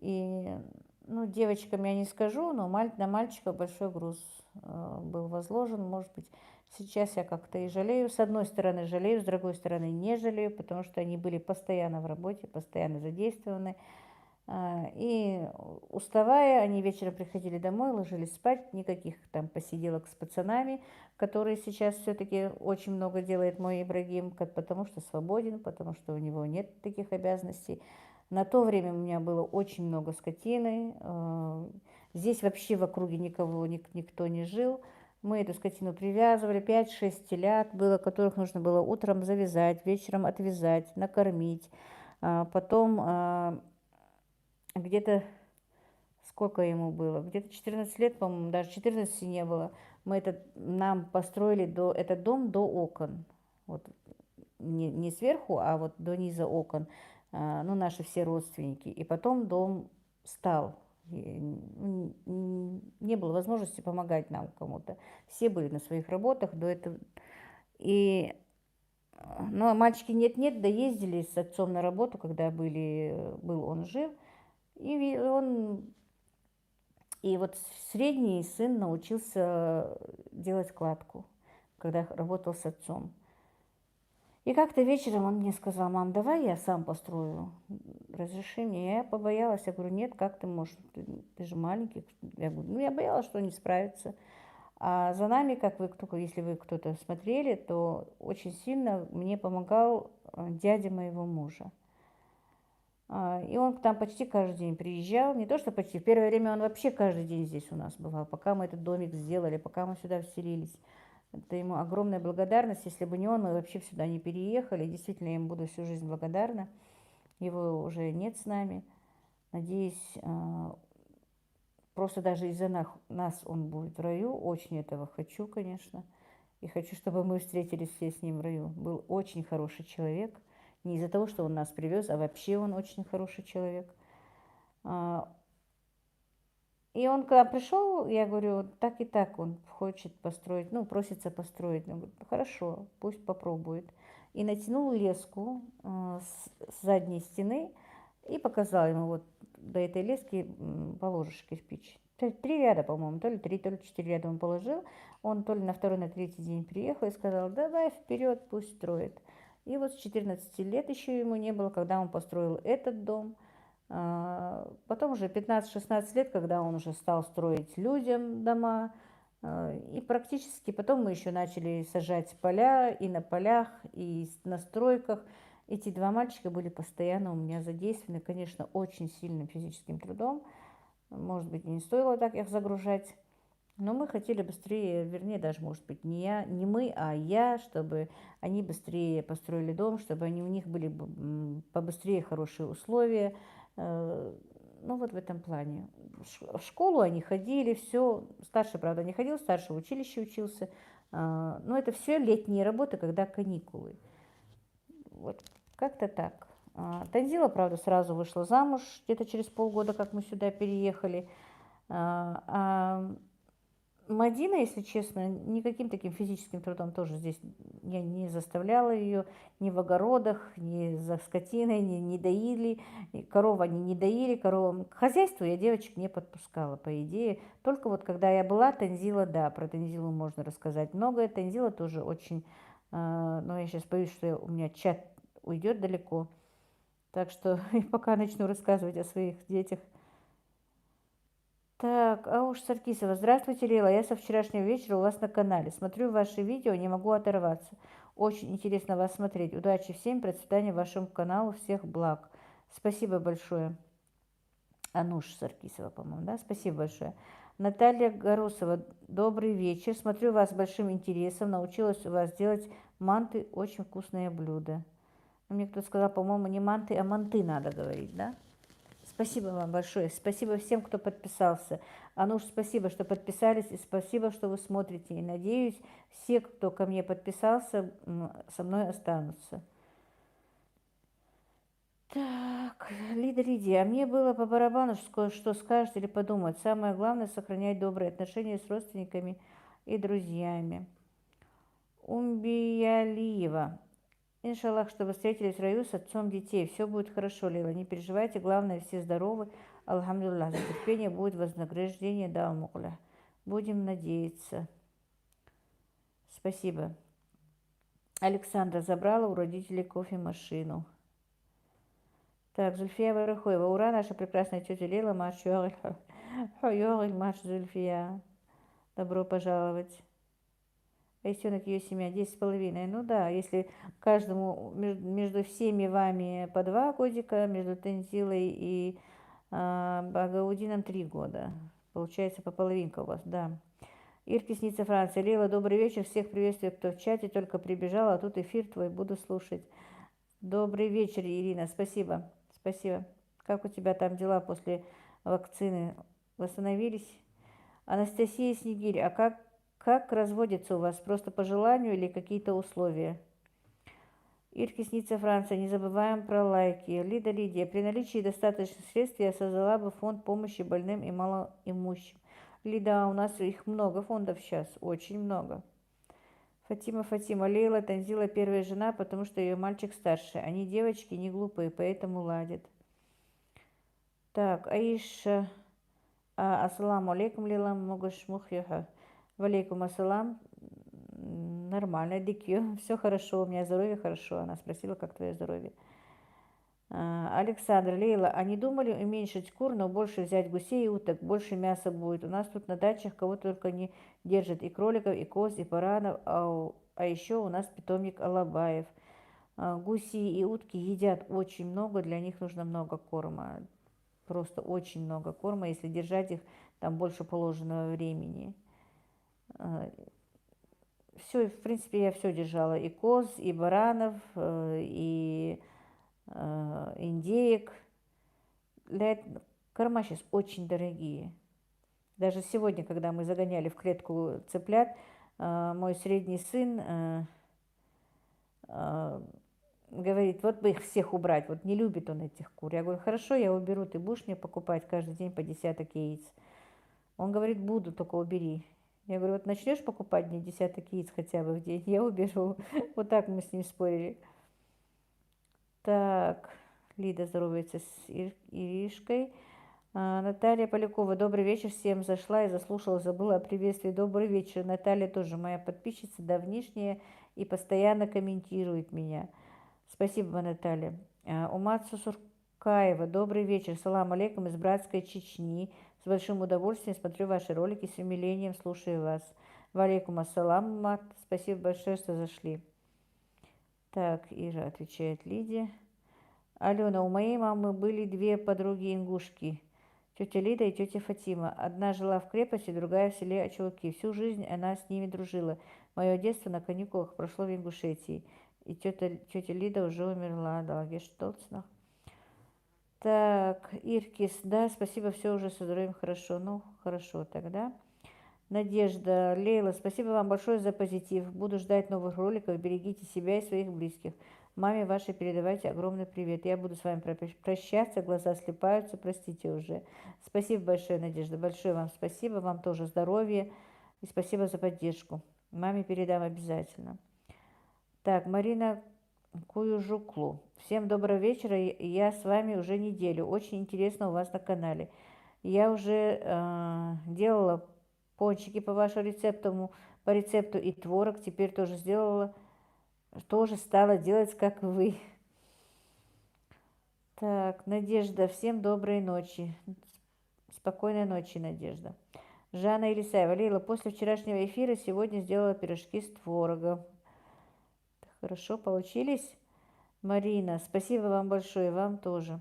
И, ну, девочкам я не скажу, но на мальчика большой груз был возложен. Может быть, сейчас я как-то и жалею. С одной стороны жалею, с другой стороны не жалею, потому что они были постоянно в работе, постоянно задействованы. И уставая, они вечером приходили домой, ложились спать, никаких там посиделок с пацанами, которые сейчас все-таки очень много делает мой Ибрагим, потому что свободен, потому что у него нет таких обязанностей. На то время у меня было очень много скотины. Здесь вообще в округе никто не жил. Мы эту скотину привязывали, 5-6 телят было, которых нужно было утром завязать, вечером отвязать, накормить. Потом где-то, сколько ему было, где-то 14 лет, по-моему, даже 14 не было. Нам построили этот дом до окон. Вот, не сверху, а вот до низа окон. Ну, наши все родственники. И потом дом стал. Не было возможности помогать нам кому-то. Все были на своих работах до этого. Ну, а мальчики нет-нет, да ездили с отцом на работу, когда был он жив. И вот средний сын научился делать кладку, когда работал с отцом. И как-то вечером он мне сказал: мам, давай я сам построю, разреши мне. Я побоялась, я говорю: нет, как ты можешь, ты же маленький. Я говорю, ну, я боялась, что он не справится. А за нами, если вы кто-то смотрели, то очень сильно мне помогал дядя моего мужа. И он там почти каждый день приезжал, не то что почти, в первое время он вообще каждый день здесь у нас бывал, пока мы этот домик сделали, пока мы сюда вселились. Это ему огромная благодарность, если бы не он, мы вообще сюда не переехали, действительно, я ему буду всю жизнь благодарна. Его уже нет с нами, надеюсь, просто даже из-за нас он будет в раю, очень этого хочу, конечно, и хочу, чтобы мы встретились все с ним в раю. Был очень хороший человек. Не из-за того, что он нас привез, а вообще он очень хороший человек. И он, когда пришел, я говорю, так и так он хочет построить, ну, просится построить. Он говорит, хорошо, пусть попробует. И натянул леску с задней стены и показал ему, вот до этой лески положишь кирпич. 3 ряда, по-моему, то ли 3, то ли 4 ряда он положил. Он то ли на второй, на третий день приехал и сказал, давай вперед, пусть строит. И вот с 14 лет еще ему не было, когда он построил этот дом. Потом уже 15-16 лет, когда он уже стал строить людям дома. И практически потом мы еще начали сажать поля, и на полях, и на стройках. Эти два мальчика были постоянно у меня задействованы, конечно, очень сильным физическим трудом. Может быть, не стоило так их загружать. Но мы хотели быстрее, вернее, даже, может быть, не мы, а я, чтобы они быстрее построили дом, чтобы у них были побыстрее хорошие условия. Ну, вот в этом плане. В школу они ходили, все. Старший, правда, не ходил, старший в училище учился. Но это все летние работы, когда каникулы. Вот как-то так. Танзила, правда, сразу вышла замуж, где-то через полгода, как мы сюда переехали. Мадина, если честно, никаким таким физическим трудом тоже здесь я не заставляла ее, ни в огородах, ни за скотиной, не доили, коров они не доили, коровам. К хозяйству я девочек не подпускала, по идее. Только вот когда я была, Танзила, да, про Танзилу можно рассказать многое. Танзила тоже очень, но я сейчас боюсь, что у меня чат уйдет далеко. Так что пока начну рассказывать о своих детях. Так, Ауш Саркисова. Здравствуйте, Лейла. Я со вчерашнего вечера у вас на канале. Смотрю ваши видео, не могу оторваться. Очень интересно вас смотреть. Удачи всем, процветания вашему каналу, всех благ. Спасибо большое. Ануш Саркисова, по-моему, да? Спасибо большое. Наталья Горосова. Добрый вечер. Смотрю вас с большим интересом. Научилась у вас делать манты. Очень вкусное блюдо. Мне кто-то сказал, по-моему, не манты, а манты надо говорить, да? Спасибо вам большое. Спасибо всем, кто подписался. Ануш, спасибо, что подписались, и спасибо, что вы смотрите. И надеюсь, все, кто ко мне подписался, со мной останутся. Так, Лидия, а мне было по барабану, что скажет или подумать. Самое главное – сохранять добрые отношения с родственниками и друзьями. Умбиялиева. Иншаллах, чтобы встретились в раю с отцом детей. Все будет хорошо, Лила, не переживайте. Главное, все здоровы. Алхамдулиллах, за терпение будет вознаграждение, да, Алмукля. Будем надеяться. Спасибо. Александра забрала у родителей кофемашину. Так, Зульфия Варахоева. Ура, наша прекрасная тетя Лила. Маш Зульфия. Добро пожаловать. Рисенок ее семья 10,5. Ну да, если каждому между всеми вами по 2 годика, между Тензилой и Багаудином 3 года. Получается по половинке у вас, да. Ирки снится Франция. Лила, добрый вечер. Всех приветствую, кто в чате. Только прибежала, а тут эфир твой, буду слушать. Добрый вечер, Ирина. Спасибо. Спасибо. Как у тебя там дела после вакцины? Восстановились? Анастасия Снегирь, а как разводится у вас? Просто по желанию или какие-то условия? Ирки снится Франция. Не забываем про лайки. Лидия. При наличии достаточных средств я создала бы фонд помощи больным и малоимущим. Лида, у нас их много фондов сейчас. Очень много. Фатима. Лейла Танзила первая жена, потому что ее мальчик старше. Они девочки не глупые, поэтому ладят. Так, Аиша. Ассаламу алейкум, Лила Могушмухьяха. Валейкум ассалам. Нормально, дикью. Все хорошо, у меня здоровье хорошо. Она спросила, как твое здоровье. Александр, Лейла, а не думали уменьшить кур, но больше взять гусей и уток, больше мяса будет? У нас тут на дачах кого только не держат, и кроликов, и коз, и баранов, а еще у нас питомник алабаев. Гуси и утки едят очень много, для них нужно много корма, просто очень много корма, если держать их там больше положенного времени. Все, в принципе, я все держала, и коз, и баранов, и индеек. Корма сейчас очень дорогие. Даже сегодня, когда мы загоняли в клетку цыплят, мой средний сын говорит, вот бы их всех убрать, вот не любит он этих кур. Я говорю, хорошо, я уберу, ты будешь мне покупать каждый день по десяток яиц? Он говорит, буду, только убери. Я говорю, вот начнешь покупать мне десяток яиц хотя бы в день, я уберу. Вот так мы с ним спорили. Так, Лида здоровается с Иришкой. Наталья Полякова, добрый вечер, всем зашла и заслушала, забыла о приветствии. Добрый вечер, Наталья тоже моя подписчица давнишняя и постоянно комментирует меня. Спасибо, Наталья. Умат Сусуркаева, добрый вечер, салам алейкум из братской Чечни. С большим удовольствием смотрю ваши ролики, с умилением слушаю вас. Валейкум ассалам, Умат, спасибо большое, что зашли. Так, Ира отвечает Лидия. Алена, у моей мамы были 2 подруги-ингушки, тетя Лида и тетя Фатима. Одна жила в крепости, другая в селе Очелки. Всю жизнь она с ними дружила. Мое детство на каникулах прошло в Ингушетии. И тетя Лида уже умерла. Далгештолцнах. Так, Иркис, да, спасибо, все уже со здоровьем хорошо. Ну, хорошо тогда. Надежда, Лейла, спасибо вам большое за позитив. Буду ждать новых роликов. Берегите себя и своих близких. Маме вашей передавайте огромный привет. Я буду с вами прощаться, глаза слепаются, простите уже. Спасибо большое, Надежда, большое вам спасибо. Вам тоже здоровья и спасибо за поддержку. Маме передам обязательно. Так, Марина Куюжуклу. Всем доброго вечера. Я с вами уже неделю. Очень интересно у вас на канале. Я уже делала пончики по вашему рецепту и творог. Теперь тоже стала делать, как вы. Так, Надежда, всем доброй ночи. Спокойной ночи, Надежда. Жанна Елисаева. Лейла, после вчерашнего эфира сегодня сделала пирожки с творогом. Хорошо получились? Марина, спасибо вам большое, вам тоже.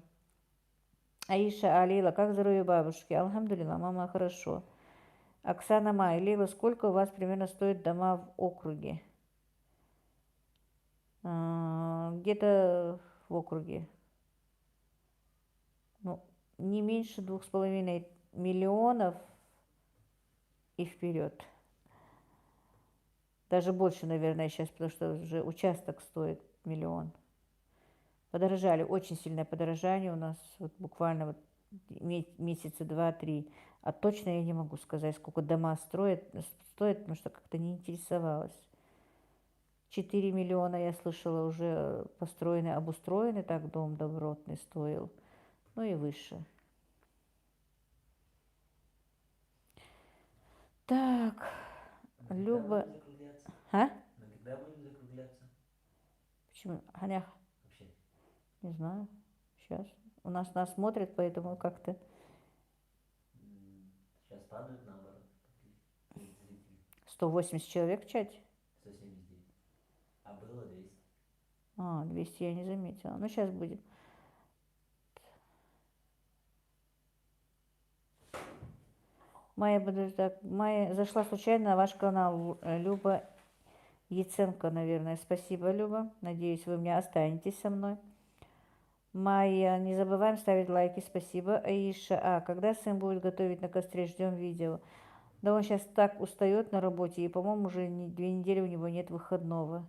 Аиша, Лейла, как здоровье бабушки? Алхамдулилла, мама, хорошо. Оксана Май, Лейла, сколько у вас примерно стоит дома в округе? где-то в округе. Ну, не меньше 2,5 миллионов и вперед. Даже больше, наверное, сейчас, потому что уже участок стоит 1 000 000. Подорожали, очень сильное подорожание у нас, вот буквально вот месяца 2-3. А точно я не могу сказать, сколько дома стоят, потому что как-то не интересовалась. 4 миллиона, я слышала, уже построенный, обустроенный, так дом добротный стоил, ну и выше. Так, Мы когда Люба... будем закругляться? А? Мы когда будем закругляться? Почему? Аня, Вообще. не знаю, сейчас. У нас смотрят, поэтому как-то... Сейчас падают наоборот. Зрители. 180 человек в чате? 179. А было 200. 200 я не заметила. Ну, сейчас будет. Майя зашла случайно на ваш канал. Люба Яценко, наверное. Спасибо, Люба. Надеюсь, вы мне останетесь со мной. Майя, не забываем ставить лайки. Спасибо. Аиша, когда сын будет готовить на костре? Ждем видео. Да он сейчас так устает на работе, и, по-моему, уже 2 недели у него нет выходного.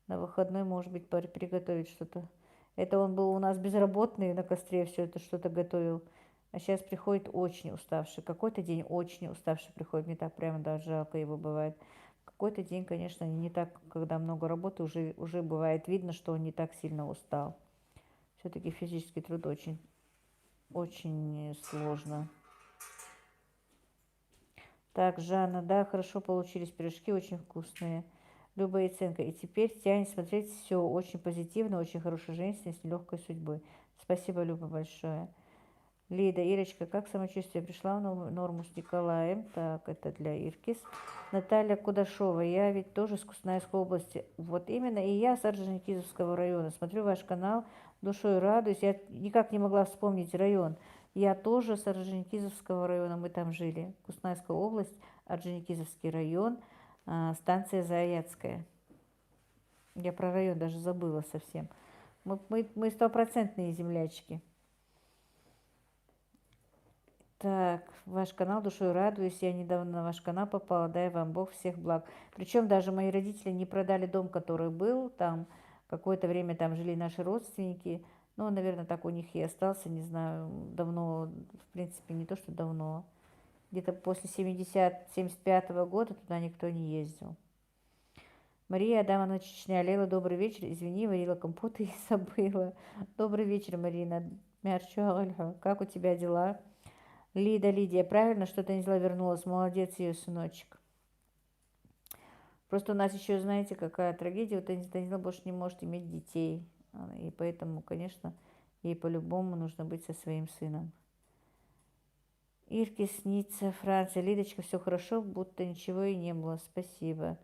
На выходной, может быть, приготовить что-то. Это он был у нас безработный на костре, все это что-то готовил. А сейчас приходит очень уставший. Какой-то день очень уставший приходит. Мне так прямо даже жалко его бывает. Какой-то день, конечно, не так, когда много работы, уже бывает видно, что он не так сильно устал. Все-таки физический труд очень, очень сложно. Так, Жанна, да, хорошо получились пирожки, очень вкусные. Люба Яценко. И теперь тянет смотреть все очень позитивно, очень хорошая женщина с нелегкой судьбой. Спасибо, Люба, большое. Лида, Ирочка, как самочувствие? Пришла в норму с Николаем. Так, это для Иркис. Наталья Кудашова. Я ведь тоже с Кустанайской области. Вот именно. И я с Орджоникидзевского района. Смотрю ваш канал, душой радуюсь. Я никак не могла вспомнить район. Я тоже с Орджоникидзевского района. Мы там жили. Кустанайская область, Орджоникидзевский район, станция Заяцкая. Я про район даже забыла совсем. Мы стопроцентные землячки. Так, ваш канал, душой радуюсь. Я недавно на ваш канал попала. Дай вам Бог всех благ. Причем даже мои родители не продали дом, который был. Там какое-то время там жили наши родственники. Ну, наверное, так у них и остался, не знаю, давно, в принципе, не то, что давно. Где-то после 75-го года туда никто не ездил. Мария Адамовна Чечня. Лейла, добрый вечер. Извини, варила компот и забыла. Добрый вечер, Марина. Как у тебя дела? Лидия, правильно, что Танзила вернулась. Молодец ее сыночек. Просто у нас еще, знаете, какая трагедия. Вот Танзила больше не может иметь детей. И поэтому, конечно, ей по-любому нужно быть со своим сыном. Ирки, Ницца, Франция. Лидочка, все хорошо, будто ничего и не было. Спасибо.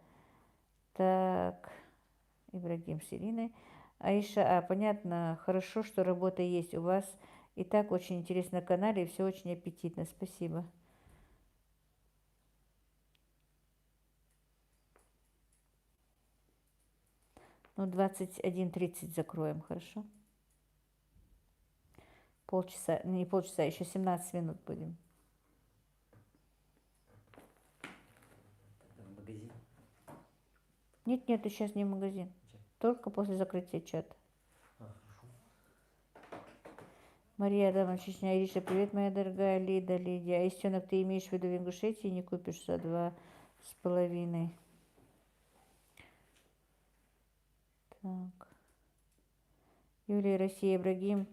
Так, Ибрагим с Ириной. Аиша, понятно, хорошо, что работа есть у вас. И так очень интересно на канале, и все очень аппетитно. Спасибо. Ну, 21:30 закроем, хорошо? Полчаса, не полчаса, еще 17 минут будем. Это в магазин? Нет, сейчас не в магазин. Только после закрытия чата. Хорошо. Мария Адамовна Чечня. Ириша, привет, моя дорогая Лидия. А истенок ты имеешь в виду в Ингушетии не купишь за 2,5? Так. Юлия, Россия, Ибрагим,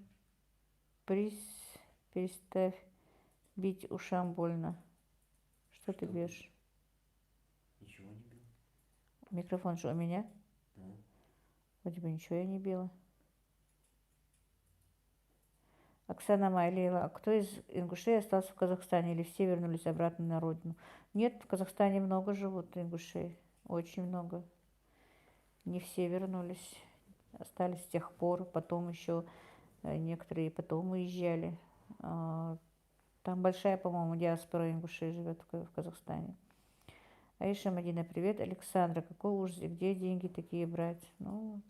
переставь бить ушам больно. Что ты бьешь? Ничего не бил. Микрофон что, у меня? Да. Вроде бы ничего я не била. Оксана Майлила, а кто из ингушей остался в Казахстане или все вернулись обратно на родину? Нет, в Казахстане много живут ингушей, очень много. Не все вернулись, остались с тех пор, потом еще некоторые потом уезжали. Там большая, по-моему, диаспора ингушей живет в Казахстане. Аиша Мадина, привет. Александра, какой ужас, где деньги такие брать? Ну, вот.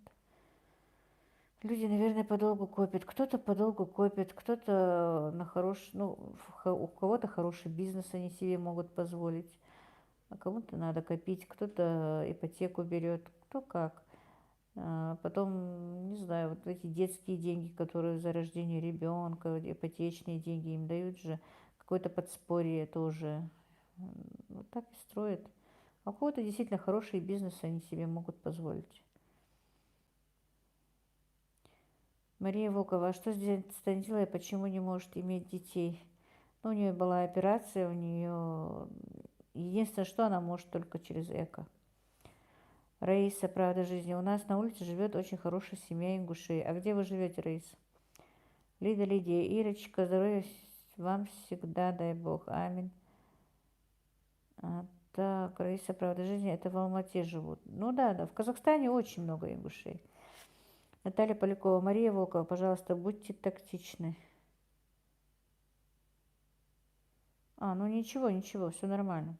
Люди, наверное, подолгу копят. Кто-то подолгу копит, кто-то на хороший, ну, у кого-то хороший бизнес они себе могут позволить, а кому-то надо копить, кто-то ипотеку берет, кто как. Потом, не знаю, вот эти детские деньги, которые за рождение ребенка, ипотечные деньги им дают же, какое-то подспорье тоже. Вот так и строят. А у кого-то действительно хороший бизнес они себе могут позволить. Мария Волкова, а что сделать Станислава и почему не может иметь детей? Ну, у нее была операция, у нее единственное, что она может только через ЭКО. Раиса, правда жизни. У нас на улице живет очень хорошая семья ингушей. А где вы живете, Раиса? Лида, Лидия, Ирочка, здоровья вам всегда, дай Бог. Аминь. Так, Раиса, правда жизни, это в Алмате живут. Ну да, да, в Казахстане очень много ингушей. Наталья Полякова, Мария Волкова, пожалуйста, будьте тактичны. Ну ничего, ничего, все нормально.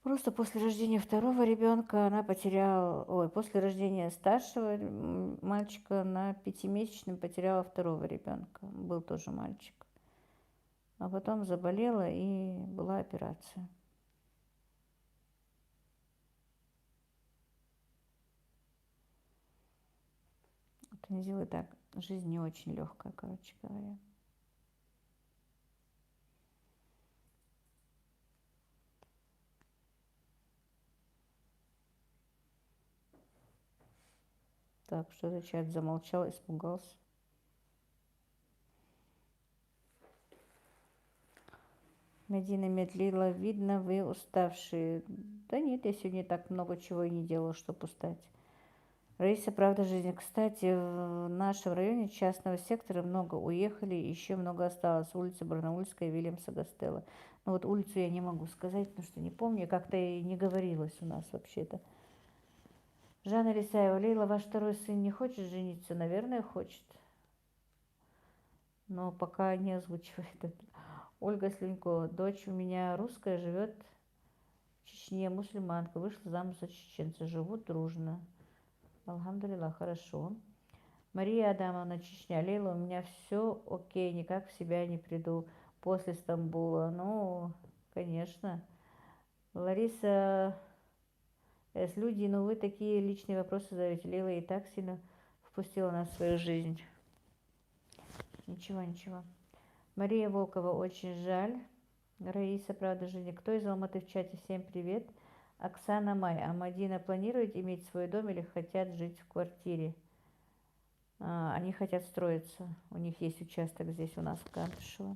Просто после рождения второго ребенка она потеряла, после рождения старшего мальчика на 5-месячном потеряла второго ребенка. Был тоже мальчик. А потом заболела и была операция. Танзила так, жизнь не очень легкая, короче говоря. Так, что-то чат замолчал, испугался. Медина медлила, видно, вы уставшие. Да нет, я сегодня так много чего и не делала, чтобы устать. Раиса, правда жизни. Кстати, в нашем районе частного сектора много уехали, еще много осталось. Улица Барнаульская, Вильямса Гастелло. Ну вот улицу я не могу сказать, потому что не помню, как-то и не говорилось у нас вообще-то. Жанна Лисаева, Лейла, ваш второй сын не хочет жениться? Наверное, хочет. Но пока не озвучивает это. Ольга Слюнькова, дочь у меня русская, живет в Чечне, мусульманка, вышла замуж за чеченца, живут дружно. Алхамдулилlah, хорошо. Мария Адамовна, Чечня. Лейла, у меня все окей, никак в себя не приду после Стамбула. Ну, конечно. Лариса люди, ну вы такие личные вопросы задаете. Лейла и так сильно впустила нас в свою жизнь. Ничего, ничего. Мария Волкова, очень жаль. Раиса, правда жизни. Кто из Алматы в чате? Всем привет. Оксана Май. А Мадина планирует иметь свой дом или хотят жить в квартире? Они хотят строиться. У них есть участок здесь у нас в Картышево.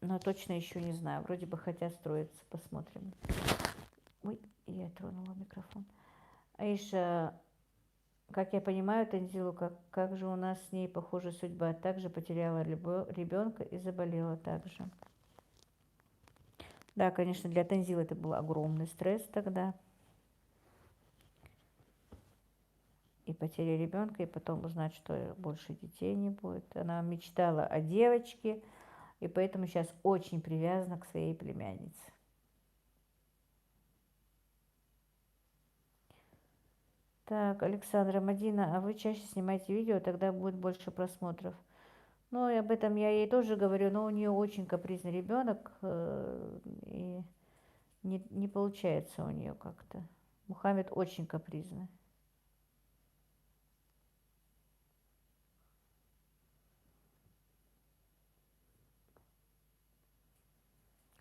Но точно еще не знаю. Вроде бы хотят строиться. Посмотрим. Ой, я тронула микрофон. Аиша, как я понимаю, Танзилу, как же у нас с ней похожа судьба. Также потеряла ребенка и заболела также. Да, конечно, для Танзилы это был огромный стресс тогда. И потеря ребенка, и потом узнать, что больше детей не будет. Она мечтала о девочке, и поэтому сейчас очень привязана к своей племяннице. Так, Александра, Мадина, а вы чаще снимаете видео, тогда будет больше просмотров. Ну, и об этом я ей тоже говорю, но у нее очень капризный ребенок, и не получается у нее как-то. Мухаммед очень капризный.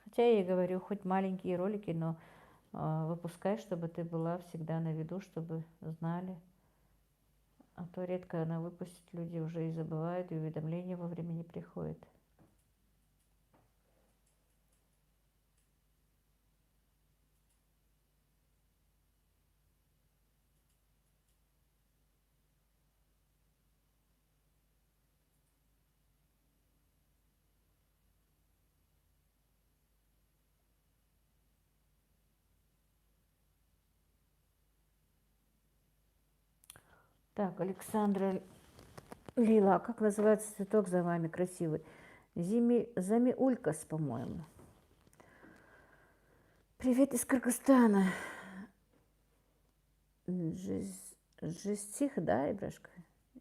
Хотя я ей говорю, хоть маленькие ролики, но выпускай, чтобы ты была всегда на виду, чтобы знали. А то редко она выпустит, люди уже и забывают, и уведомления вовремя не приходят. Так, Александра Лила, а как называется цветок за вами красивый? Замиулькас, по-моему. Привет из Кыргызстана. Жестих, да, Ибрашка?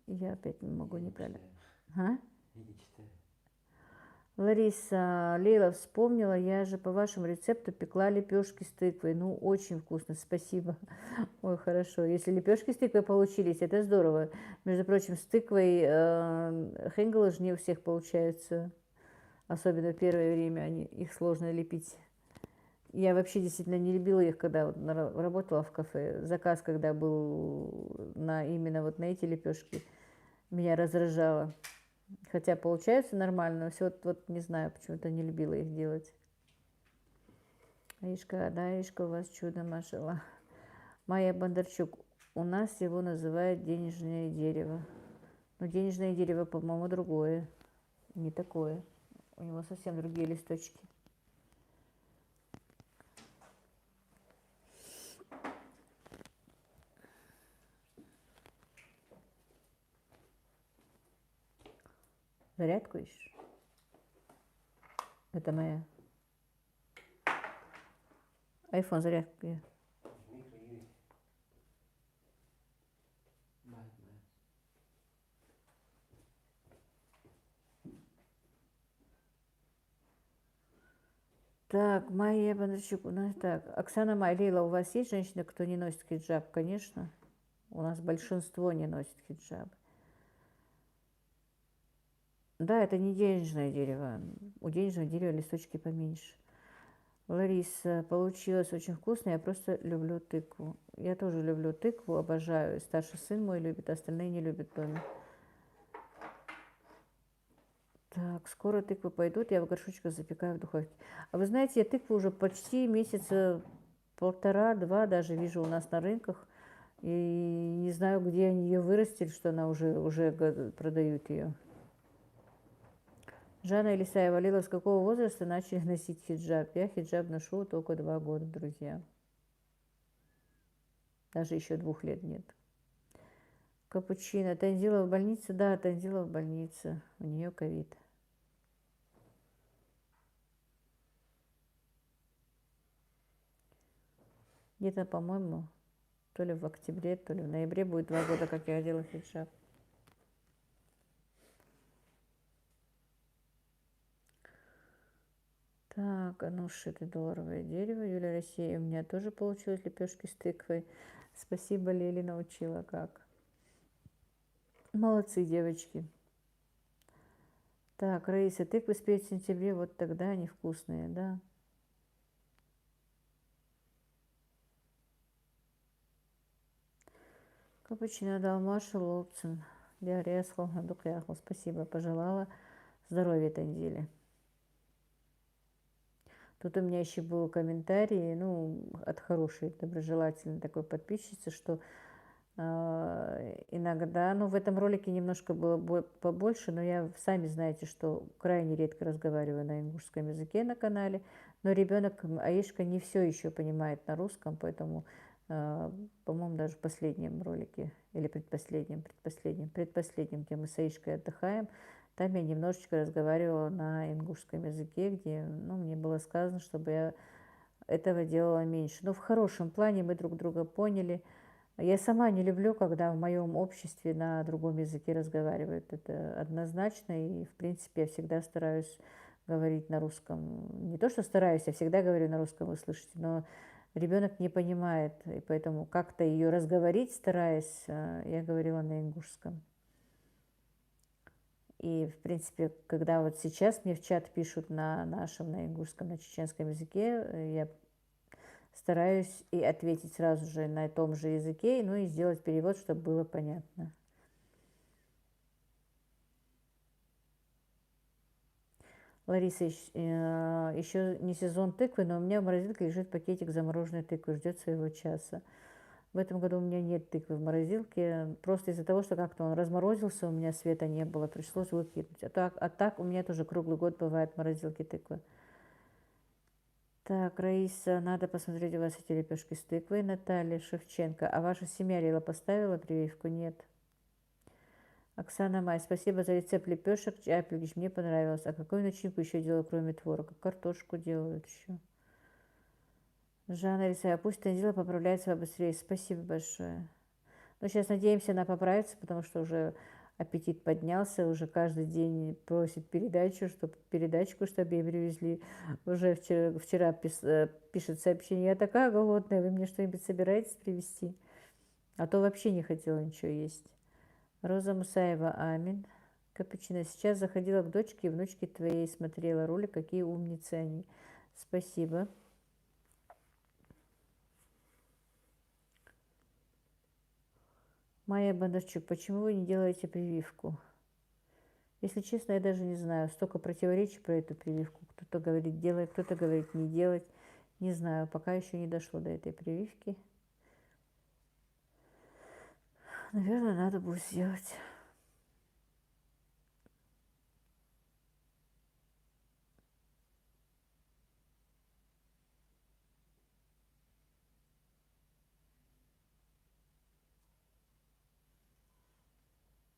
Я опять не могу неправильно. А? Я не читаю. Лариса, Лила вспомнила, я же по вашему рецепту пекла лепешки с тыквой. Ну, очень вкусно, спасибо. Ой, хорошо. Если лепешки с тыквой получились, это здорово. Между прочим, с тыквой хенгелы же не у всех получаются. Особенно в первое время их сложно лепить. Я вообще действительно не любила их, когда вот работала в кафе. Заказ, когда был именно вот на эти лепешки, меня раздражало. Хотя получается нормально, но все вот не знаю, почему-то не любила их делать. Аишка, да, Аишка, у вас чудо, машалла. Майя Бондарчук, у нас его называют денежное дерево. Но денежное дерево, по-моему, другое, не такое. У него совсем другие листочки. Зарядку ищешь? Это моя. Айфон зарядка. Так, Майя Бондарчук, у нас так. Оксана Майлила, у вас есть женщина, кто не носит хиджаб? Конечно. У нас большинство не носит хиджаб. Да, это не денежное дерево. У денежного дерева листочки поменьше. Лариса, получилось очень вкусно. Я просто люблю тыкву. Я тоже люблю тыкву, обожаю. Старший сын мой любит, остальные не любят в доме. Так, скоро тыквы пойдут, я в горшочках запекаю в духовке. А вы знаете, я тыкву уже почти месяца полтора-два даже вижу у нас на рынках. И не знаю, где они ее вырастили, что она уже продают ее. Жанна Елисаева, Лила, с какого возраста начали носить хиджаб? Я хиджаб ношу только 2 года, друзья. Даже еще 2 лет нет. Капучино. Танзила в больнице? Да, Танзила в больнице. У нее ковид. Где-то, по-моему, то ли в октябре, то ли в ноябре будет 2 года, как я одела хиджаб. Так, а ну это долларовое дерево. Юлия Россия, у меня тоже получилось лепешки с тыквой. Спасибо, Лили научила как. Молодцы, девочки. Так, Раиса, тыквы спеть в сентябре, вот тогда они вкусные, да. Капучино дал Маша Лобцин. Диарея с спасибо, пожелала здоровья этой неделе. Тут у меня еще был комментарий, от хорошей, доброжелательной такой подписчицы, что иногда, в этом ролике немножко было побольше, но я, сами знаете, что крайне редко разговариваю на ингушском языке на канале, но ребенок Аишка не все еще понимает на русском, поэтому, по-моему, даже в последнем ролике, или предпоследнем, где мы с Аишкой отдыхаем, там я немножечко разговаривала на ингушском языке, где, мне было сказано, чтобы я этого делала меньше. Но в хорошем плане мы друг друга поняли. Я сама не люблю, когда в моем обществе на другом языке разговаривают. Это однозначно, и, в принципе, я всегда стараюсь говорить на русском. Не то, что стараюсь, я всегда говорю на русском, вы слышите, но ребенок не понимает, и поэтому как-то ее разговорить, стараясь, я говорила на ингушском. И, в принципе, когда вот сейчас мне в чат пишут на нашем, на ингушском, на чеченском языке, я стараюсь и ответить сразу же на том же языке, и сделать перевод, чтобы было понятно. Лариса, еще не сезон тыквы, но у меня в морозилке лежит пакетик замороженной тыквы, ждет своего часа. В этом году у меня нет тыквы в морозилке, просто из-за того, что как-то он разморозился, у меня света не было, пришлось выкинуть. А так у меня тоже круглый год бывает в морозилке тыквы. Так, Раиса, надо посмотреть у вас эти лепешки с тыквой. Наталья Шевченко, а ваша семья, Лила, поставила прививку? Нет. Оксана Май, спасибо за рецепт лепешек. Чапель, мне понравилось. А какую начинку еще делаю, кроме творога? Картошку делают еще. Жанна Рисая, пусть Танзила поправляется побыстрее. Спасибо большое. Ну, сейчас надеемся, она поправится, потому что уже аппетит поднялся, уже каждый день просит передачку, чтобы ей привезли. Уже вчера пишет сообщение: я такая голодная, вы мне что-нибудь собираетесь привезти? А то вообще не хотела ничего есть. Роза Мусаева, амин. Капучино, сейчас заходила к дочке и внучке твоей, смотрела ролик, какие умницы они. Спасибо. Майя Бондарчук, почему вы не делаете прививку? Если честно, я даже не знаю. Столько противоречий про эту прививку. Кто-то говорит делать, кто-то говорит не делать. Не знаю, пока еще не дошло до этой прививки. Наверное, надо будет сделать.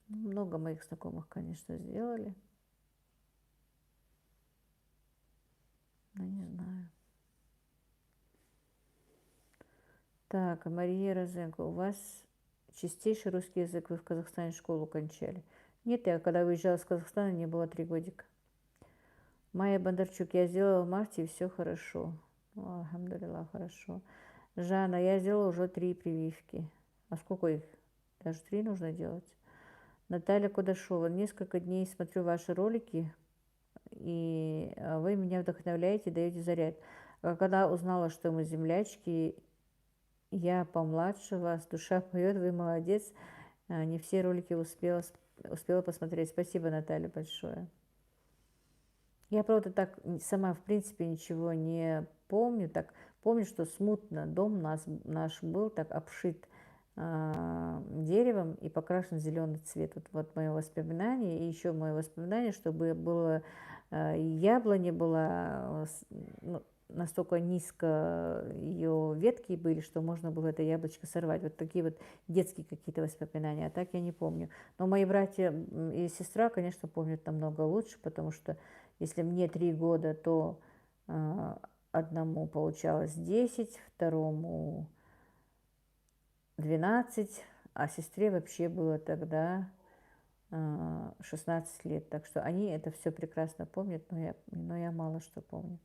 Много моих знакомых, конечно, сделали. Но не знаю. Так, Мария Розенко, у вас чистейший русский язык, вы в Казахстане школу кончали? Нет, я когда выезжала из Казахстана, мне было 3 годика. Майя Бондарчук, я сделала в марте, и все хорошо. Алхамдулилlah, хорошо. Жанна, я сделала уже 3 прививки. А сколько их? Даже 3 нужно делать. Наталья Кудашова, несколько дней смотрю ваши ролики, и вы меня вдохновляете, даете заряд. А когда узнала, что мы землячки, я помладше вас, душа поет, вы молодец. Не все ролики успела посмотреть. Спасибо, Наталья, большое. Я, правда, так сама, в принципе, ничего не помню. Так помню, что смутно дом наш был так обшит деревом и покрашен в зеленый цвет. Вот мое воспоминание. И еще мое воспоминание, чтобы было яблоня была настолько низко, ее ветки были, что можно было это яблочко сорвать. Вот такие вот детские какие-то воспоминания. А так я не помню. Но мои братья и сестра, конечно, помнят намного лучше, потому что если мне 3 года, то одному получалось 10, второму 12, а сестре вообще было тогда 16 лет. Так что они это все прекрасно помнят, но я мало что помню.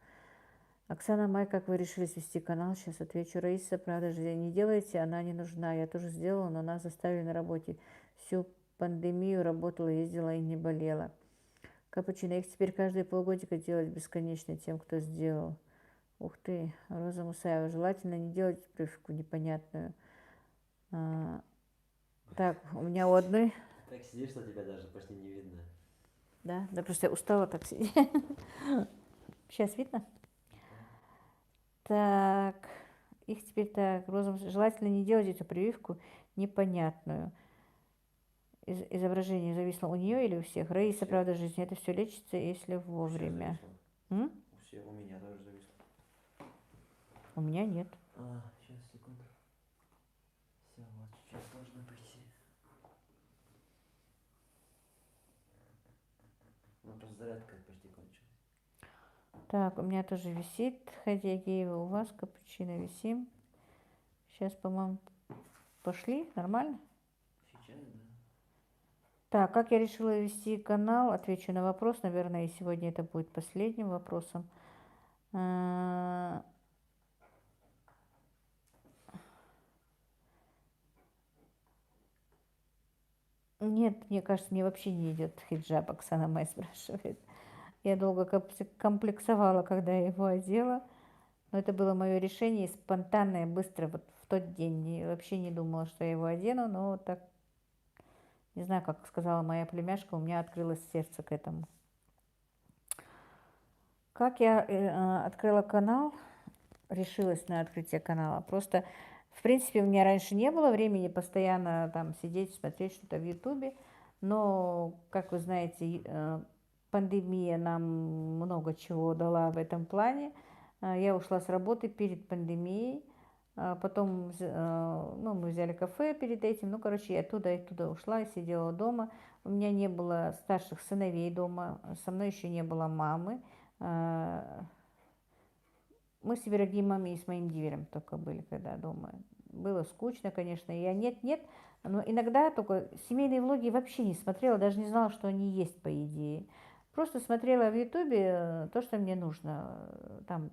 Оксана Май, как вы решили свести канал? Сейчас отвечу. Раиса, правда же не делаете, она не нужна. Я тоже сделала, но нас заставили на работе. Всю пандемию работала, ездила и не болела. Капучино, их теперь каждые полгодика делать бесконечно тем, кто сделал. Ух ты, Роза Мусаева, желательно не делать прививку непонятную. Так, у меня у одной... Так сидишь, что тебя даже почти не видно. Да, просто я устала так сидеть. Сейчас видно? Так, их теперь так, Роза, желательно не делать эту прививку непонятную. Изображение зависло у нее или у всех? Раиса, правда жизни, это все лечится, если вовремя. У меня тоже зависло. У меня нет. Сейчас, секунду. Все, вот сейчас должно прийти. Ну, просто зарядка почти кончилась. Так, у меня тоже висит Хадиагеева, у вас капучино висим. Сейчас, по-моему, пошли, нормально? Сейчас, да. Так, как я решила вести канал, отвечу на вопрос, наверное, и сегодня это будет последним вопросом. Нет, мне кажется, мне вообще не идет хиджаб, Оксана Май спрашивает. Я долго комплексовала, когда я его одела, но это было мое решение, спонтанное, быстро, вот в тот день. И вообще не думала, что я его одену, но так, не знаю, как сказала моя племяшка, у меня открылось сердце к этому. Как я открыла канал, решилась на открытие канала, просто, в принципе, у меня раньше не было времени постоянно там сидеть, смотреть что-то в Ютубе, но, как вы знаете, пандемия нам много чего дала в этом плане. Я ушла с работы перед пандемией, потом мы взяли кафе перед этим, я оттуда ушла и сидела дома. У меня не было старших сыновей дома, со мной еще не было мамы. Мы с Ибрагимом и с моим дивером только были, когда дома. Было скучно, конечно. Я нет, но иногда только семейные влоги вообще не смотрела, даже не знала, что они есть, по идее. Просто смотрела в Ютубе то, что мне нужно. Там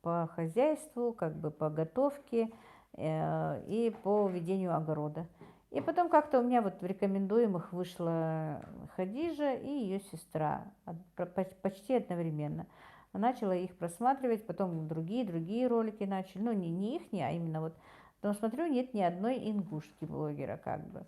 по хозяйству, как бы по готовке и по ведению огорода. И потом как-то у меня вот в рекомендуемых вышла Хадижа и ее сестра почти одновременно. Начала их просматривать, потом другие ролики начали. Ну, не их, а именно вот. Но смотрю, нет ни одной ингушки-блогера как бы.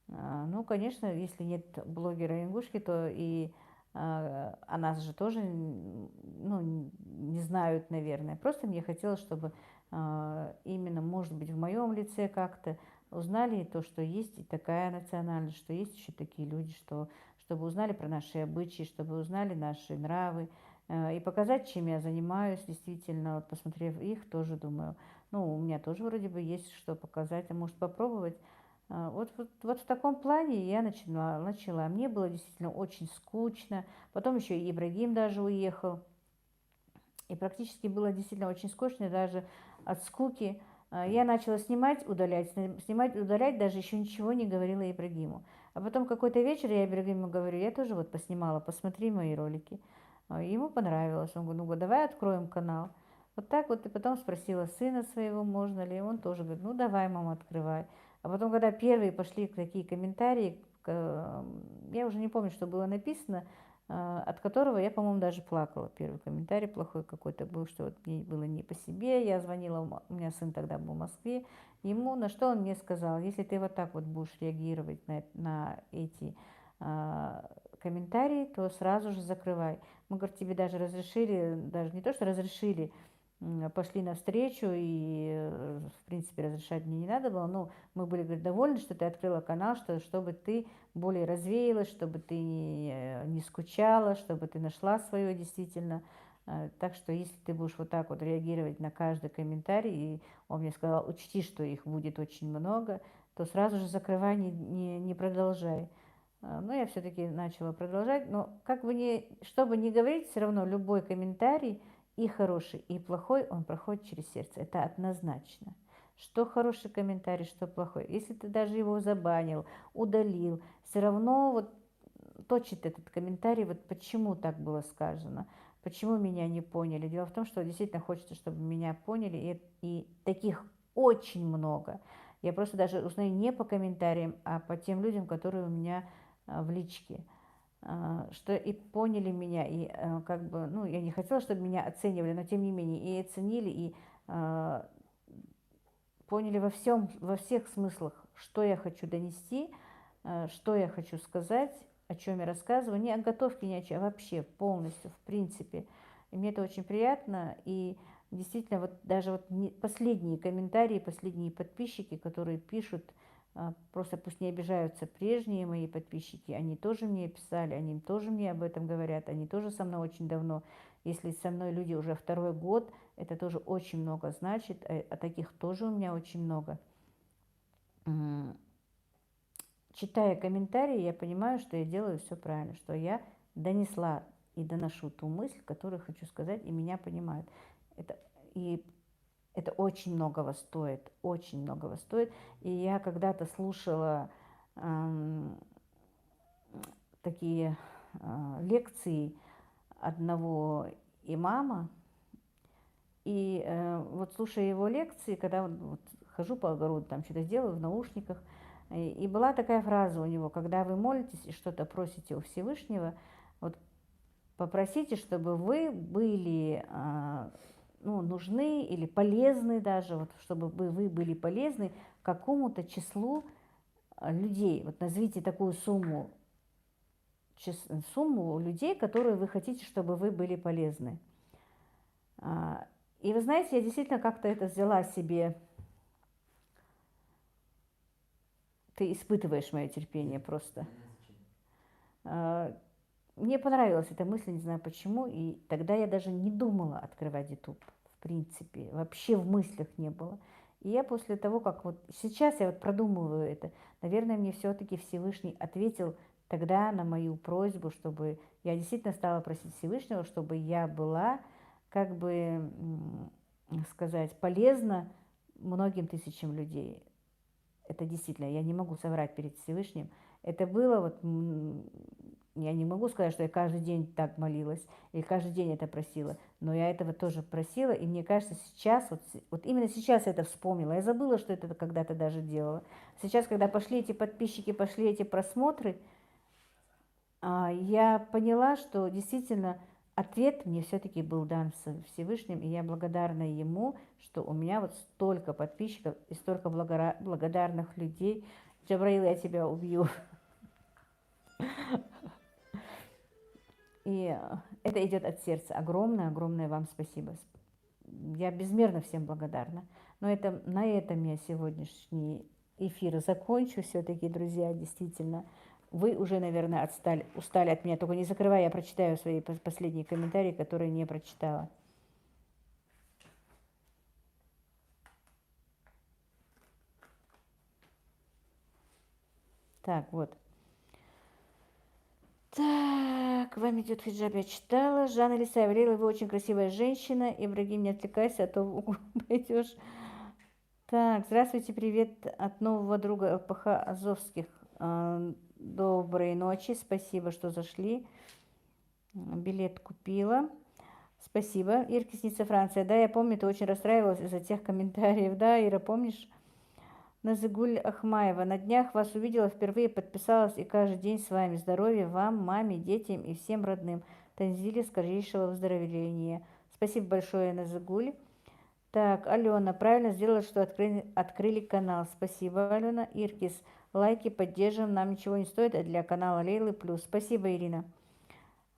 Ну, конечно, если нет блогера-ингушки, то и о нас же тоже ну, не знают, наверное. Просто мне хотелось, чтобы именно, может быть, в моем лице как-то узнали то, что есть и такая национальность, что есть еще такие люди, чтобы узнали про наши обычаи, чтобы узнали наши нравы, и показать, чем я занимаюсь, действительно, вот посмотрев их, тоже думаю, ну, у меня тоже вроде бы есть что показать, а может попробовать. Вот в таком плане я начала. Мне было действительно очень скучно. Потом еще и Ибрагим даже уехал. И практически было действительно очень скучно, даже от скуки. Я начала снимать, удалять, даже еще ничего не говорила Ибрагиму. А потом какой-то вечер я Ибрагиму говорю, я тоже вот поснимала, посмотри мои ролики. Ему понравилось. Он говорит, ну давай откроем канал. Вот так вот, и потом спросила сына своего, можно ли, и он тоже говорит, ну давай, мама, открывай. А потом, когда первые пошли такие комментарии, я уже не помню, что было написано, от которого я, по-моему, даже плакала. Первый комментарий плохой какой-то был, что вот мне было не по себе. Я звонила, у меня сын тогда был в Москве, ему, на что он мне сказал, если ты вот так вот будешь реагировать на эти комментарии, то сразу же закрывай. Мы, говорит, тебе даже разрешили, даже не то, что разрешили, пошли навстречу, и, в принципе, разрешать мне не надо было, но мы были, говорит, довольны, что ты открыла канал, чтобы ты более развеялась, чтобы ты не скучала, чтобы ты нашла свое действительно. Так что если ты будешь вот так вот реагировать на каждый комментарий, и он мне сказал, учти, что их будет очень много, то сразу же закрывай, не продолжай. Но я все-таки начала продолжать. Но как бы что бы ни говорить, все равно любой комментарий, и хороший, и плохой, он проходит через сердце. Это однозначно. Что хороший комментарий, что плохой. Если ты даже его забанил, удалил, все равно вот точит этот комментарий, вот почему так было сказано, почему меня не поняли. Дело в том, что действительно хочется, чтобы меня поняли, и таких очень много. Я просто даже узнаю не по комментариям, а по тем людям, которые у меня в личке, что и поняли меня, и как бы, ну, я не хотела, чтобы меня оценивали, но тем не менее и оценили, и поняли во всех смыслах, что я хочу донести, что я хочу сказать, о чем я рассказываю, не о готовке, ни о чем, а вообще полностью, в принципе. И мне это очень приятно, и действительно, вот даже вот последние комментарии, последние подписчики, которые пишут, просто пусть не обижаются прежние мои подписчики, они тоже мне писали, они тоже мне об этом говорят, они тоже со мной очень давно. Если со мной люди уже второй год, это тоже очень много значит, а таких тоже у меня очень много. Читая комментарии, я понимаю, что я делаю все правильно, что я донесла и доношу ту мысль, которую хочу сказать, и меня понимают. Это очень многого стоит, очень многого стоит. И я когда-то слушала такие лекции одного имама, и вот слушая его лекции, когда вот хожу по огороду, там что-то делаю в наушниках, и была такая фраза у него, когда вы молитесь и что-то просите у Всевышнего, вот попросите, чтобы вы были ну, нужны или полезны даже, вот, чтобы вы были полезны какому-то числу людей. Вот назовите такую сумму людей, которые вы хотите, чтобы вы были полезны. И вы знаете, я действительно как-то это взяла себе. Ты испытываешь мое терпение просто. Мне понравилась эта мысль, не знаю почему, и тогда я даже не думала открывать YouTube, в принципе, вообще в мыслях не было. И я после того, как вот сейчас я вот продумываю это, наверное, мне все-таки Всевышний ответил тогда на мою просьбу, чтобы я действительно стала просить Всевышнего, чтобы я была, как бы сказать, полезна многим тысячам людей. Это действительно, я не могу соврать перед Всевышним. Это было вот, я не могу сказать, что я каждый день так молилась или каждый день это просила, но я этого тоже просила, и мне кажется, сейчас, вот именно сейчас я это вспомнила. Я забыла, что это когда-то даже делала. Сейчас, когда пошли эти подписчики, пошли эти просмотры, я поняла, что действительно ответ мне все-таки был дан Всевышним, и я благодарна ему, что у меня вот столько подписчиков и столько благодарных людей. Джабраил, я тебя убью. И это идет от сердца. Огромное, огромное вам спасибо. Я безмерно всем благодарна. Но на этом я сегодняшний эфир закончу все-таки, друзья, действительно. Вы уже, наверное, устали от меня. Только не закрывай, я прочитаю свои последние комментарии, которые не прочитала. Так, вот. Так, вам идет хиджаб, я читала. Жанна Лисаева, Лейла, вы очень красивая женщина. Ибрагим, не отвлекайся, а то пойдешь. Так, здравствуйте, привет от нового друга ЛПХ Азовских. Доброй ночи, спасибо, что зашли. Билет купила. Спасибо. Иркисница, Франция. Да, я помню, ты очень расстраивалась из-за тех комментариев. Да, Ира, помнишь? Назыгуль Ахмаева. На днях вас увидела, впервые подписалась и каждый день с вами. Здоровья вам, маме, детям и всем родным. Танзиле скорейшего выздоровления. Спасибо большое, Назыгуль. Так, Алена, правильно сделала, что открыли канал. Спасибо, Алена. Иркис, лайки поддержим, нам ничего не стоит, а для канала Лейлы плюс. Спасибо, Ирина.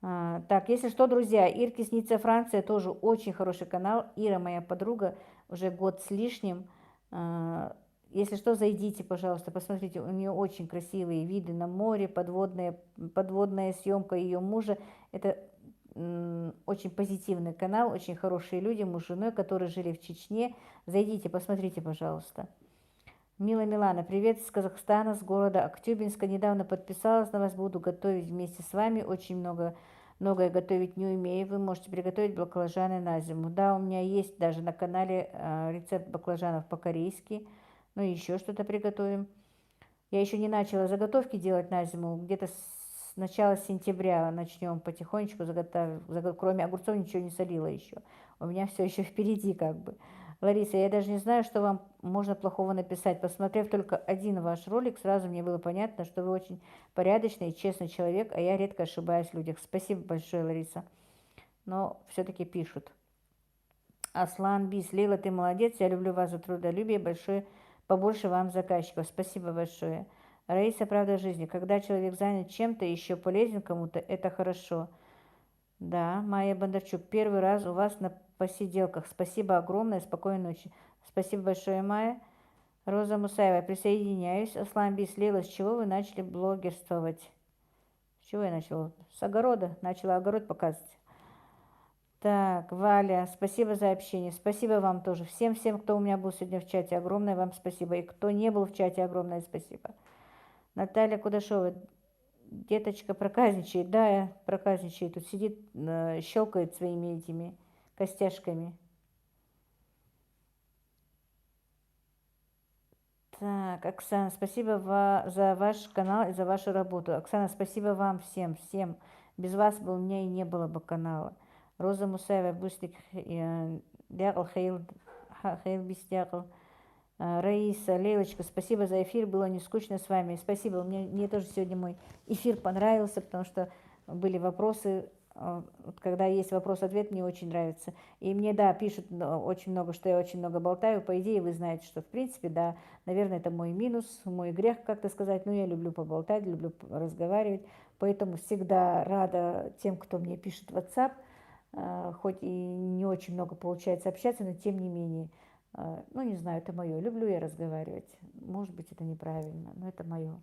Так, если что, друзья, Иркис Ницца Франция тоже очень хороший канал. Ира моя подруга, уже год с лишним. Если что, зайдите, пожалуйста, посмотрите, у нее очень красивые виды на море, подводная съемка ее мужа. Это очень позитивный канал, очень хорошие люди, муж с женой, которые жили в Чечне. Зайдите, посмотрите, пожалуйста. Мила Милана, привет из Казахстана, с города Актюбинска. Недавно подписалась на вас, буду готовить вместе с вами. Очень многое готовить не умею. Вы можете приготовить баклажаны на зиму. Да, у меня есть даже на канале рецепт баклажанов по-корейски. Ну и еще что-то приготовим. Я еще не начала заготовки делать на зиму. Где-то с начала сентября начнем потихонечку заготавливать. Кроме огурцов ничего не солила еще. У меня все еще впереди как бы. Лариса, я даже не знаю, что вам можно плохого написать. Посмотрев только один ваш ролик, сразу мне было понятно, что вы очень порядочный и честный человек, а я редко ошибаюсь в людях. Спасибо большое, Лариса. Но все-таки пишут. Аслан Бис, Лейла, ты молодец, я люблю вас за трудолюбие, большое, побольше вам заказчиков. Спасибо большое. Раиса, правда жизни. Когда человек занят чем-то, еще полезен кому-то, это хорошо. Да, Майя Бондарчук, первый раз у вас на посиделках. Спасибо огромное, спокойной ночи. Спасибо большое, Майя. Роза Мусаева, присоединяюсь. Аслан Бис, Лейла, с чего вы начали блогерствовать? С чего я начала? С огорода. Начала огород показывать. Так, Валя, спасибо за общение. Спасибо вам тоже. Всем, кто у меня был сегодня в чате, огромное вам спасибо. И кто не был в чате, огромное спасибо. Наталья Кудашова, деточка проказничает. Да, я проказничаю. Тут сидит, щелкает своими этими костяшками. Так, Оксана, спасибо за ваш канал и за вашу работу. Оксана, спасибо вам всем. Без вас бы у меня и не было бы канала. Роза Мусаева, Бустик, Дякл, Хейл Бистякл. Раиса, Лейлочка, спасибо за эфир, было не скучно с вами. Спасибо, мне тоже сегодня мой эфир понравился, потому что были вопросы. Когда есть вопрос-ответ, мне очень нравится. И мне, да, пишут очень много, что я очень много болтаю. По идее, вы знаете, что, в принципе, да, наверное, это мой минус, мой грех, как-то сказать. Но я люблю поболтать, люблю разговаривать. Поэтому всегда рада тем, кто мне пишет в WhatsApp. Хоть и не очень много получается общаться, но тем не менее. Ну, не знаю, это мое. Люблю я разговаривать. Может быть, это неправильно, но это мое.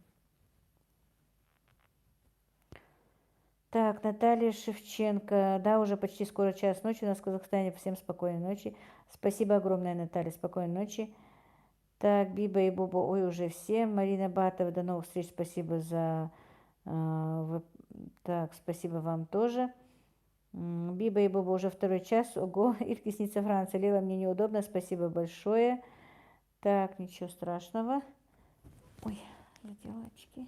Так, Наталья Шевченко. Да, уже почти скоро час ночи у нас в Казахстане. Всем спокойной ночи. Спасибо огромное, Наталья. Спокойной ночи. Так, Биба и Боба. Ой, уже всем. Марина Батова. До новых встреч. Спасибо за Так, спасибо вам тоже. Биба и Боба уже второй час. Ого, Ирке снится Франция. Лила, мне неудобно. Спасибо большое. Так, ничего страшного. Ой, задела очки.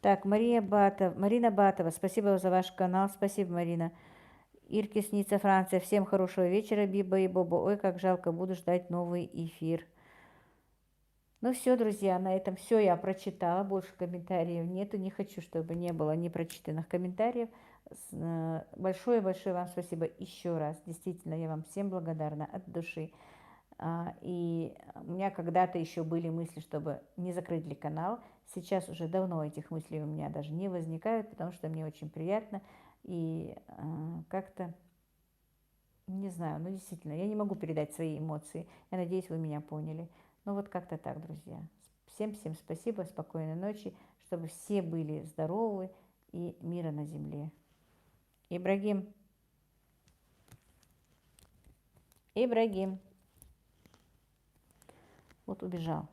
Так, Марина Батова, спасибо за ваш канал. Спасибо, Марина. Ирке снится Франция. Всем хорошего вечера, Биба и Боба. Ой, как жалко, буду ждать новый эфир. Ну все, друзья, на этом все я прочитала. Больше комментариев нету. Не хочу, чтобы не было непрочитанных комментариев. Большое-большое вам спасибо еще раз. Действительно, я вам всем благодарна от души. И у меня когда-то еще были мысли, чтобы не закрыть ли канал. Сейчас уже давно этих мыслей у меня даже не возникают, потому что мне очень приятно. И как-то, не знаю, ну действительно, я не могу передать свои эмоции. Я надеюсь, вы меня поняли. Ну вот как-то так, друзья. Всем спасибо, спокойной ночи, чтобы все были здоровы и мира на земле. Ибрагим. Вот убежал.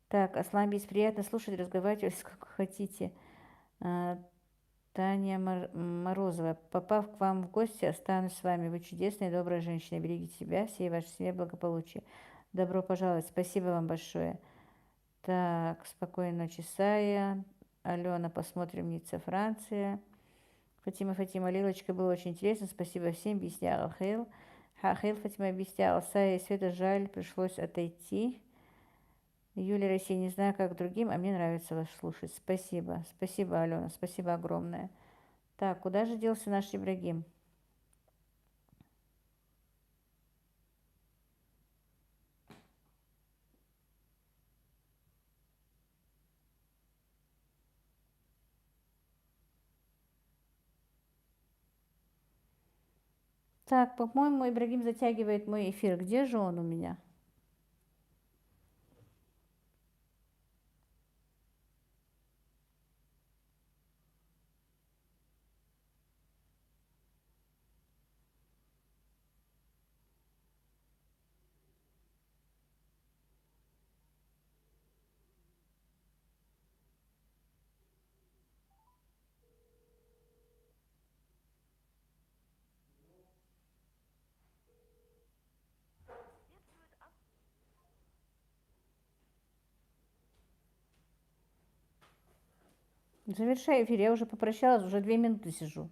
Так, Аслан Бис, приятно слушать, разговаривать, сколько хотите. Таня Морозова, попав к вам в гости, останусь с вами. Вы чудесная и добрая женщина. Берегите себя, всей вашей семье благополучия. Добро пожаловать. Спасибо вам большое. Так, спокойной ночи, Сая. Алена, посмотрим, Ницца, Франция. Фатима, Лилочка, было очень интересно. Спасибо всем. Объясняла Хейл. Хейл, Фатима объясняла. Сая и Света, жаль, пришлось отойти. Юлия, Россия, не знаю, как другим, а мне нравится вас слушать. Спасибо. Спасибо, Алена. Спасибо огромное. Так, куда же делся наш Ибрагим? Так, по-моему, Ибрагим затягивает мой эфир. Где же он у меня? Завершаю эфир. Я уже попрощалась, уже 2 минуты сижу.